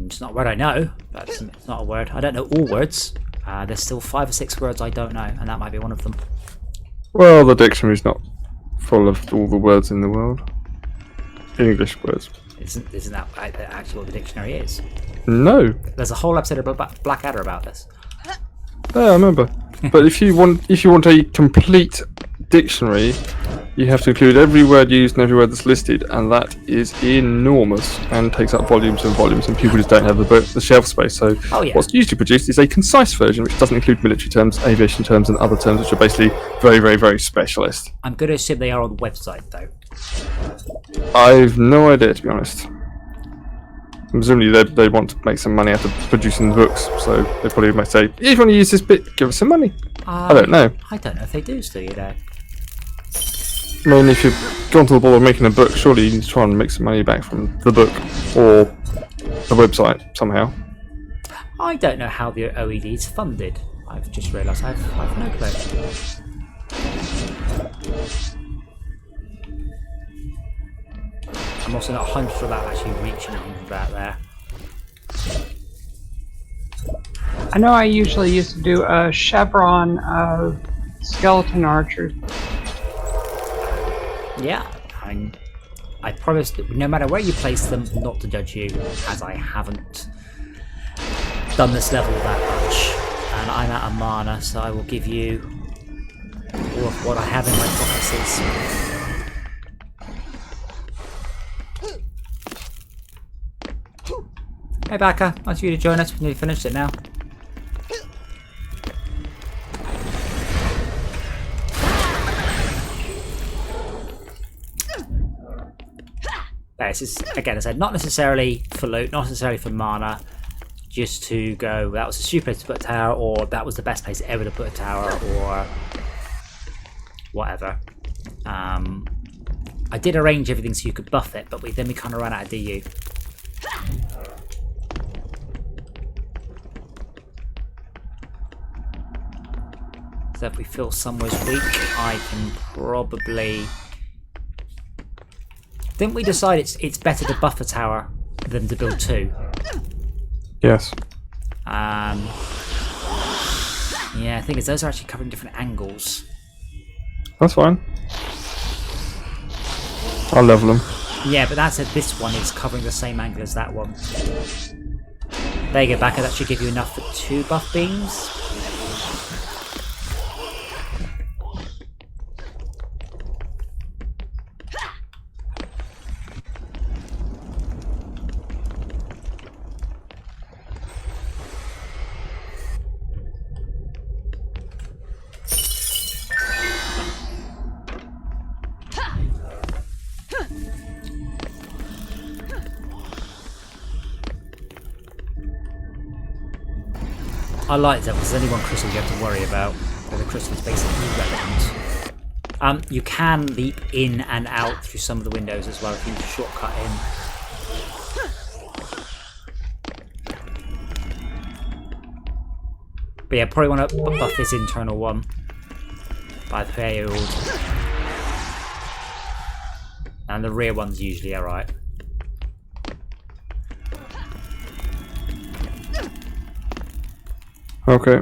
It's not a word I know, but it's not a word. I don't know all words. There's still 5 or 6 words I don't know, and that might be one of them. Well, the dictionary's not full of all the words in the world. English words. Isn't that actually what the dictionary is? No. There's a whole episode of Blackadder about this. Yeah, I remember. But if you want a complete dictionary, you have to include every word used and every word that's listed, and that is enormous and takes up volumes and volumes, and people just don't have the shelf space. So what's usually produced is a concise version, which doesn't include military terms, aviation terms, and other terms which are basically very, very, very specialist. I'm going to assume they are on the website, though. I've no idea, to be honest. Presumably they want to make some money out of producing the books, so they probably might say, if you want to use this bit, give us some money. I don't know. I don't know if they do still, I mean, if you've gone to the ball of making a book, surely you need to try and make some money back from the book or the website somehow. I don't know how the OED is funded. I've just realised I've no clue. I'm also not 100 sure about actually reaching 100 out there. I know I usually used to do a chevron of skeleton archers. Yeah, I promise that no matter where you place them, not to judge you, as I haven't done this level that much. And I'm out of mana, so I will give you all of what I have in my prophecies. Hey Baka, nice of you to join us. We've nearly finished it now. This is, again, I said, not necessarily for loot, not necessarily for mana, just to go, that was a stupid place to put a tower, or that was the best place ever to put a tower, or whatever. I did arrange everything so you could buff it, but then we kind of ran out of DU. So if we feel somewhere's weak, I can probably... Didn't we decide it's better to buff a tower than to build 2? Yes. Yeah, the thing is, those are actually covering different angles. That's fine. I'll level them. Yeah, but that said, this one is covering the same angle as that one. There you go, back. That should give you enough for 2 buff beams. I like that because there's only one crystal you have to worry about. So the crystal is basically irrelevant. You can leap in and out through some of the windows as well if you shortcut in. But yeah, probably want to buff this internal one by the payload. And the rear one's usually alright. Okay.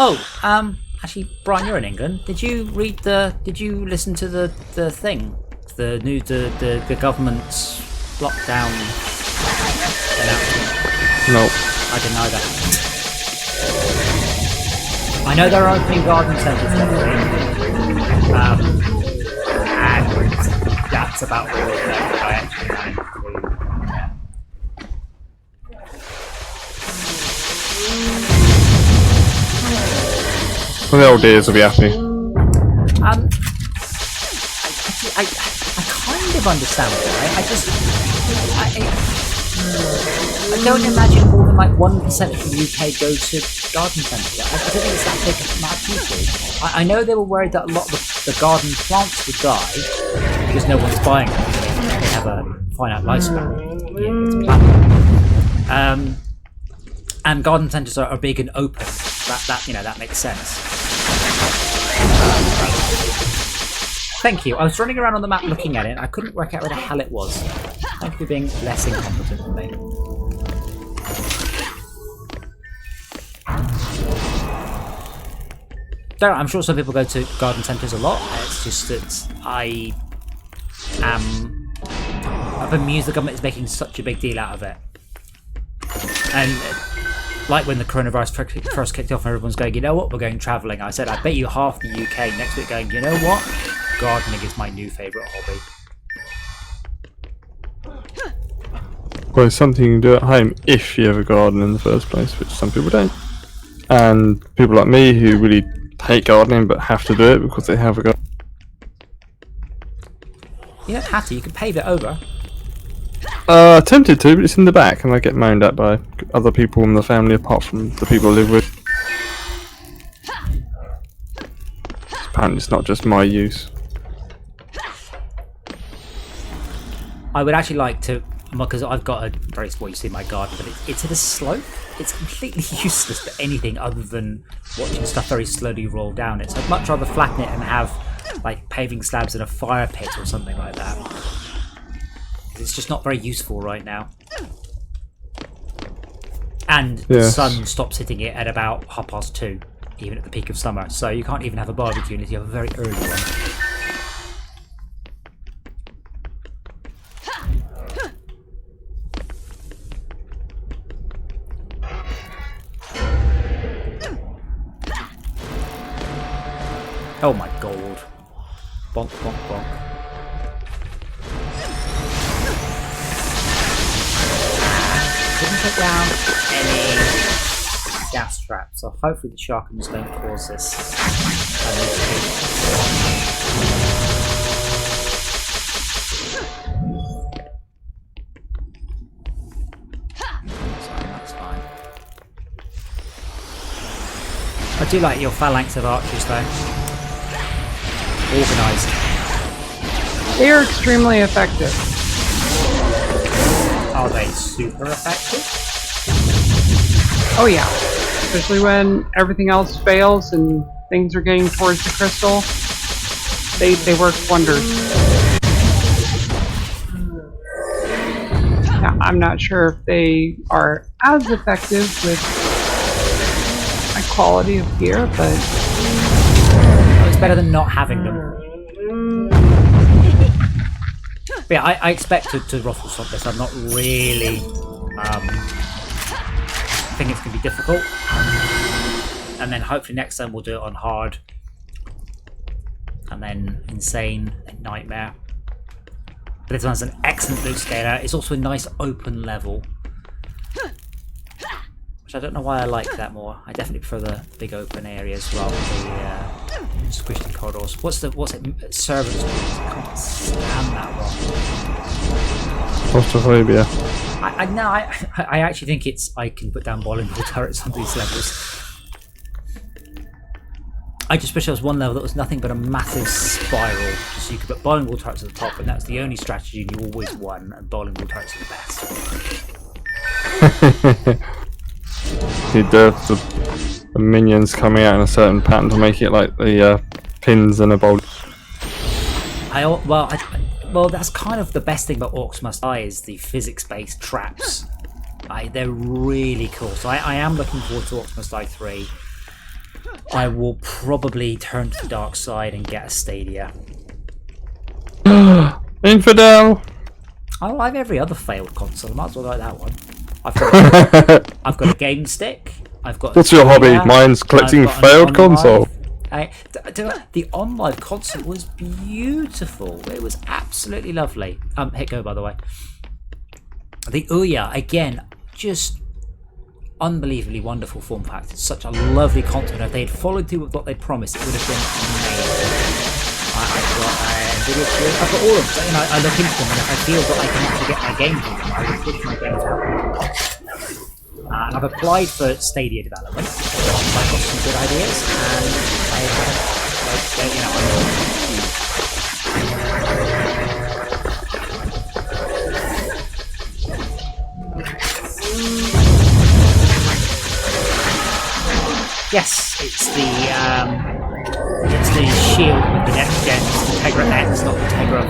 Oh, actually, Brian, you're in England. Did you listen to the thing? The government's lockdown announcement? No. I didn't know that. I know they're opening garden centres and that's about all that I actually managed to do. Well, the old dears will be happy. I kind of understand it, right? I don't imagine more than like 1% of the UK go to garden centres. I don't think it's that big amount of people. I know they were worried that a lot of the garden plants would die because no one's buying them. They have a finite lifespan. Yeah, and garden centres are big and open. That makes sense. Thank you. I was running around on the map looking at it. I couldn't work out where the hell it was. Thank you for being less incompetent than me. I'm sure some people go to garden centres a lot. It's just that I'm amused the government is making such a big deal out of it. And like when the coronavirus first kicked off and everyone's going, you know what, we're going travelling. I said, I bet you half the UK next week going, you know what, gardening is my new favourite hobby. Well, it's something you can do at home if you have a garden in the first place, which some people don't. And people like me who really hate gardening but have to do it because they have a garden. You don't have to, you can pave it over. Tempted to, but it's in the back and I get moaned at by other people in the family apart from the people I live with. Apparently it's not just my use. I would actually like to, because I've got a very small, you see my garden, but it's at a slope. It's completely useless for anything other than watching stuff very slowly roll down it. So I'd much rather flatten it and have like paving slabs in a fire pit or something like that. It's just not very useful right now. And the Yes. sun stops hitting it at about 2:30, even at the peak of summer. So you can't even have a barbecue unless you have a very early one. Oh my god. Bonk, bonk, bonk. Didn't put down any gas traps, so hopefully the sharkins don't cause this. Sorry, that's fine. I do like your phalanx of archers though. Organised. They are extremely effective. Are they super effective? Oh yeah. Especially when everything else fails and things are getting towards the crystal. They work wonders. Now, I'm not sure if they are as effective with my quality of gear, but It's better than not having them. But yeah, I expect to ruffle stop this. I'm not really. I think it's going to be difficult. And then hopefully next time we'll do it on hard. And then insane and nightmare. But this one's an excellent loot scaler. It's also a nice open level. Which I don't know why I like that more. I definitely prefer the big open areas rather than the squishy corridors. What's it? Servants. I can't stand that one. Claustrophobia. I actually think I can put down bowling ball turrets on these levels. I just wish there was one level that was nothing but a massive spiral, so you could put bowling ball turrets at the top, and that's the only strategy, and you always won, and bowling ball turrets are the best. The minions coming out in a certain pattern to make it like the pins in a bowl. Well, that's kind of the best thing about Orcs Must Die is the physics-based traps. They're really cool. So I am looking forward to Orcs Must Die 3. I will probably turn to the dark side and get a Stadia. Infidel! I like every other failed console. I might as well like that one. I've got a game stick. I've got. What's your hobby? Mine's collecting I've got an failed console. The OnLive console was beautiful. It was absolutely lovely. Hit go, by the way. The Ouya, again, just unbelievably wonderful form factor. It's such a lovely console. If they had followed through with what they promised, it would have been amazing. I've got video shield. I've got all of them. I look into them, and if I feel that I can actually get my game from them, I will push my games out. And I've applied for Stadia development. I've got some good ideas, and I haven't, Yes, it's the shield with the next gen Integra X, not Integra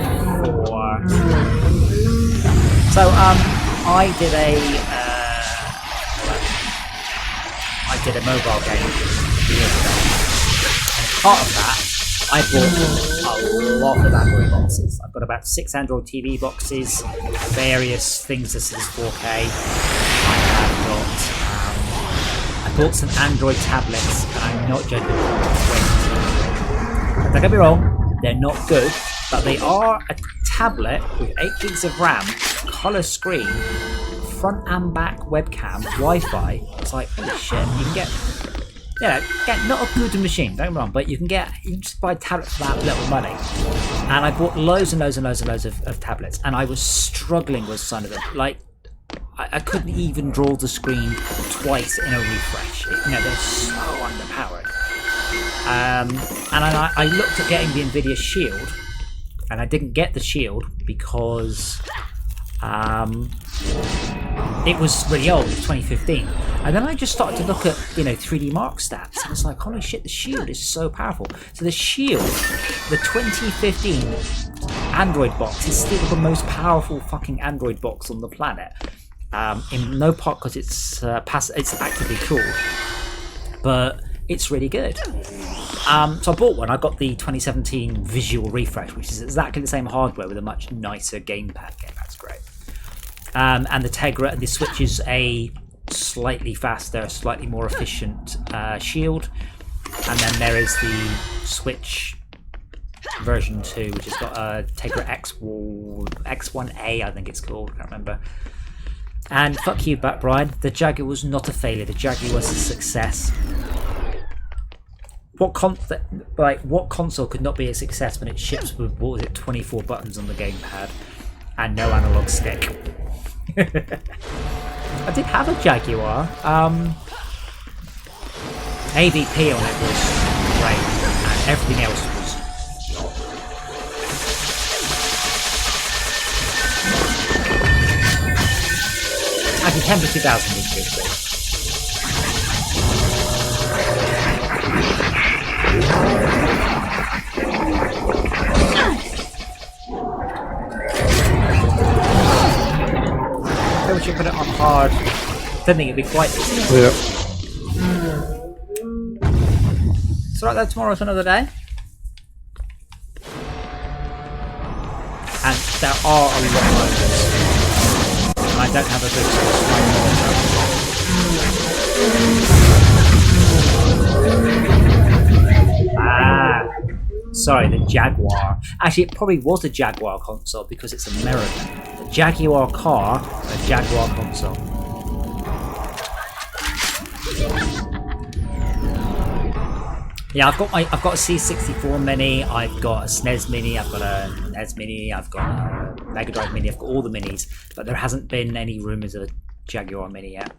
4. So I did a mobile game years ago. And as part of that, I bought a lot of Android boxes. I've got about 6 Android TV boxes, various things that says 4K. I bought some Android tablets, and I'm not joking. Don't get me wrong, they're not good, but they are a tablet with 8 gigs of RAM, colour screen, front and back webcam, Wi-Fi. It's like, holy shit, you can get not a good machine, don't get me wrong, but you can just buy tablets for that little money. And I bought loads and loads and loads and loads of tablets, and I was struggling with some of them. Like, I couldn't even draw the screen twice in a refresh. They're so underpowered. And I looked at getting the Nvidia Shield, and I didn't get the Shield because it was really old, 2015. And then I just started to look at 3D Mark stats. And I was like, holy shit, the shield is so powerful. So the shield, the 2015 Android box, is still the most powerful fucking Android box on the planet. In no part because it's actively cooled, but it's really good. So I bought one. I got the 2017 Visual Refresh, which is exactly the same hardware with a much nicer gamepad. That's great. And the Tegra, the Switch is a slightly faster, slightly more efficient shield. And then there is the Switch version 2, which has got a Tegra X1A, I think it's called. I can't remember. And fuck you back, Brian. The Jaguar was not a failure. The Jaguar was a success. What console could not be a success when it ships with 24 buttons on the gamepad and no analog stick? I did have a Jaguar. AVP on it was great, and everything else was. Actually, Temper 2000 was good. We should put it on hard. Don't think it'd be quite easy. Yeah. It's alright though, tomorrow's another day. And there are a lot of those. And I don't have a good sorry, the Jaguar. Actually, it probably was a Jaguar console because it's American. The Jaguar car, a Jaguar console. Yeah, I've got a C64 Mini, I've got a SNES Mini, I've got a NES Mini, I've got a Mega Drive Mini, I've got all the minis, but there hasn't been any rumours of a Jaguar Mini yet.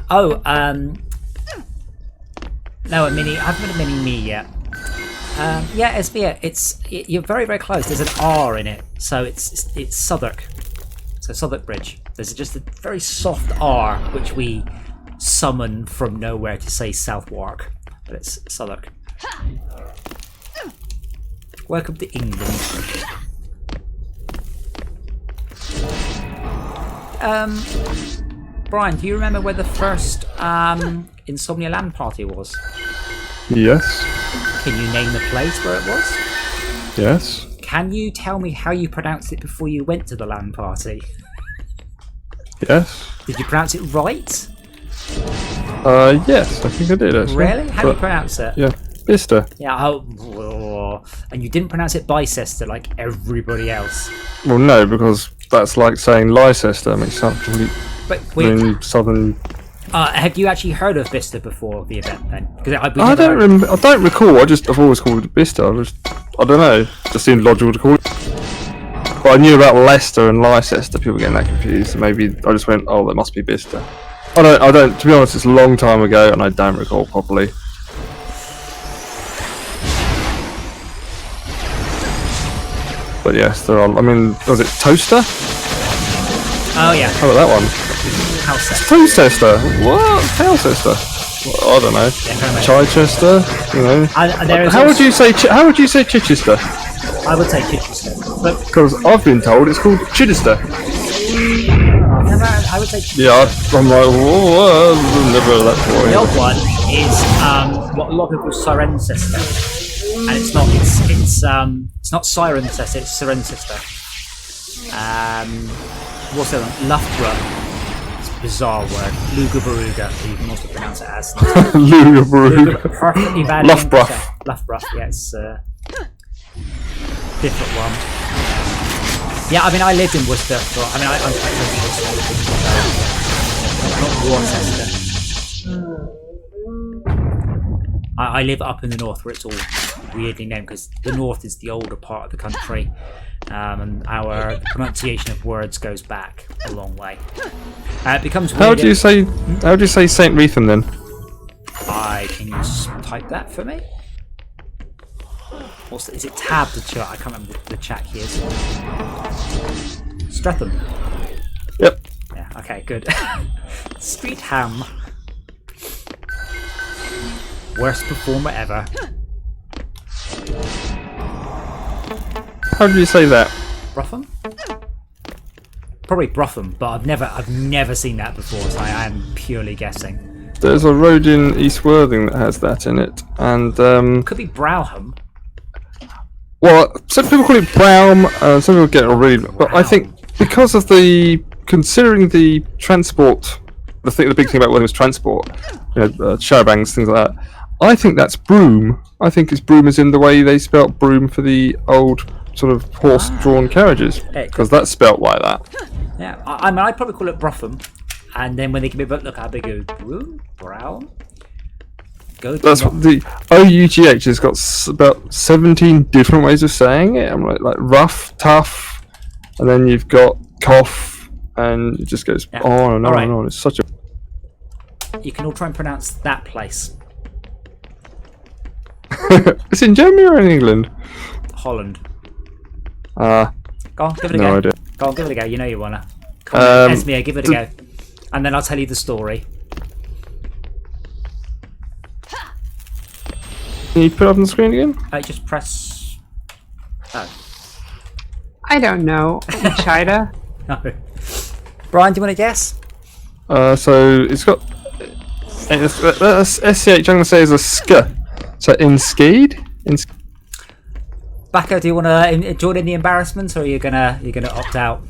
Oh, no, a Mini. I haven't got a Mini Me yet. Yeah, SVA. You're very, very close. There's an R in it, so it's Southwark. So Southwark Bridge. There's just a very soft R, which we summon from nowhere to say Southwark, but it's Southwark. Welcome to England. Brian, do you remember where the first Insomnia LAN party was? Yes. Can you name the place where it was? Yes. Can you tell me how you pronounced it before you went to the LAN party? Yes. Did you pronounce it right? Yes, I think I did actually. Really? How do you pronounce it? Yeah, Bista. Yeah, and you didn't pronounce it Bicester like everybody else. Well, no, because that's like saying Leicester. Makes sense. But In southern. have you actually heard of Bicester before the event then? Because I don't recall. I've always called it Bista. I don't know. It just seemed logical to call it. But I knew about Leicester and Leicester. People getting that confused. So maybe I just went, oh, that must be Bista. I don't. To be honest, it's a long time ago, and I don't recall properly. But yes, there are. I mean, was it Toaster? Oh yeah. How about that one? House Toaster. What? Housechester? Well, I don't know. Yeah, Chichester. You know. How would you say? How would you say Chichester? I would say Chichester, but Because I've been told it's called Chichester. I would say Chichester. Yeah, I'm like, whoa, I've never heard of that before. The old one is what a lot of people call Cirencester, and it's not. It's not Cirencester. It's Cirencester. What's the other one? Loughborough. It's a bizarre word. Lugabaruga. You can also pronounce it as. Lugabaruga. Perfectly valid. Loughborough. Loughborough. Yeah, it's different one. Yeah, I mean, I lived in Worcester. So, I mean, I'm quite close to Worcester. Not Worcester. I live up in the north where it's all weirdly named because the north is the older part of the country, and our pronunciation of words goes back a long way. It becomes weird. How do you say Saint Wreatham then? Can you type that for me? Is it tab the chat? I can't remember the chat here. Streatham. Yep. Yeah. Okay, good. Street ham. Worst performer ever. How do you say that? Bruffham? Probably Bruffham, but I've never seen that before, so I am purely guessing. There's a road in East Worthing that has that in it, and Could be Browham. well, some people call it Brown, some people get it already, but I think because of considering the transport, the big thing about Worthing was transport, charabangs, things like that. I think that's broom. I think it's broom as in the way they spelt broom for the old sort of horse-drawn carriages, because that's spelt like that. Yeah, I mean, I'd probably call it Bruffham, and then when they give me a book, look how big it is. Broom? Brown? That's what the OUGH has got about 17 different ways of saying it. I'm like rough, tough, and then you've got cough, and it just goes on and on and on. It's such a... You can all try and pronounce that place. It's in Germany or in England? Holland. Go on, give it a no go. idea. Go on, give it a go. You know you wanna. Come on, Esmea, give it a go. And then I'll tell you the story. Can you put it up on the screen again? Just press... Oh. I don't know. Chida? No. Brian, do you want to guess? So it's got... SCH I'm going to say is a sk. So Inskade? Bacco, do you want to join in the embarrassment, or are you gonna opt out?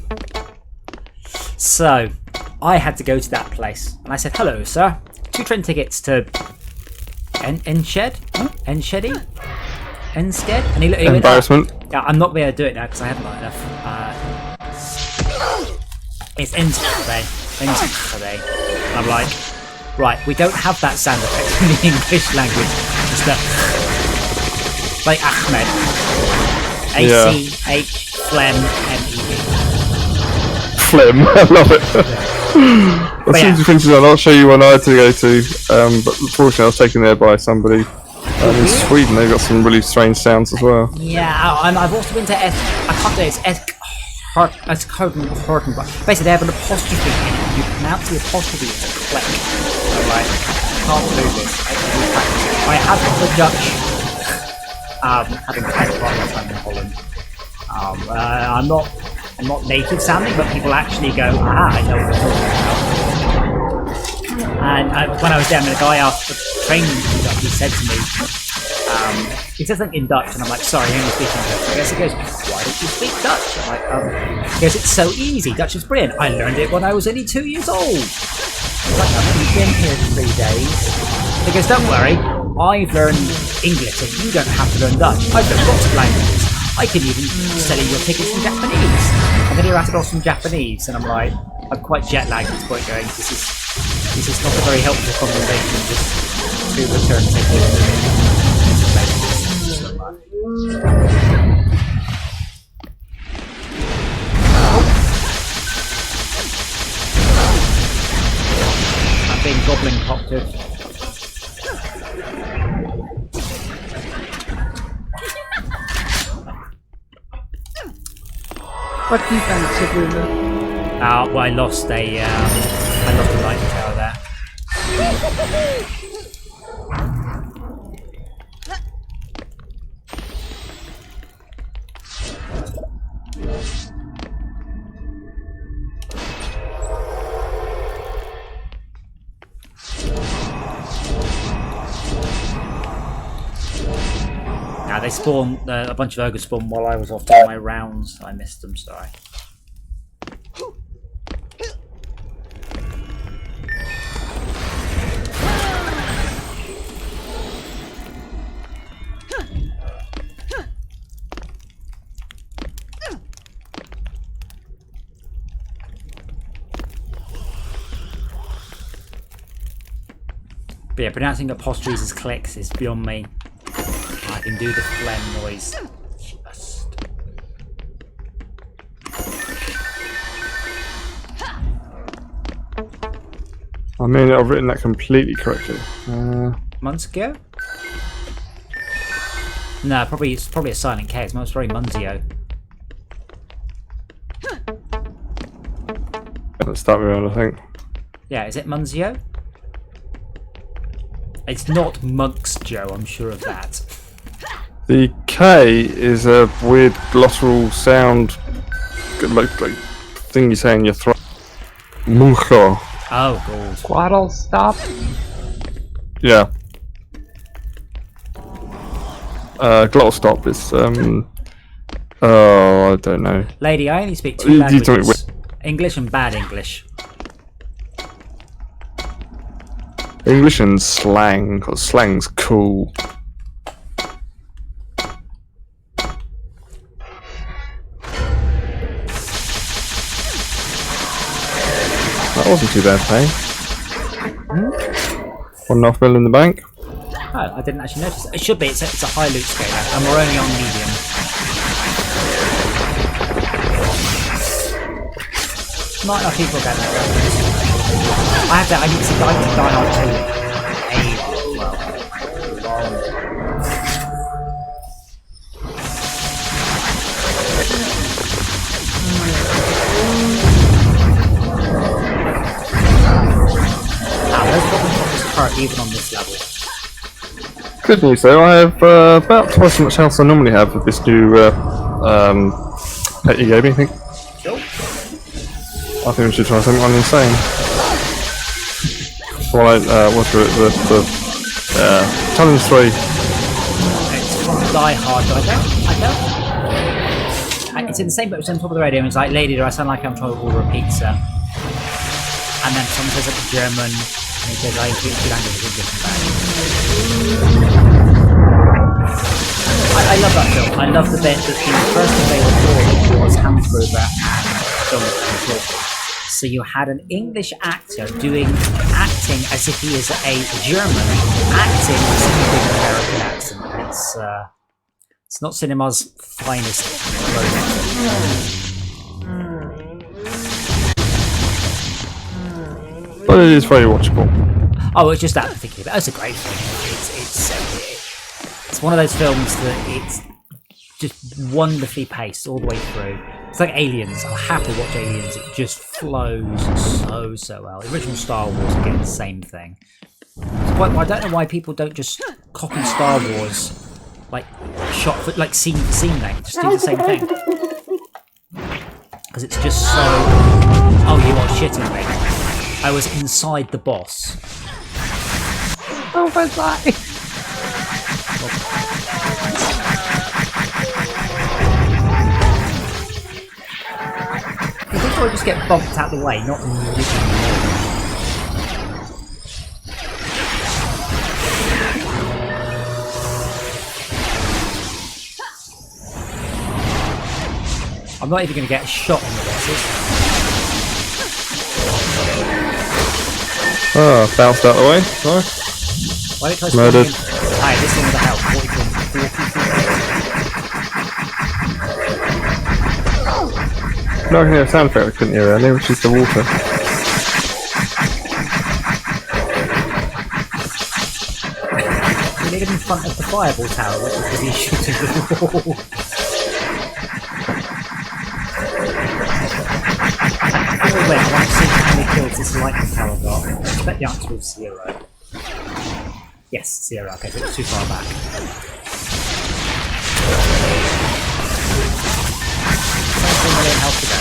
So, I had to go to that place, and I said, "Hello, sir. 2 train tickets to Enskede, Enskede, and he looked. Embarrassment. Yeah, I'm not going to do it now because I haven't got enough. It's Enskede. And I'm like, right, we don't have that sound effect in the English language. It's like Ahmed. A-C-H, phlegm, M-E-D. Phlegm, I love it. I seem to think I'll show you one I had to go to, but unfortunately I was taken there by somebody. In Sweden they've got some really strange sounds as well. Yeah, I've also been to I can't do it, it's Horton, but basically they have an apostrophe in it. You pronounce the apostrophe as a click. I'm like, I can't do this. I have got the Dutch. Having spent quite a lot of time in Holland. I'm not native sounding, but people actually go, I know what they're talking about. And when I was there, the guy asked the train conductor, he said to me, he said something in Dutch, and I'm like, sorry, I only speak English. I guess he goes, why don't you speak Dutch? I'm like, he goes, it's so easy. Dutch is brilliant. I learned it when I was only 2 years old. I was like, I've only been here 3 days. He goes, don't worry, I've learned English and you don't have to learn Dutch. I've learned lots of languages. I can even sell you your tickets in Japanese. And then he rattled off some Japanese, and I'm like, I'm quite jet lagged at this point going, this is not a very helpful conversation, just to return tickets. I'm being goblin coptered. What defense did we lose? Well, I lost a light tower there. Now they spawn, a bunch of ogres spawned while I was off doing my rounds. I missed them, sorry. But yeah, pronouncing apostrophes as clicks is beyond me. I can do the phlegm noise. Just. I mean, I've written that completely correctly. Months ago? No, it's probably a silent K. It's most very Munzio. Let's start around, I think. Yeah, is it Munzio? It's not Monk's Joe, I'm sure of that. The K is a weird glottal sound, like thing you say in your throat. Muncho. Oh, God. Glottal stop. Yeah. Glottal stop is oh, I don't know. Lady, I only speak You- two you tell me languages. English and bad English. English and slang, because slang's cool. That wasn't too bad pay. 1.5 mil in the bank. Oh, I didn't actually notice it. It should be. It's a high loot scaler, and we're only on medium. Not enough people are getting that reference. I need to Die Hard 2 even on this level. Good news though, I have about twice as much health as I normally have with this new pet you gave me, I think. Sure. I think we should try something insane. Well, what's the challenge 3? It's from Die Hard, but I don't. It's in the same boat. It's on top of the radio. And it's like, "Lady, do I sound like I'm trying to order a pizza?" And then someone says it's German, and he says, "I speak two languages, English and bad." I love that film. I love the bit that the first thing they recorded was Hans Gruber and John McClure. So you had an English actor acting as if he is a German, acting as if he did an American accent. It's not cinema's finest moment. But it is very watchable. Oh, it's just that particular bit. It's a great film. It's one of those films that it's just wonderfully paced all the way through. It's like Aliens. I'll happily watch Aliens. It just flows so well. The original Star Wars, again, the same thing. I don't know why people don't just copy Star Wars, like shot for like scene for scene length. Just do the same thing. Because it's just so. Oh, you are shitting me. I was inside the boss. Oh, was I? I think I just get bumped out the way, not immediately. I'm not even going to get a shot on the bosses. Ah, bounced out the way. Nice. Why don't I try Murdered. Hi, this one with the health. What No, I can hear a sound effect I couldn't hear earlier, which is the water. We need him in front of the fireball tower, which is going to be shooting the wall. Wait, I want to see how many kills this lightning tower got. I expect the answer was 0. Yes, 0. Okay, so it's too far back. 24 million health to go.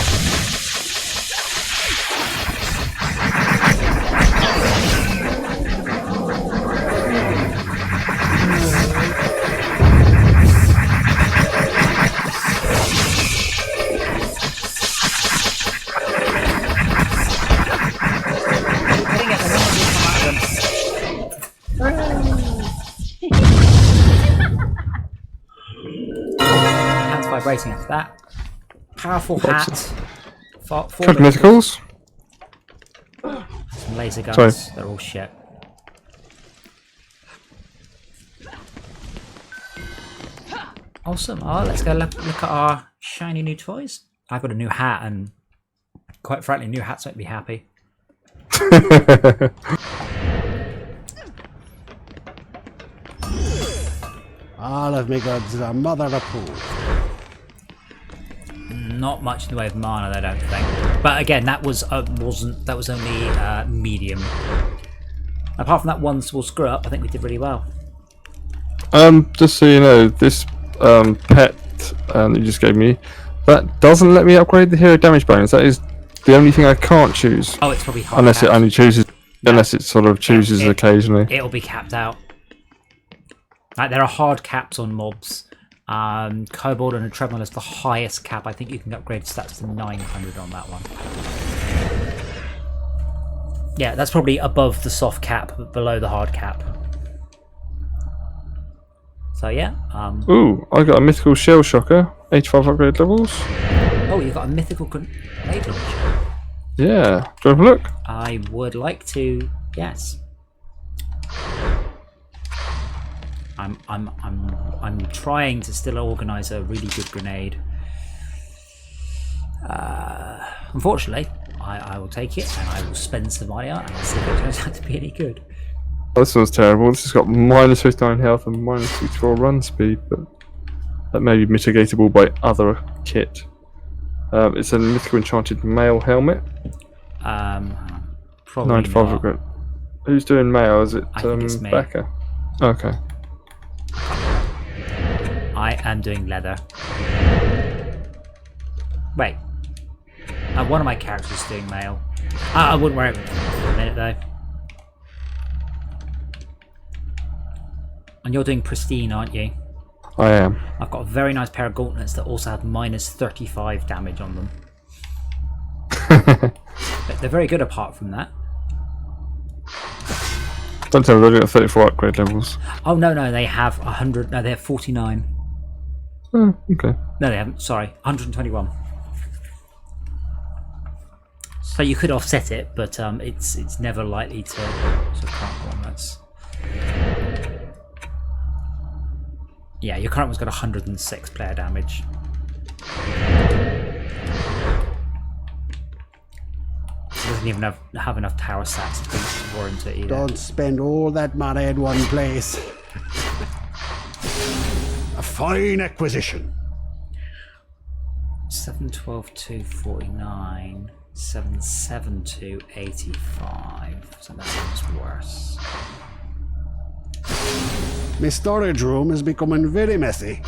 Hands vibrating after that. Powerful hat. Four Cosmeticals? Some laser guns. Sorry. They're all shit. Awesome. Oh, let's go look at our shiny new toys. I've got a new hat, and quite frankly, new hats make me happy. All of me goods are mother of pool. Not much in the way of mana, I don't think. But again, that was that was only medium. Apart from that one small screw up, I think we did really well. Just so you know, this pet that you just gave me, that doesn't let me upgrade the hero damage bonus. That is the only thing I can't choose. Oh, it's probably hard unless capped. it only chooses, unless it sort of chooses occasionally. It'll be capped out. Like there are hard caps on mobs. Kobold and a Treadmill is the highest cap. I think you can upgrade stats to 900 on that one. Yeah, that's probably above the soft cap, but below the hard cap. So yeah. Ooh, I got a mythical shell shocker, 85 upgrade levels. Oh, you've got a mythical grenade launcher. Yeah, do you have a look? I would like to. Yes. I'm trying to still organise a really good grenade. Unfortunately, I will take it and I will spend some money on it and I'll see if it turns out to be any good. Oh, this one's terrible. This has got minus 59 health and minus 64 run speed, but that may be mitigatable by other kit. It's a mythical enchanted mail helmet. Probably 95 not. upgrade. Who's doing mail? Is it I think it's me. Becca? Okay. I am doing leather. Wait. One of my characters is doing mail. I wouldn't wear it for a minute though. And you're doing pristine, aren't you? I am. I've got a very nice pair of gauntlets that also have minus 35 damage on them. But they're very good apart from that. Don't tell me they've got 34 upgrade levels. Oh no, they have 100. No, they have 49. Oh, okay. No, they haven't. Sorry, 121. So you could offset it, but it's never likely to. So can't go on. That's. Yeah, your current one's got 106 player damage. It doesn't even have enough tower stats to warrant it either. Don't spend all that money in one place. A fine acquisition. 712 to 49, 772 85. So that one's worse. My storage room is becoming very messy.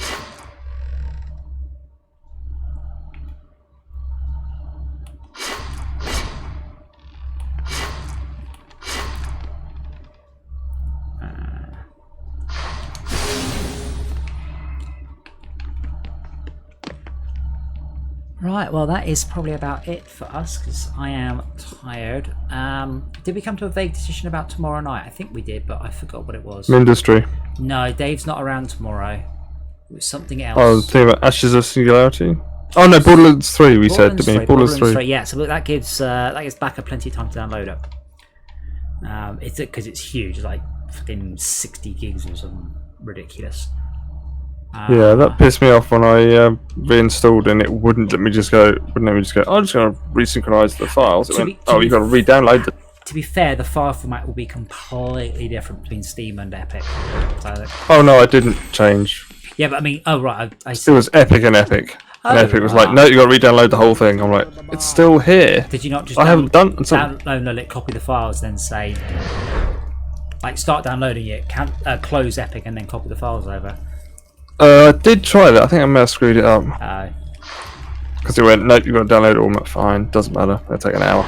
Right, well that is probably about it for us because I am tired. Did we come to a vague decision about tomorrow night? I think we did, but I forgot what it was. Industry. No, Dave's not around tomorrow. It was something else. Oh, the thing about Ashes of Singularity? Oh no, Borderlands 3 we said to me. Borderlands 3. Yeah, so that gives Backup plenty of time to download it. It's because it's huge, like fucking 60 gigs or something ridiculous. Yeah, that pissed me off when I reinstalled and it wouldn't let me just go. I'm just going to resynchronize the files. It went, you've got to re-download them. To be fair, the file format will be completely different between Steam and Epic. So, oh no, I didn't change. yeah, but I mean, oh right, It was Epic and Epic. And Oh, Epic was like, no, you got to re-download the whole thing. I'm like, it's still here. Did you not just? I haven't done. Download it, copy the files, then say, like, start downloading it, close Epic, and then copy the files over. I did try that. I think I may have screwed it up. Oh. Because it went, nope, you've got to download it all. I'm like, fine, doesn't matter. It'll take an hour.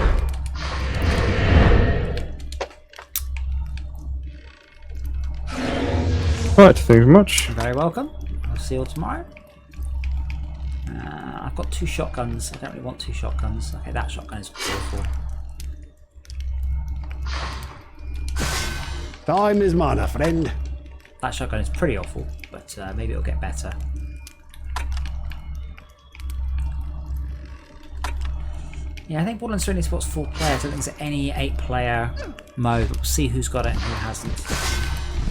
Right, thank you very much. You're very welcome. I'll see you all tomorrow. I've got 2 shotguns. I don't really want 2 shotguns. Okay, that shotgun is awful. Time is mana, friend. That shotgun is pretty awful, but maybe it'll get better. Yeah, I think Borderlands 3 only supports 4 players. I don't think there's any 8-player mode. We'll see who's got it and who hasn't.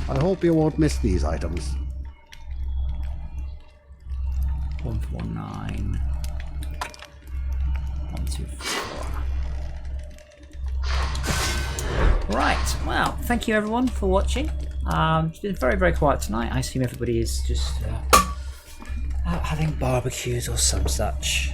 I hope you won't miss these items. 149. 124. Right, well, thank you everyone for watching. It's been very, very quiet tonight. I assume everybody is just about having barbecues or some such.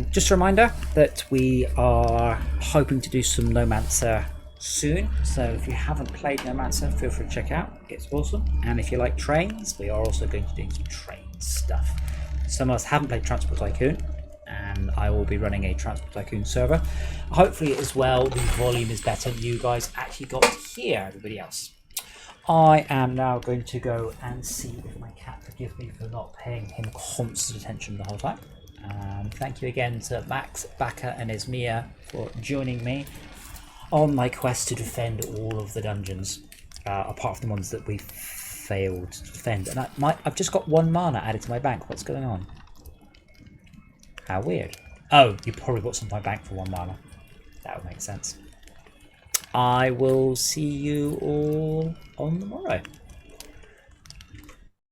Just a reminder that we are hoping to do some Nomancer soon, so if you haven't played Nomancer, feel free to check out. It's awesome. And if you like trains, we are also going to do some train stuff. Some of us haven't played Transport Tycoon, and I will be running a Transport Tycoon server. Hopefully as well the volume is better and you guys actually got to hear everybody else. I am now going to go and see if my cat forgives me for not paying him constant attention the whole time. Thank you again to Max, Baka and Esmia for joining me on my quest to defend all of the dungeons, apart from the ones that we failed to defend. And I've just got 1 mana added to my bank. What's going on? How weird. Oh, you probably bought some of my bank for 1 mana. That would make sense. I will see you all on the morrow.